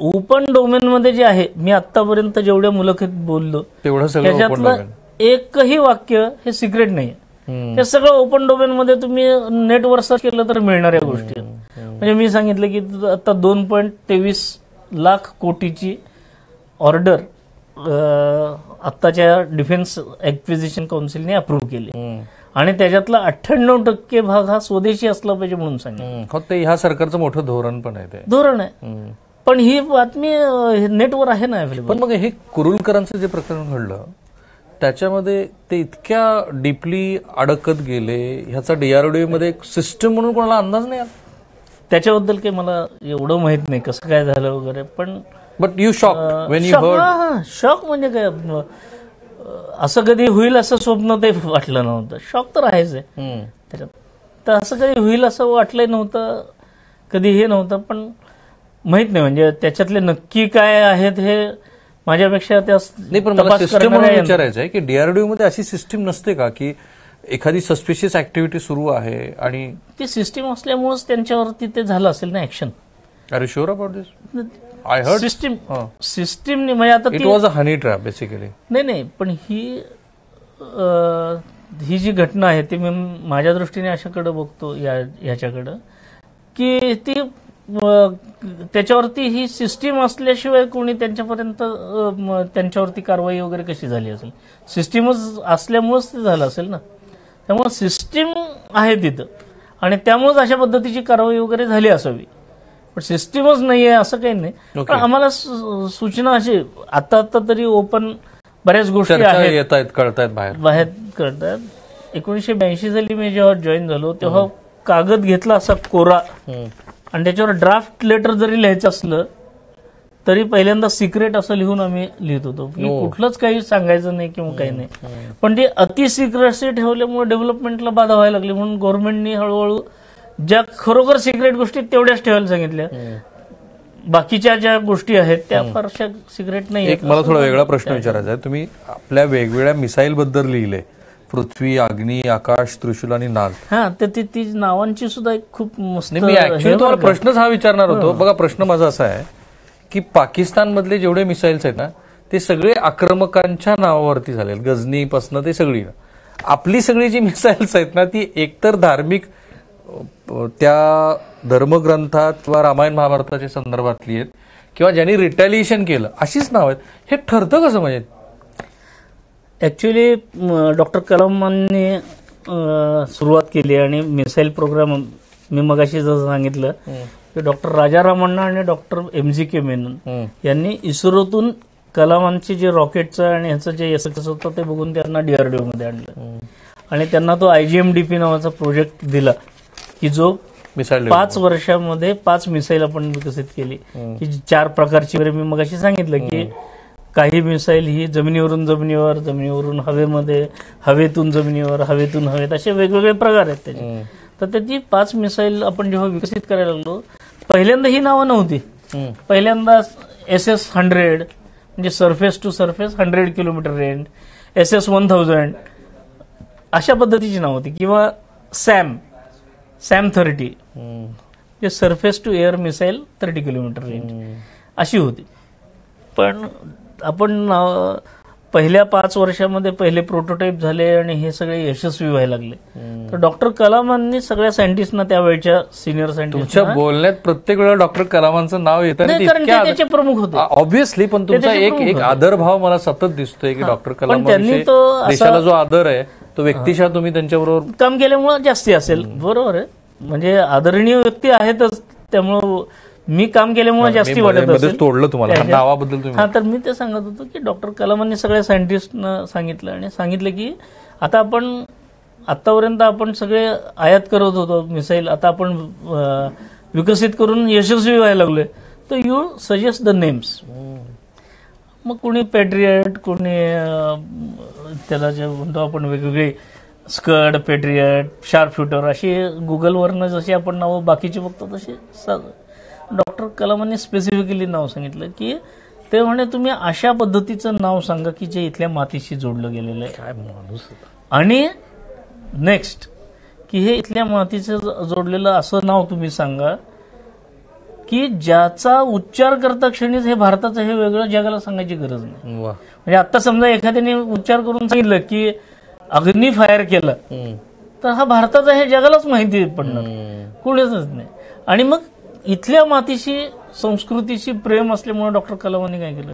ओपन डोमेन मध्ये जे आहे, मी आतापर्यंत जेवढ्या मुलाखतीत बोललो त्याच्यातलं एकही वाक्य हे सिक्रेट नाही. हे सगळं ओपन डोमेन मध्ये तुम्ही नेटवर सर्च केलं तर मिळणाऱ्या गोष्टी. म्हणजे मी सांगितलं की आता 2.23 लाख कोटीची ऑर्डर आत्ताच्या डिफेन्स ॲक्विजिशन काउन्सिलने अप्रूव्ह केली आणि त्याच्यातला 98% भाग हा स्वदेशी असला पाहिजे म्हणून सांगितलं. फक्त ह्या सरकारचं मोठं धोरण पण आहे, ते धोरण आहे. पण ही बातमी नेटवर आहे ना अवेलेबल. पण मग हे कुरुलकरांचं जे प्रकरण घडलं त्याच्यामध्ये ते इतक्या डीपली अडकत गेले, ह्याचा DRDO मध्ये एक सिस्टम म्हणून कोणाला अंदाज नाही आला? त्याच्याबद्दल काही मला एवढं माहित नाही कसं काय झालं वगैरे, पण but you shock Wien you heard. Shock म्हणजे काय, असं कधी होईल असं स्वप्न ते वाटलं नव्हतं. शॉक तर आहेच आहे त्याच्यात, तर असं कधी होईल असं वाटलं नव्हतं, कधी हे नव्हतं. पण माहित नाही म्हणजे त्याच्यातले नक्की काय आहेत हे माझ्यापेक्षा त्या नाही. पण मला सिस्टम म्हणून विचारायचं आहे की DRDO मध्ये अशी सिस्टीम नसते का की एखादी सस्पिशियस ऍक्टिव्हिटी सुरू आहे आणि ती सिस्टीम असल्यामुळेच त्यांच्यावरती ते झालं असेल ना action. Are you sure about this? I heard system म्हणजे आता it was a honey trap basically. नाही, पण ही जी घटना आहे ती मी माझ्या दृष्टीने अशाकडे बघतो ह्याच्याकडं की ती त्याच्यावरती ही सिस्टीम असल्याशिवाय कोणी त्यांच्यावरती कारवाई वगैरे कशी झाली असेल. सिस्टीमच असल्यामुळेच ते झालं असेल ना. त्यामुळे सिस्टीम आहे तिथं आणि त्यामुळेच अशा पद्धतीची कारवाई वगैरे झाली असावी. पण सिस्टीमच नाहीये असं काही नाही. पण आम्हाला सूचना अशी आता तरी ओपन बऱ्याच गोष्टी आहेत, कळतायत बाहेर कळतात. 1982 साली मी जेव्हा जॉईन झालो तेव्हा कागद घेतला असा कोरा आणि त्याच्यावर ड्राफ्ट लेटर जरी लिहायचं असलं तरी पहिल्यांदा सिक्रेट असं लिहून आम्ही लिहित होतो की कुठलंच काही सांगायचं नाही किंवा काही नाही. पण ते अति सिक्रेसी ठेवल्यामुळे डेव्हलपमेंटला बाधा व्हायला लागली, म्हणून गव्हर्नमेंटनी हळूहळू ज्या खरोखर सिक्रेट गोष्टी तेवढ्याच ठेवायला सांगितल्या. बाकीच्या ज्या गोष्टी आहेत त्या फारशा सिक्रेट नाही. एक मला थोडा वेगळा प्रश्न विचारायचा आहे. तुम्ही आपल्या वेगवेगळ्या मिसाईल बद्दल लिहिले, पृथ्वी, अग्नी, आकाश, त्रिशूल आणि नाग. हा, ती नावांची सुद्धा एक खूप मस्त. मी ऍक्च्युअली तुम्हाला प्रश्नच हा विचारणार होतो. बघा, प्रश्न माझा असा आहे की पाकिस्तान मधले जेवढे मिसाईल्स आहेत ना ते सगळे आक्रमकांच्या नावावरती झाले, गजनी पासनं ते सगळी. आपली सगळी जी मिसाईल्स आहेत ना ती एकतर धार्मिक त्या धर्मग्रंथात किंवा रामायण महाभारताच्या संदर्भातली आहेत किंवा ज्यांनी रिटॅलिएशन केलं अशीच नाव आहेत. हे ठरतं कसं? म्हणजे ऍक्च्युली डॉक्टर कलामांनी सुरुवात केली आणि मिसाईल प्रोग्राम मी मगाशी जसं सांगितलं की डॉक्टर राजारामण्णा आणि डॉक्टर MGK मेनन यांनी इस्रोतून कलामांची जे रॉकेटचं आणि ह्याचं जे यशस्वी होतं ते बघून त्यांना DRDO मध्ये आणलं आणि त्यांना तो IGMDP नावाचा प्रोजेक्ट दिला की जो 5 वर्षामध्ये 5 मिसाईल आपण विकसित केली की 4 प्रकारची. मी मगाशी सांगितलं की काही मिसाईल ही जमिनीवरून जमिनीवर, जमिनीवरून हवेमध्ये, हवेतून जमिनीवर, हवेतून हवेत, असे वेगवेगळे प्रकार आहेत त्याचे. तर त्याची 5 मिसाईल आपण जेव्हा विकसित करायला लागलो पहिल्यांदा ही नावं नव्हती. पहिल्यांदा SS-100 म्हणजे surface to surface 100 kilometer range, SS-1000 अशा पद्धतीची नाव होती, किंवा सॅम-30 जे surface to air missile 30 kilometer range अशी होती. पण आपण पहिल्या 5 वर्षामध्ये पहिले प्रोटोटाईप झाले आणि हे सगळे यशस्वी व्हायला लागले. तर डॉक्टर कलामांनी सगळ्या सायंटिस्टना, त्यावेळच्या सिनियर सायंटिस्ट, बोलण्यात प्रत्येक वेळा डॉक्टर कलामांचं नाव येतं, कारण ते त्याचे प्रमुख होते ऑब्व्हियसली. पण तुमचा एक आदरभाव मला सतत दिसतोय की डॉक्टर कलाम देशाला जो आदर आहे तो व्यक्तिशः तुम्ही त्यांच्याबरोबर काम केल्यामुळे जास्ती असेल. बरोबर आहे, म्हणजे आदरणीय व्यक्ती आहेतच, त्यामुळं मी काम केल्यामुळे जास्ती वाटत असेल. तोडलं तुम्हाला नावाबद्दल तुम्ही. हा, तर मी ते सांगत होतो की डॉक्टर कलामांनी सगळ्या सायंटिस्टना सांगितलं आणि सांगितलं की आता आतापर्यंत आपण सगळे आयात करत होतो मिसाईल, आता आपण विकसित करून यशस्वी व्हायला लागलोय, तर यू सजेस्ट द नेम्स. मग कोणी पॅट्रियट, कोणी त्याला जे म्हणतो आपण वेगवेगळे स्कड, पॅट्रियट, शार्प शूटर, अशी गुगलवरनं जशी आपण नावं बाकीची बघतो तशी डॉक्टर कलामांनी स्पेसिफिकली नाव सांगितलं की ते म्हणे तुम्ही अशा पद्धतीचं नाव सांगा की जे इथल्या मातीशी जोडलं गेलेलं आहे. काय माणूस. आणि नेक्स्ट की हे इथल्या मातीचं जोडलेलं असं नाव तुम्ही सांगा की ज्याचा उच्चार करता क्षणीच हे भारताचं हे वेगळं जगाला सांगायची गरज नाही. म्हणजे आता समजा एखाद्याने उच्चार करून सांगितलं की अग्नी फायर केलं, तर हा भारताचा हे जगालाच माहिती पडणार, कुणीच नाही. आणि मग इथल्या मातीशी, संस्कृतीशी प्रेम असल्यामुळे डॉक्टर कलामांनी काय केलं,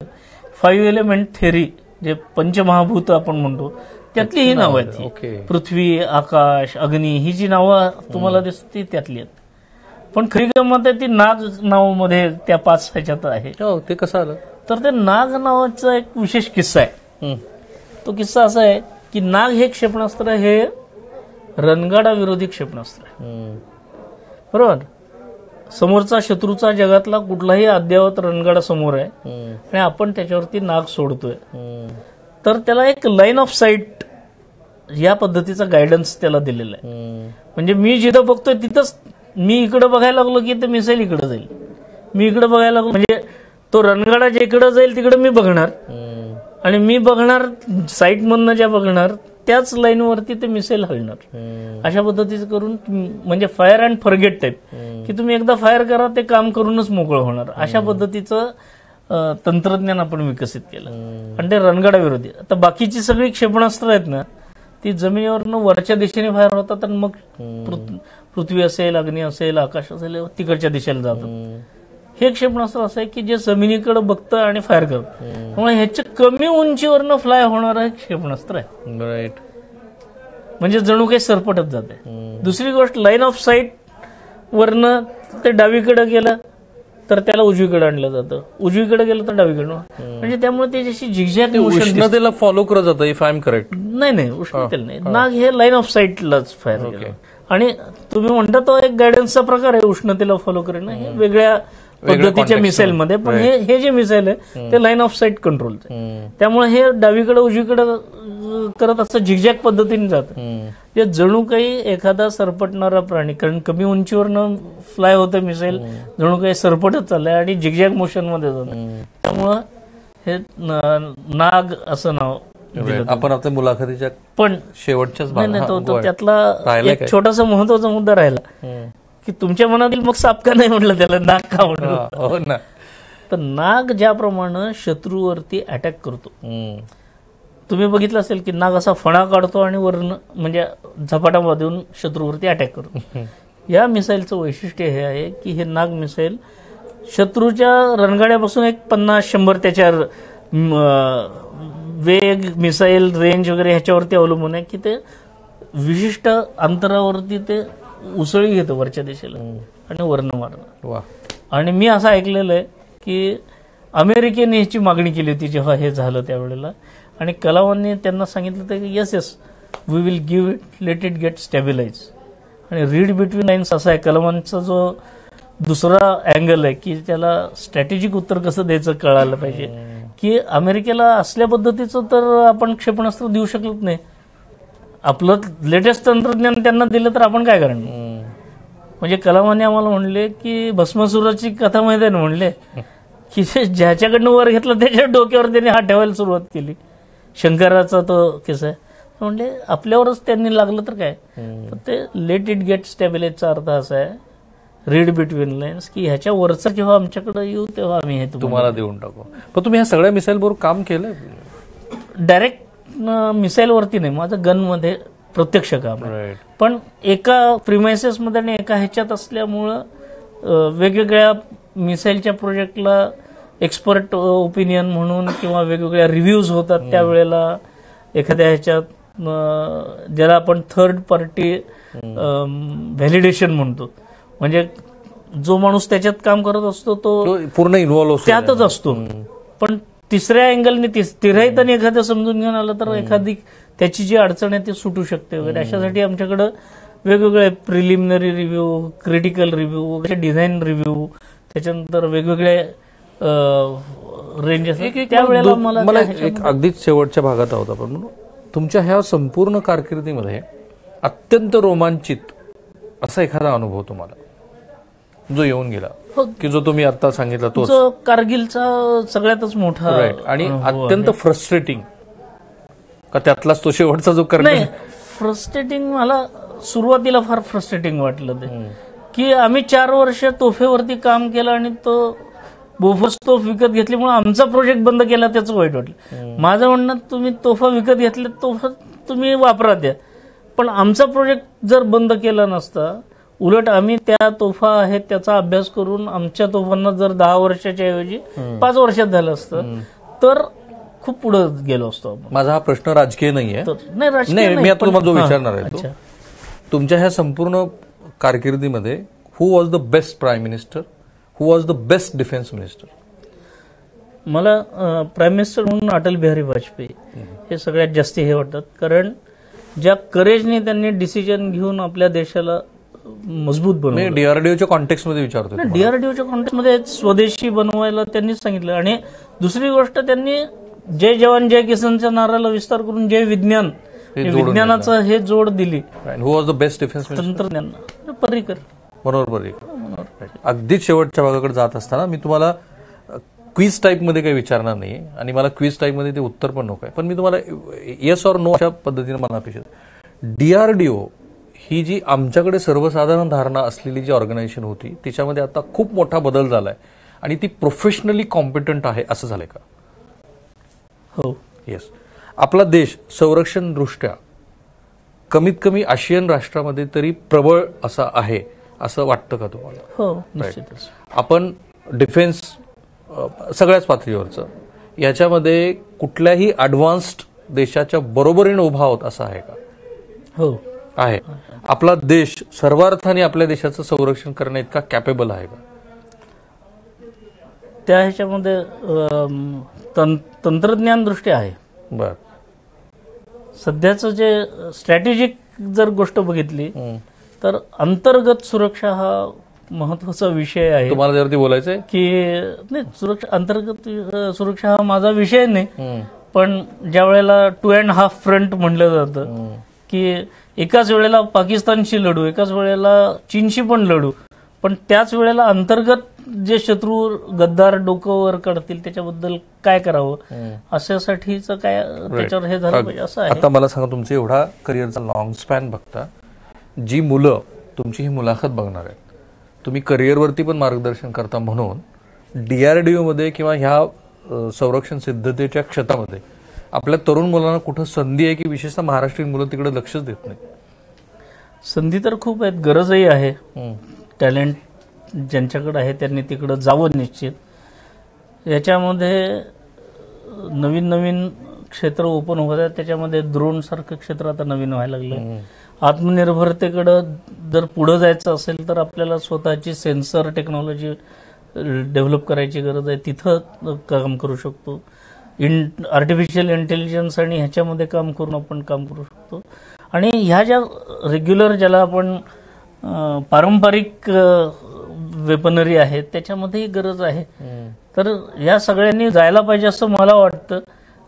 5 एलिमेंट थेरी, जे पंचमहाभूत आपण म्हणतो, त्यातली ही नावं आहेत. पृथ्वी, आकाश, अग्नी, ही जी नावं तुम्हाला दिसते त्यातली आहेत. पण खरी गंमत आहे ती नाग नावामध्ये त्या 5 ह्याच्यात आहे. ते कसं आलं? तर ते नाग नावाचा एक विशेष किस्सा आहे. तो किस्सा असा आहे की नाग हे क्षेपणास्त्र हे रणगाडा विरोधी क्षेपणास्त्र आहे. बरोबर. समोरचा शत्रूचा जगातला कुठलाही अद्ययावत रणगाडा समोर आहे आणि आपण त्याच्यावरती नाग सोडतोय, तर त्याला एक लाईन ऑफ साईट या पद्धतीचा गायडन्स त्याला दिलेला आहे. म्हणजे मी जिथं बघतोय तिथंच, मी इकडे बघायला लागलो की ते मिसाईल इकडे जाईल, मी इकडे बघायला लागलो म्हणजे तो रणगाडा जे इकडे जाईल तिकडे मी बघणार, आणि मी बघणार साईट मधनं ज्या बघणार त्याच लाईनवरती ते मिसाईल हलणार. अशा पद्धतीचं करून, म्हणजे फायर अँड फॉरगेट टाईप, की तुम्ही एकदा फायर करा ते काम करूनच मोकळं होणार, अशा पद्धतीचं तंत्रज्ञान आपण विकसित केलं. आणि ते रणगाडा विरोधी. आता बाकीची सगळी क्षेपणास्त्र आहेत ना, ती जमिनीवरनं वरच्या दिशेने फायर होतात आणि मग पृथ्वी असेल, अग्नी असेल, आकाश असेल, तिकडच्या दिशेला जातात. हे क्षेपणास्त्र असं आहे की जे जमिनीकडे बघतं आणि फायर करतं, त्यामुळे ह्याच्या कमी उंचीवरनं फ्लाय होणारं क्षेपणास्त्र आहे. राईट. म्हणजे जणू काही सरपटत जाते. दुसरी गोष्ट, लाईन ऑफ साईट वरनं ते डावीकडे गेलं तर त्याला उजवीकडे आणलं जातं, उजवीकडे गेलं तर डावीकडे. म्हणजे त्यामुळे ते जशी झिगझॅग उष्णतेला फॉलो करत जातं, इफ आय एम करेक्ट. नाही, उष्णतेला नाही. नाग हे लाईन ऑफ साईटलाच फायर केलं. आणि तुम्ही म्हणता तो एक गायडन्सचा प्रकार आहे उष्णतेला फॉलो करणं, हे वेगळ्या पद्धतीच्या मिसाईल मध्ये. पण हे जे मिसाईल आहे ते लाईन ऑफ साईट कंट्रोलचं, त्यामुळे हे डावीकडे उजवीकडे करत असतं, झिगझॅग पद्धतीने जातं. जे जणू काही एखादा सरपटणारा प्राणी, कारण कमी उंचीवरनं फ्लाय होतं मिसाईल, जणू काही सरपटच चाललंय आणि झिगझॅग मोशन मध्ये जातं. त्यामुळं हे नाग असं नाव. आपण आपल्या मुलाखतीच्या पण शेवटच्याच त्यातला एक छोटासा महत्वाचा मुद्दा राहिला की तुमच्या मनातील मग साप का नाही म्हटलं, त्याला नाग का म्हटलं. तर नाग ज्याप्रमाणे शत्रूवरती अटॅक करतो, तुम्ही बघितलं असेल की नाग असा फणा काढतो आणि वरून म्हणजे झपाटा देऊन शत्रूवरती अटॅक करतो. या मिसाईलचं वैशिष्ट्य हे आहे की हे नाग मिसाईल शत्रूच्या रणगाड्यापासून एक 50-100 त्याच्यावर वेग, मिसाईल रेंज वगैरे ह्याच्यावरती अवलंबून आहे की ते विशिष्ट अंतरावरती ते उसळी घेतं वरच्या दिशेला आणि वर्ण मारणं. आणि मी असं ऐकलेलं आहे की अमेरिकेने ह्याची मागणी केली होती जेव्हा हे झालं त्यावेळेला, आणि कलामांनी त्यांना सांगितलं होतं की yes we will give it, let it get stabilise. आणि रीड बिटवीन लाईन्स असा आहे कलामांचा जो दुसरा अँगल आहे की त्याला स्ट्रॅटेजिक उत्तर कसं द्यायचं कळायला पाहिजे, की अमेरिकेला असल्या पद्धतीचं तर आपण क्षेपणास्त्र देऊ शकत नाही, आपलं लेटेस्ट तंत्रज्ञान त्यांना दिलं तर आपण काय करणार. म्हणजे कलामांनी आम्हाला म्हणले की भस्मासुराची कथा माहिती आहे ना, म्हणले की ज्याच्याकडनं वर घेतलं त्याच्या डोक्यावर त्यांनी हात ठेवायला सुरुवात केली. शंकराचा तो केस आहे. म्हणजे आपल्यावरच त्यांनी लागलं तर काय. तर ते लेट इट गेट स्टॅबिलाइजचा अर्थ असा आहे, रीड बिटवीन लाईन्स, की ह्याच्या वरचा जेव्हा आमच्याकडे येऊ तेव्हा आम्ही हे तुम्हाला देऊन टाकू. पण तुम्ही ह्या सगळ्या मिसाईल बरोबर काम केलंय? डायरेक्ट मिसाईल वरती नाही, माझं गनमध्ये प्रत्यक्ष काम आहे. पण एका प्रिमायसेसमध्ये आणि एका ह्याच्यात असल्यामुळं वेगवेगळ्या मिसाईलच्या प्रोजेक्टला एक्सपर्ट ओपिनियन म्हणून किंवा वेगवेगळ्या रिव्ह्यूज होतात. त्यावेळेला एखाद्या ह्याच्यात ज्याला आपण थर्ड पार्टी व्हॅलिडेशन म्हणतो, म्हणजे जो माणूस त्याच्यात काम करत असतो तो पूर्ण इन्व्हॉल्व्ह त्यातच असतो. पण तिसऱ्या अँगलने तिराईतने एखादं समजून घेऊन आलं तर एखादी त्याची जी अडचण आहे ती सुटू शकते वगैरे. अशासाठी आमच्याकडं वेगवेगळे प्रिलिमिनरी रिव्ह्यू, क्रिटिकल रिव्ह्यू वगैरे, डिझाईन रिव्ह्यू, त्याच्यानंतर वेगवेगळे रेंजेस. त्यावेळेला मला एक अगदीच शेवटच्या भागात आहोत आपण, तुमच्या ह्या संपूर्ण कारकिर्दीमध्ये अत्यंत रोमांचित असा एखादा अनुभव तुम्हाला जो येऊन गेला, की जो तुम्ही आता सांगितला तो कारगिलचा सगळ्यातच मोठा आणि अत्यंत फ्रस्ट्रेटिंग का त्यातलाच तो शेवटचा जो नाही. फ्रस्ट्रेटिंग मला सुरुवातीला फार फ्रस्ट्रेटिंग वाटलं ते, की आम्ही 4 वर्ष तोफेवरती काम केलं आणि तो बोफर्स तोफ विकत घेतल्यामुळे आमचा प्रोजेक्ट बंद केला, त्याचं वाईट वाटलं. माझं म्हणणं, तुम्ही तोफा विकत घेतले, तोफा तुम्ही वापरा द्या, पण आमचा प्रोजेक्ट जर बंद केला नसता, उलट आम्ही त्या तोफा आहेत त्याचा अभ्यास करून आमच्या तोफांना जर 10 वर्षाच्या ऐवजी 5 वर्षात झालं असतं तर खूप पुढे गेलो असतो आपण. माझा हा प्रश्न राजकीय नाहीये. नाही, मी आता तुम्हाला जो विचारणार आहे, तुमच्या ह्या संपूर्ण कारकिर्दीमध्ये who was the best prime minister, who was the best defence minister? मला प्राईम मिनिस्टर म्हणून अटल बिहारी वाजपेयी हे सगळ्यात जास्त हे वाटतात, कारण ज्या करेजने त्यांनी डिसिजन घेऊन आपल्या देशाला मजबूत बनवलं. डीआरडीओच्या कॉन्टेक्स्ट मध्ये विचारतो. डीआरडीओच्या कॉन्टेक्स्ट मध्ये स्वदेशी बनवायला त्यांनीच सांगितलं. आणि दुसरी गोष्ट, त्यांनी जय जवान जय किसानच्या नाराला विस्तार करून जय विज्ञान, विज्ञानाचं हे जोड दिली. हु वॉज द बेस्ट डिफेन्स तंत्रज्ञान? पर्रिकर. बरोबर पर्रिकर. अगदीच शेवटच्या भागाकडे जात असताना मी तुम्हाला क्विज टाईपमध्ये काही विचारणार नाही आणि मला क्विज टाईपमध्ये ते उत्तर पण नको आहे, पण मी तुम्हाला येस ऑर नो अशा पद्धतीने मला अपेक्षित. डीआरडीओ ही जी आमच्याकडे सर्वसाधारण धारणा असलेली जी ऑर्गनायझेशन होती त्याच्यामध्ये आता खूप मोठा बदल झालाय आणि ती प्रोफेशनली कॉम्पिटंट आहे, असं झालंय का? हो. येस. आपला देश संरक्षण दृष्ट्या कमीत कमी आशियन राष्ट्रामध्ये तरी प्रबळ असा आहे असं वाटतं का तुम्हाला? हो, निश्चितच. आपण डिफेन्स सगळ्याच पातळीवरचं याच्यामध्ये कुठल्याही ॲडव्हान्स्ड देशाच्या बरोबरीने उभा होत असं आहे का? हो, आहे. आपला देश सर्वार्थाने आपल्या देशाचं संरक्षण करण्या इतका कॅपेबल आहे का? त्या ह्याच्यामध्ये तंत्रज्ञान दृष्ट्या आहे. बर. सध्याचं जे स्ट्रॅटेजिक जर गोष्ट बघितली तर अंतर्गत सुरक्षा हा महत्वाचा विषय आहे. तुम्हाला जर ती बोलायचंय की नाही, सुरक्षा, अंतर्गत सुरक्षा हा माझा विषय नाही, पण ज्या वेळेला 2.5 फ्रंट म्हणलं जातं की एकाच वेळेला पाकिस्तानशी लढू, एकाच वेळेला चीनशी पण लढू, पण त्याच वेळेला अंतर्गत जे शत्रू गद्दार डोकं वर काढतील त्याच्याबद्दल काय करावं, अशासाठीचं काय त्याच्यावर हे झालं पाहिजे असं आहे. आता मला सांगा, तुमचा एवढा करिअरचा लॉंग स्पॅन बघता, जी मुलं तुमची ही मुलाखत बघणार आहेत, तुम्ही करिअरवरती पण मार्गदर्शन करता, म्हणून डीआरडीओ मध्ये किंवा ह्या संरक्षण सिद्धतेच्या क्षेत्रामध्ये आपल्या तरुण मुलांना कुठं संधी आहे की विशेषतः महाराष्ट्रीयन मुलं तिकडे लक्षच देत नाही? संधी तर खूप आहेत, गरजही आहे. टॅलेंट ज्यांच्याकडे आहे त्यांनी तिकडं जावं निश्चित. याच्यामध्ये नवीन नवीन क्षेत्र ओपन होत आहेत. त्याच्यामध्ये ड्रोन सारखं क्षेत्र आता नवीन व्हायला लागलं. आत्मनिर्भरतेकडं जर पुढे जायचं असेल तर आपल्याला स्वतःची सेन्सर टेक्नॉलॉजी डेव्हलप करायची गरज आहे. तिथं काम करू शकतो. आर्टिफिशियल इंटेलिजन्स आणि ह्याच्यामध्ये काम करून आपण काम करू शकतो. आणि ह्या ज्या रेग्युलर ज्याला आपण पारंपरिक वेपनरी आहेत त्याच्यामध्येही गरज आहे. तर या सगळ्यांनी जायला पाहिजे असं मला वाटतं,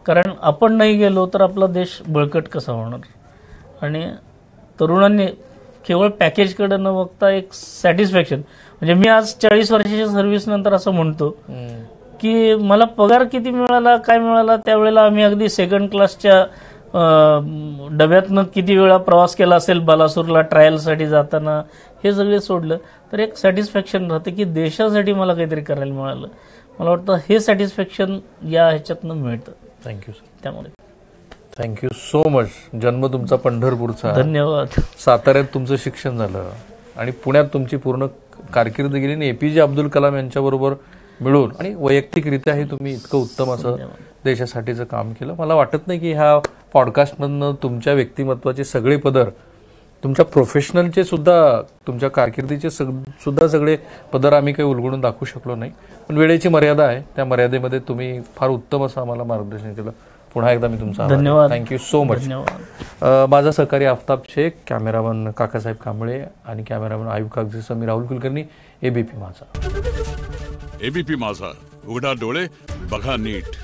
कारण आपण नाही गेलो तर आपला देश बळकट कसा होणार. आणि तरुणांनी केवळ पॅकेजकडे न बघता एक सॅटिस्फॅक्शन, म्हणजे मी आज 40 वर्षाच्या सर्व्हिस नंतर असं म्हणतो की मला पगार किती मिळाला काय मिळाला, त्यावेळेला आम्ही अगदी सेकंड क्लासच्या डब्यातनं किती वेळा प्रवास केला असेल बालासूरला ट्रायलसाठी जाताना, हे सगळे सोडलं तर एक सॅटिस्फॅक्शन राहतं की देशासाठी मला काहीतरी करायला मिळालं. मला वाटतं हे सॅटिस्फॅक्शन या ह्याच्यातनं मिळतं. Thank you sir. त्यामुळे थँक्यू सो मच. जन्म तुमचा पंढरपूरचा, धन्यवाद. साताऱ्यात तुमचं शिक्षण झालं आणि पुण्यात तुमची पूर्ण कारकीर्द गेली आणि APJ अब्दुल कलाम यांच्याबरोबर मिळून आणि वैयक्तिकरित्याही तुम्ही इतकं उत्तम असं देशासाठीचं काम केलं. मला वाटत नाही की ह्या पॉडकास्टमधनं तुमच्या व्यक्तिमत्वाचे सगळे पदर, तुमच्या प्रोफेशनलचे सुद्धा, तुमच्या कारकिर्दीचे सुद्धा सगळे पदर आम्ही काही उलगडून दाखवू शकलो नाही. पण वेळेची मर्यादा आहे, त्या मर्यादेमध्ये तुम्ही फार उत्तम असं आम्हाला मार्गदर्शन केलं. पुन्हा एकदा मी तुमचा धन्यवाद. Thank you so much. धन्यवाद. माझा सहकारी आफताब शेख, कॅमेरामन काकासाहेब कांबळे आणि कॅमेरामन आयुब कागजीसह मी राहुल कुलकर्णी, ABP माझा. ABP माझा, उघडा डोळे बघा नीट.